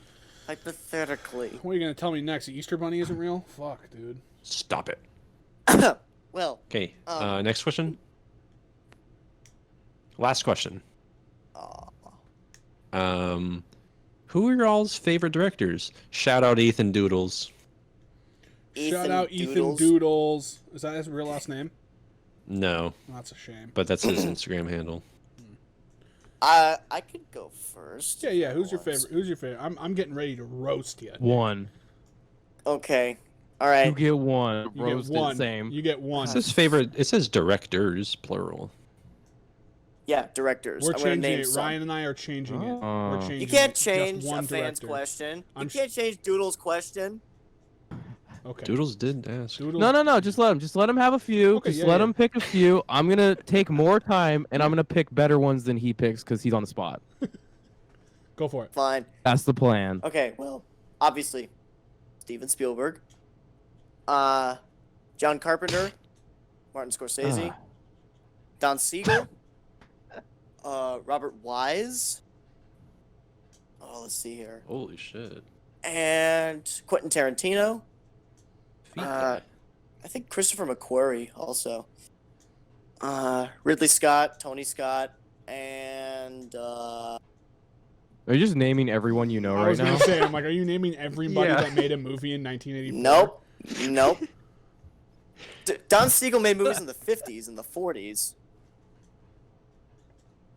Hypothetically. What are you gonna tell me next? The Easter Bunny isn't real? Fuck, dude. Stop it. Well, Okay. Um, Next question. Last question. Who are your all's favorite directors? Shout out Ethan Doodles. Shout out Ethan Doodles. Doodles. Is that his real last name? No, Oh, that's a shame. but that's his Instagram handle. I could go first. Yeah. Who's your favorite? Who's your favorite? I'm getting ready to roast you. One. Okay. All You right. get one. You Roasted, get one. same. You get one. It says favorite. It says directors, plural. Yeah, directors. We're I'm gonna changing name it. some. Ryan and I are changing it. Oh. We're changing You can't it. Just change one a fan's director. question. I'm You sh- can't change Doodle's question. Okay. Doodles did ask. Doodles. No. Just let him have a few. Okay, just yeah, let yeah. him pick a few. I'm gonna take more time, and I'm gonna pick better ones than he picks because he's on the spot. Go for it. Fine. That's the plan. Okay, well, obviously, Steven Spielberg. John Carpenter, Martin Scorsese, Don Siegel, Robert Wise. Oh, let's see here. Holy shit. And Quentin Tarantino. Feet guy. I think Christopher McQuarrie also. Ridley Scott, Tony Scott, and Are you just naming everyone you know I right was now? gonna say, I'm like, are you naming everybody Yeah. that made a movie in 1984? Nope. Don Siegel made movies in the 50s and the 40s.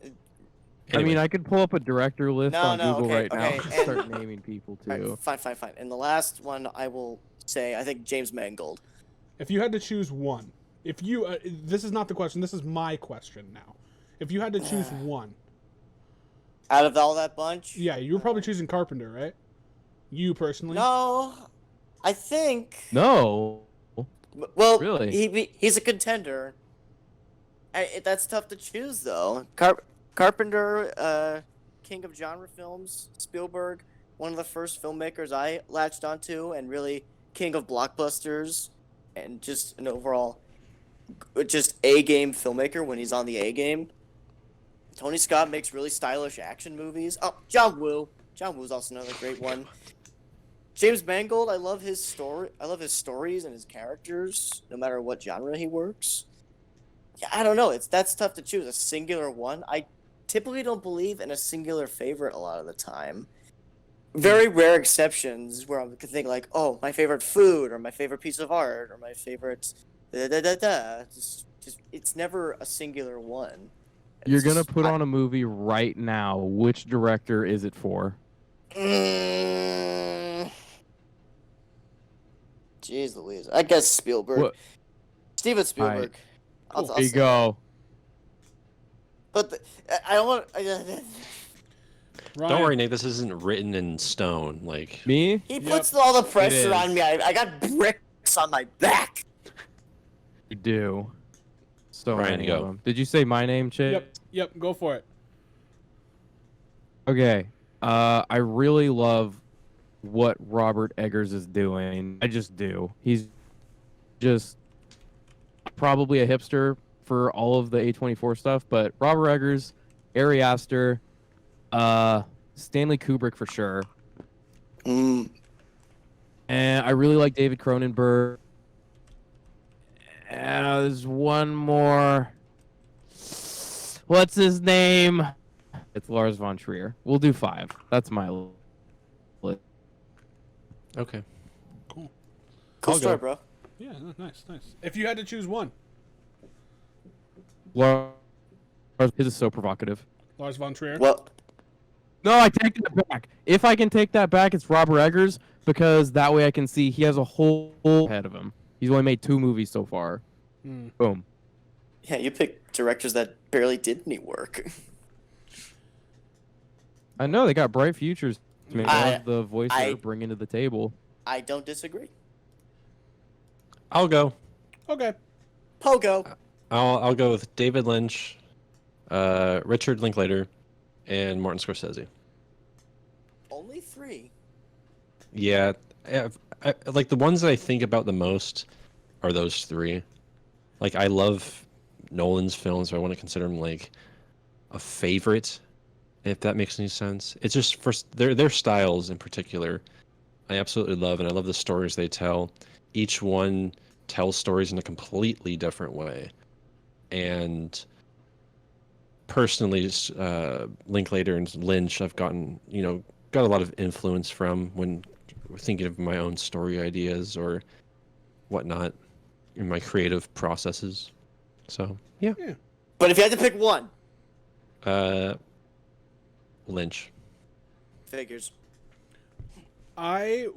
I mean, Anyway. I could pull up a director list on Google okay, right now okay, and and- start naming people too. Fine. And the last one I will say, I think James Mangold. If you had to choose one, if you this is not the question, this is my question now. If you had to choose one, Out of all that bunch? yeah, you were probably choosing Carpenter, right? You personally? No, I think. No. Well, Really? he's a contender. That's tough to choose, though. Carpenter, king of genre films. Spielberg, one of the first filmmakers I latched onto, and really king of blockbusters, and just an overall, just A-game filmmaker when he's on the A-game. Tony Scott makes really stylish action movies. Oh, John Woo. John Woo's also another great one. James Mangold, I love his story. I love his stories and his characters, no matter what genre he works. Yeah, I don't know. That's tough to choose. A singular one. I typically don't believe in a singular favorite a lot of the time. Very rare exceptions where I can think like, oh, my favorite food, or my favorite piece of art, or my favorite Just it's never a singular one. You're gonna put on a movie right now. Which director is it for? Jeez Louise. I guess Spielberg. What? Steven Spielberg. Cool. There you go. But I don't want. Ryan, Don't worry, Nick. This isn't written in stone. Like Me? He puts all the pressure is. on me. I got bricks on my back. You do. So Ryan, many go. of them. Did you say my name, Chip? Yep, go for it. Okay. I really love what Robert Eggers is doing. I just do. He's just probably a hipster for all of the A24 stuff, but Robert Eggers, Ari Aster, Stanley Kubrick for sure. And I really like David Cronenberg. There's one more. What's his name? It's Lars von Trier. We'll do 5. That's my list. okay. Cool. Cool I'll story, go. bro. Yeah, nice. If you had to choose one, Lars, his is so provocative. Lars von Trier. Well, No, I take that back. If I can take that back, it's Robert Eggers, because that way I can see he has a whole ahead of him. He's only made 2 movies so far. Boom. yeah, you pick directors that barely did any work. I know they got bright futures. I mean, I love the voice I- they're bringing to the table. I don't disagree. I'll go. Okay. Pogo. I'll go with David Lynch, Richard Linklater, and Martin Scorsese. Only 3. Yeah, like the ones that I think about the most are those 3. Like I love Nolan's films, so I want to consider them like a favorite, if that makes any sense. It's just for their styles in particular, I absolutely love, and I love the stories they tell. Each one tells stories in a completely different way, and personally, Linklater and Lynch, I've got a lot of influence from when thinking of my own story ideas or whatnot in my creative processes. So yeah. But if you had to pick one, Lynch. figures. I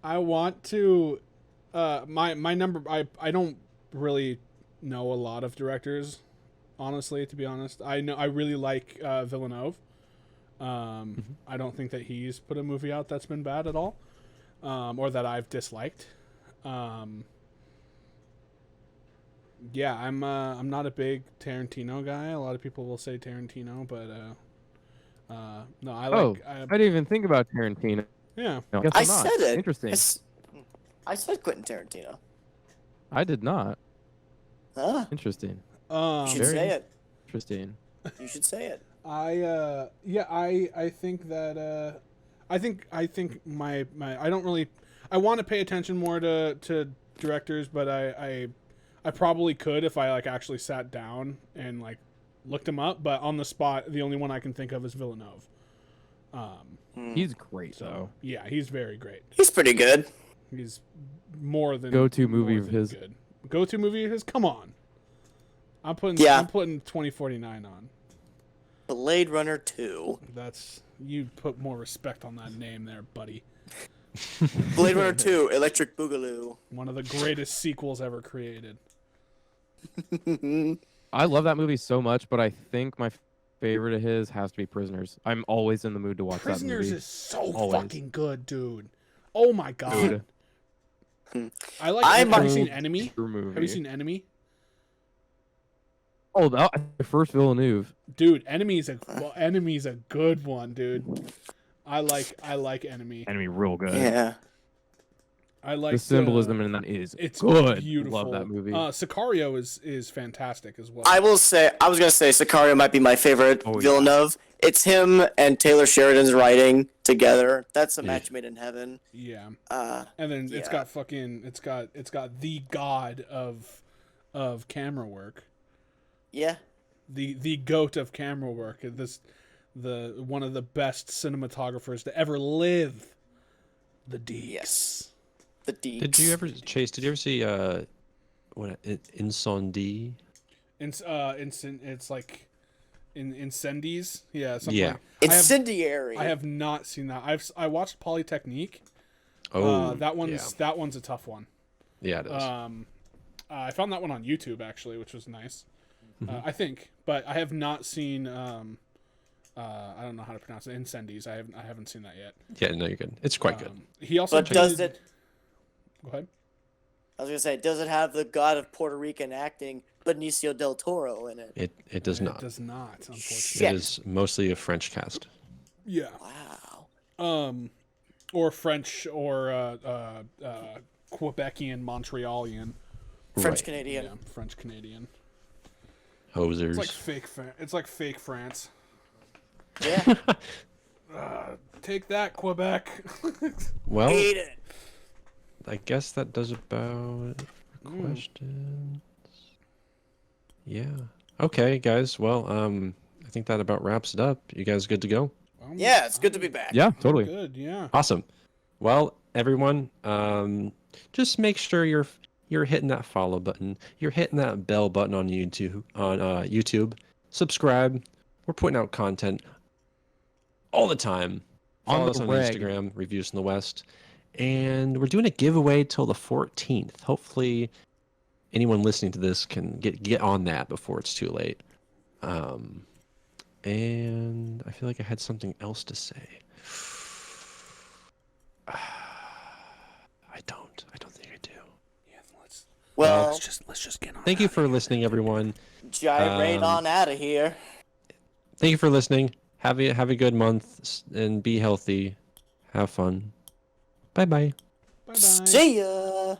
want to my number I don't really know a lot of directors, honestly, to be honest. I really like Villeneuve. I don't think that he's put a movie out that's been bad at all, or that I've disliked. Yeah, I'm not a big Tarantino guy. A lot of people will say Tarantino, but no, I like. I didn't even think about Tarantino. Yeah. No, I guess I I'm not. said it. Interesting. I said Quentin Tarantino. I did not. Huh? Interesting. You should Very say it. Interesting. You should say it. I think that I think my I don't really I want to pay attention more to directors, but I probably could if I like actually sat down and like looked him up, but on the spot the only one I can think of is Villeneuve. He's great though. Yeah, he's very great. He's pretty good. He's more than Go-to movie more of than his. good. Go-to movie of his. Come on. I'm putting 2049 on. Blade Runner 2. That's you put more respect on that name there, buddy. Blade Runner 2, Electric Boogaloo. One of the greatest sequels ever created. I love that movie so much, but I think my favorite of his has to be Prisoners. I'm always in the mood to watch that Prisoners movie. is so Always. fucking good, dude. Oh my god. Dude. I like. Have you seen Enemy? Have you seen Enemy? Oh, that the first Villeneuve. Dude, Enemy's a good one, dude. I like Enemy. Enemy, real good. Yeah. I like The symbolism in that is it's good. beautiful. Love that movie. Sicario is fantastic as well. I was gonna say Sicario might be my favorite Villeneuve. It's him and Taylor Sheridan's writing together. That's a match made in heaven. Yeah. And then it's got the god of camera work. Yeah. The goat of camera work. The one of the best cinematographers to ever live. The Deeks. Yes. The Deeks. Did you ever see what Incendie? It's like Incendies. Yeah, something Yeah. like, Incendiary. I have not seen that. I watched Polytechnique. Oh, that one's a tough one. Yeah, it is. I found that one on YouTube actually, which was nice. I think, but I have not seen. I don't know how to pronounce it. Incendies. I haven't seen that yet. Yeah, no, you're good. It's quite good. He also. But does it? Go ahead. I was gonna say, does it have the god of Puerto Rican acting, Benicio del Toro, in it? It does not. It does not. Unfortunately. Shit. It is mostly a French cast. Yeah. Wow. Or French or Quebecian, Montrealian. French Canadian. Yeah, French Canadian. Hosers. It's like fake. It's like fake France. Yeah. Take that, Quebec. Well, Eat it. I guess that does about it for questions. Yeah. Okay, guys. Well, I think that about wraps it up. You guys good to go? Yeah, it's good to be back. Yeah, totally. Good, yeah. Awesome. Well, everyone, just make sure you're hitting that follow button. You're hitting that bell button on YouTube. YouTube. Subscribe. We're putting out content all the time. Follow us on Instagram, Reviews in the West. And we're doing a giveaway till the 14th. Hopefully, anyone listening to this can get on that before it's too late. And I feel like I had something else to say. I don't think I do. Yeah, Well, let's just get on. Thank you for listening, everyone. gyrate on out of here. Thank you for listening. Have a good month and be healthy. Have fun. Bye bye. Bye bye. See ya.